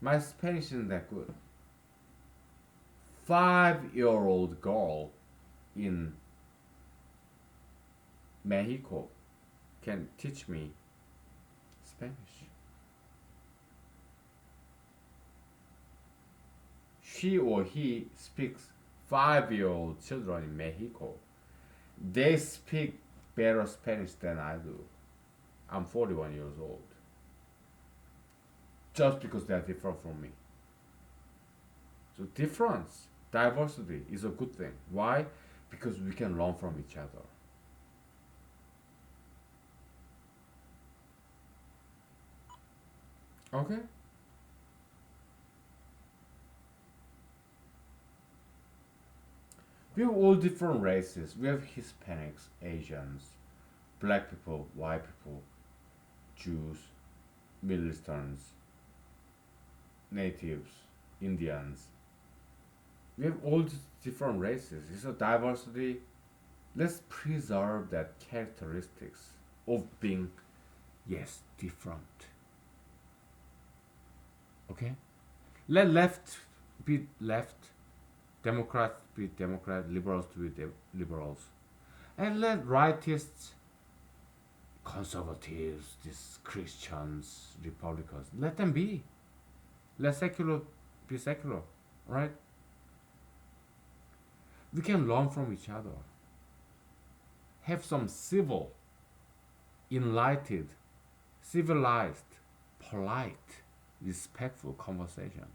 My Spanish isn't that good. 5-year-old girl in Mexico can teach me Spanish. She or he speaks 5-year-old children in Mexico. They speak better Spanish than I do. I'm 41 years old. Just because they're different from me. So difference, diversity is a good thing. Why? Because we can learn from each other. Okay? We have all different races. We have Hispanics, Asians, black people, white people, Jews, Middle Easterns, natives, Indians. We have all these different races. It's a diversity. Let's preserve that characteristics of being, yes, different. Okay? Let left be left, Democrats be Democrat, liberals to be liberals, and let rightists, conservatives, these Christians, Republicans, let them be. Let secular be secular, right? We can learn from each other. Have some civil, enlightened, civilized, polite, respectful conversation.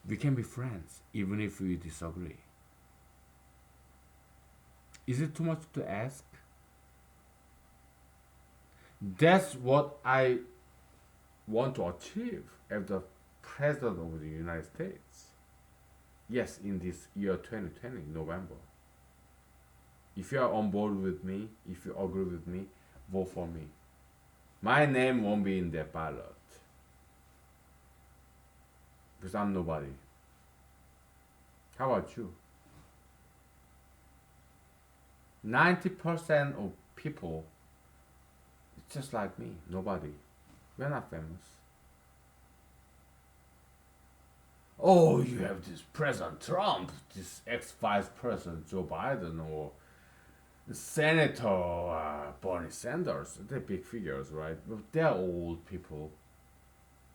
We can be friends even if we disagree. Is it too much to ask? That's what I want to achieve as the President of the United States. Yes, in this year 2020, November. If you are on board with me, if you agree with me, vote for me. My name won't be in the ballot because I'm nobody. How about you? 90% of people, it's just like me, nobody. We're not famous. Oh, you have this President Trump, this ex-vice president Joe Biden, or Senator Bernie Sanders. They're big figures, right? But they're old people.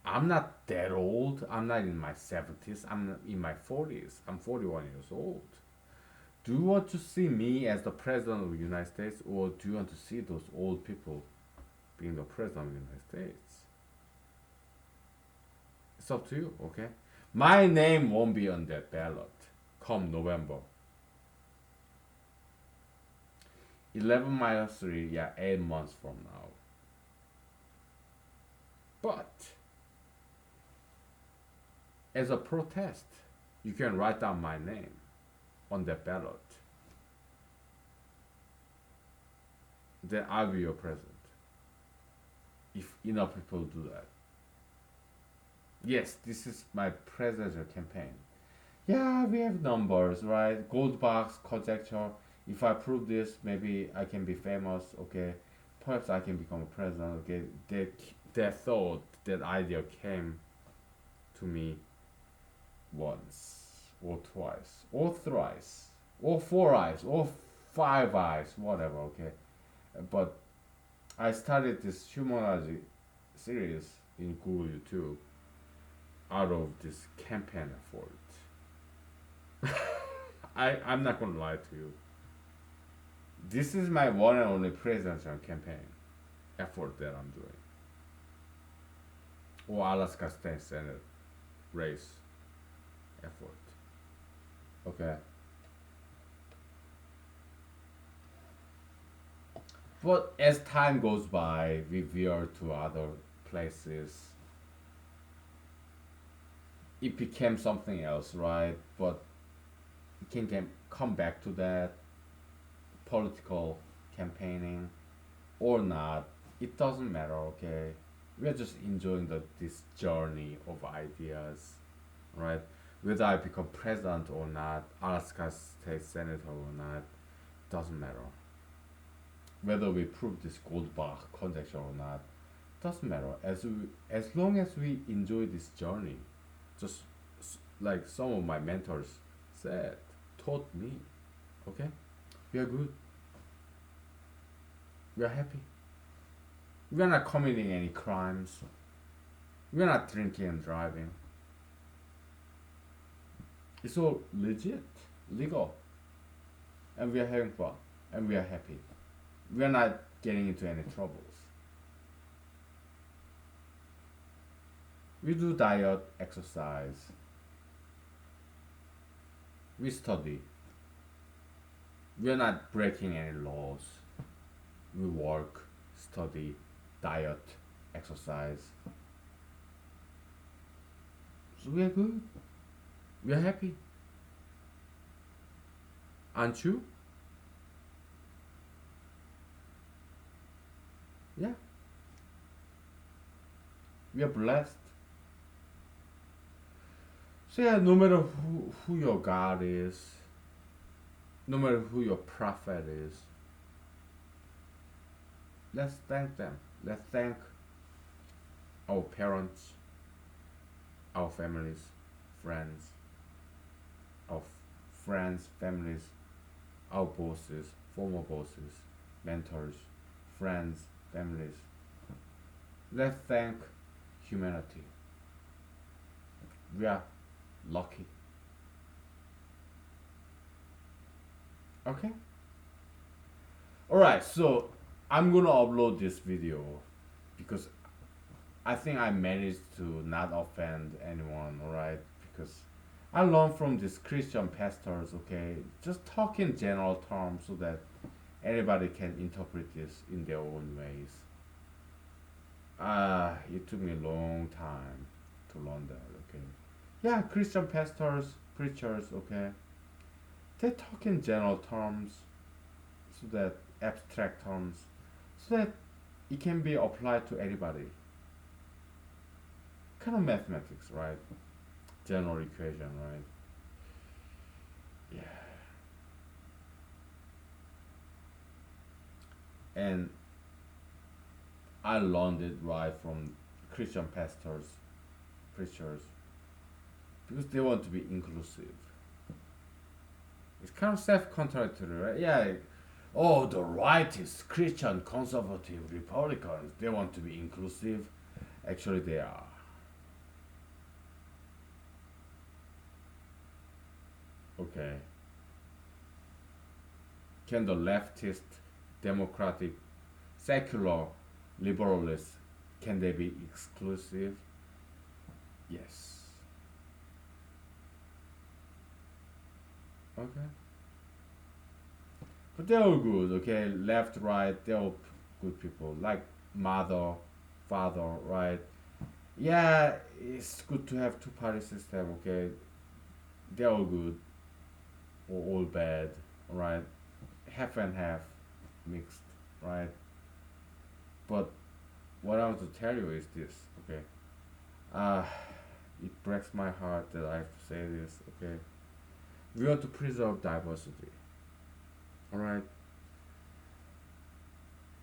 I'm not that old. I'm not in my 70s. I'm in my 40s. I'm 41 years old. Do you want to see me as the president of the United States, or do you want to see those old people being the president of the United States? It's up to you, okay? My name won't be on that ballot come November. 11 minus 3, yeah, 8 months from now. But as a protest, you can write down my name on the ballot. Then I'll be your president. If enough people do that. Yes, this is my presidential campaign. Yeah, we have numbers, right? Gold box conjecture. If I prove this, maybe I can be famous. Okay, perhaps I can become a president. Okay, that thought, that idea came to me once, or twice, or thrice, or four eyes, or five eyes, whatever. Okay, but I started this humanology series in Google YouTube out of this campaign effort. I'm not gonna lie to you. This is my one and only presidential campaign effort that I'm doing. Or Alaska State Senate race effort. Okay. But as time goes by, we veer to other places. It became something else, right? But it can come back to that political campaigning or not. It doesn't matter, okay? We're just enjoying this journey of ideas, right? Whether I become president or not, Alaska State Senator or not, doesn't matter. Whether we prove this Goldbach conjecture or not, doesn't matter. As long as we enjoy this journey, just like some of my mentors said, taught me, okay, we are good. We are happy. We are not committing any crimes. We are not drinking and driving. It's all legit, legal, and we are having fun, and we are happy. We are not getting into any troubles. We do diet, exercise. We study. We are not breaking any laws. We work, study, diet, exercise. So we are good. We are happy. Aren't you? Yeah. We are blessed. So yeah, no matter who your God is, no matter who your prophet is, let's thank them. Let's thank our parents, our families, friends, our friends, families, our bosses, former bosses, mentors, friends, families. Let's thank humanity. We are lucky. Okay? Alright, so I'm gonna upload this video because I think I managed to not offend anyone, alright? Because I learned from these Christian pastors, okay? Just talk in general terms so that anybody can interpret this in their own ways. It took me a long time to learn that, okay? Yeah, Christian pastors, preachers, okay? They talk in general terms, so that abstract terms, so that it can be applied to anybody. Kind of mathematics, right? General equation, right? Yeah. And I learned it right from Christian pastors, preachers, because they want to be inclusive. It's kind of self-contradictory, right? Yeah. Oh, the rightists, Christian, conservative, Republicans, they want to be inclusive. Actually, they are. Okay. Can the leftist, democratic, secular, liberalists, can they be exclusive? Yes. Okay. But they're all good, okay? Left, right, they're all good people. Like mother, father, right? Yeah, it's good to have two party system, okay? They're all good or all bad, right? Half and half mixed, right? But what I want to tell you is this, okay? Uh, it breaks my heart that I have to say this, okay? We want to preserve diversity, alright?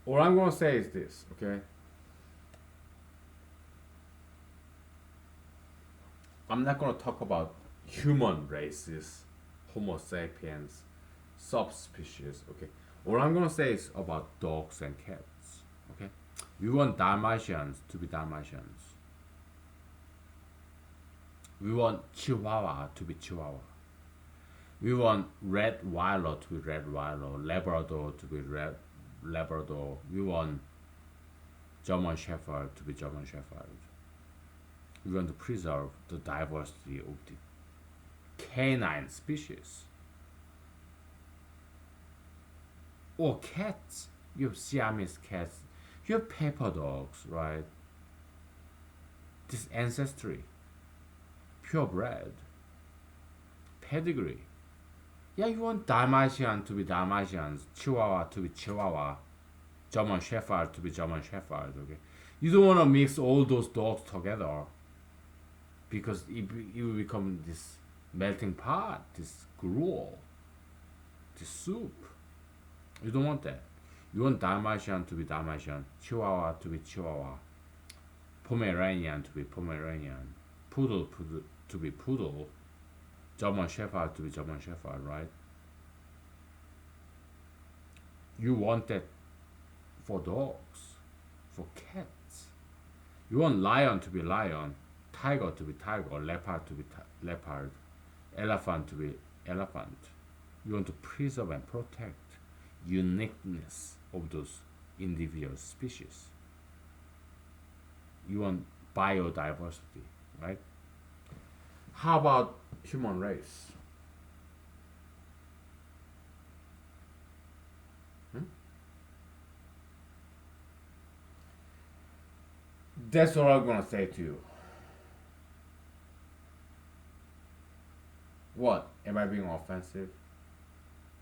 All I'm gonna say is this, okay? I'm not gonna talk about human races, Homo sapiens, subspecies, okay? All I'm gonna say is about dogs and cats, okay? We want Dalmatians to be Dalmatians. We want Chihuahua to be Chihuahua. We want red Violet to be red Violet, Labrador to be red Labrador. We want German Shepherd to be German Shepherd. We want to preserve the diversity of the canine species. Or cats. You have Siamese cats. You have pepper dogs, right? This ancestry, purebred, pedigree. Yeah, you want Dalmatian to be Dalmatians, Chihuahua to be Chihuahua, German Shepherd to be German Shepherd. Okay, you don't want to mix all those dogs together because it will become this melting pot, this gruel, this soup. You don't want that. You want Dalmatian to be Dalmatian, Chihuahua to be Chihuahua, Pomeranian to be Pomeranian, Poodle to be Poodle, German Shepherd to be German Shepherd, right? You want that for dogs, for cats. You want lion to be lion, tiger to be tiger, leopard to be leopard, elephant to be elephant. You want to preserve and protect uniqueness of those individual species. You want biodiversity, right? How about human race? Hmm? That's what I'm gonna say to you. What? Am I being offensive?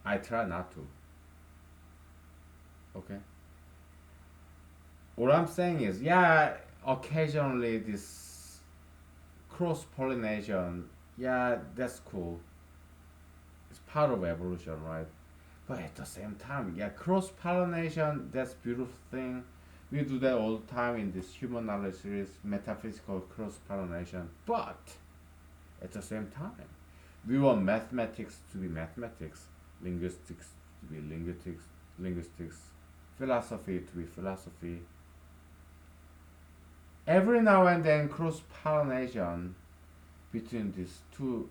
I try not to. Okay. What I'm saying is, yeah, occasionally this cross pollination, yeah, that's cool. It's part of evolution, right? But at the same time, yeah, cross pollination, that's beautiful thing. We do that all the time in this human knowledge series, metaphysical cross pollination. But at the same time, we want mathematics to be mathematics, linguistics to be linguistics, philosophy to be philosophy. Every now and then, cross pollination between these two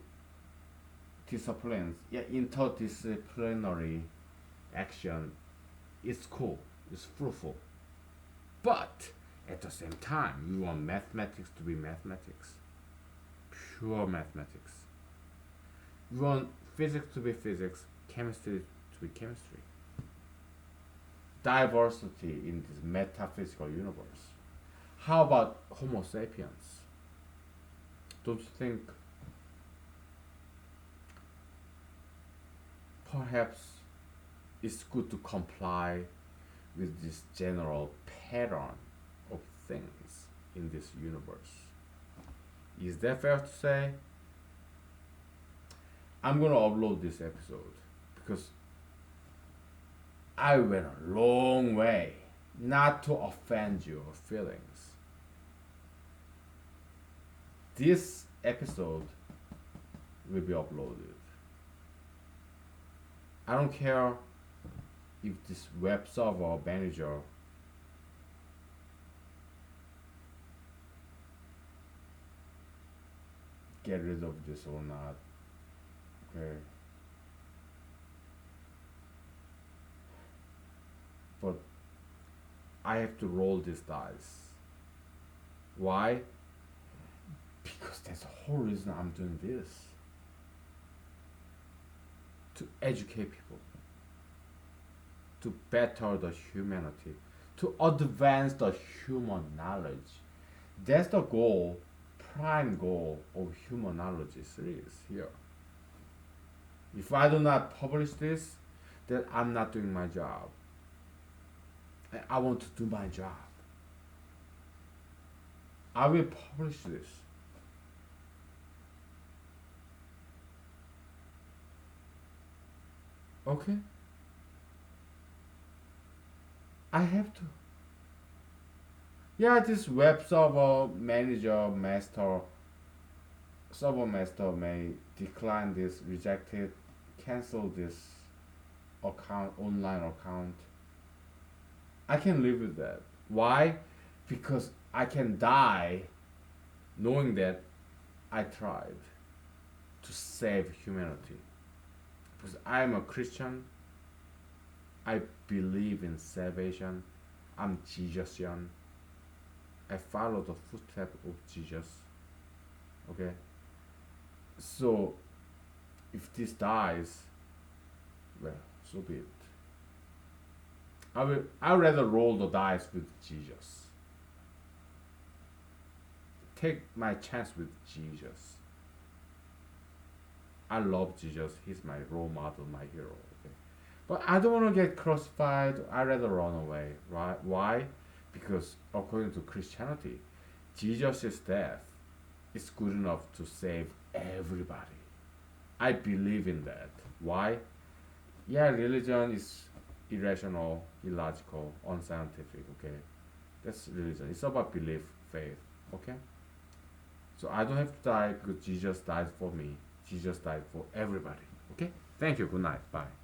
disciplines, yeah, interdisciplinary action is cool, it's fruitful. But at the same time, we want mathematics to be mathematics, pure mathematics. We want physics to be physics, chemistry to be chemistry. Diversity in this metaphysical universe. How about Homo sapiens? Don't you think perhaps it's good to comply with this general pattern of things in this universe? Is that fair to say? I'm gonna upload this episode because I went a long way not to offend your feelings. This episode will be uploaded. I don't care if this web server manager get rid of this or not. Okay. But I have to roll this dice. Why? Because that's the whole reason I'm doing this. To educate people. to better the humanity, to advance the human knowledge. That's the goal, prime goal of humanology series here. If I do not publish this, then I'm not doing my job. And I want to do my job. I will publish this. Okay? I have to. Yeah, this web server manager master server master may decline this, reject it, cancel this account, online account. I can live with that. Why? Because I can die knowing that I tried to save humanity. Because I am a Christian, I believe in salvation. I'm Jesusian. I follow the footsteps of Jesus. Okay? So, if this dies, well, so be it. I'd rather roll the dice with Jesus. Take my chance with Jesus. I love Jesus. He's my role model, my hero. Okay? But I don't want to get crucified. I'd rather run away. Right? Why? Because according to Christianity, Jesus' death is good enough to save everybody. I believe in that. Why? Yeah, religion is irrational, illogical, unscientific, okay? That's religion. It's about belief, faith, okay? So I don't have to die because Jesus died for me. Jesus died for everybody, okay? Thank you. Good night. Bye.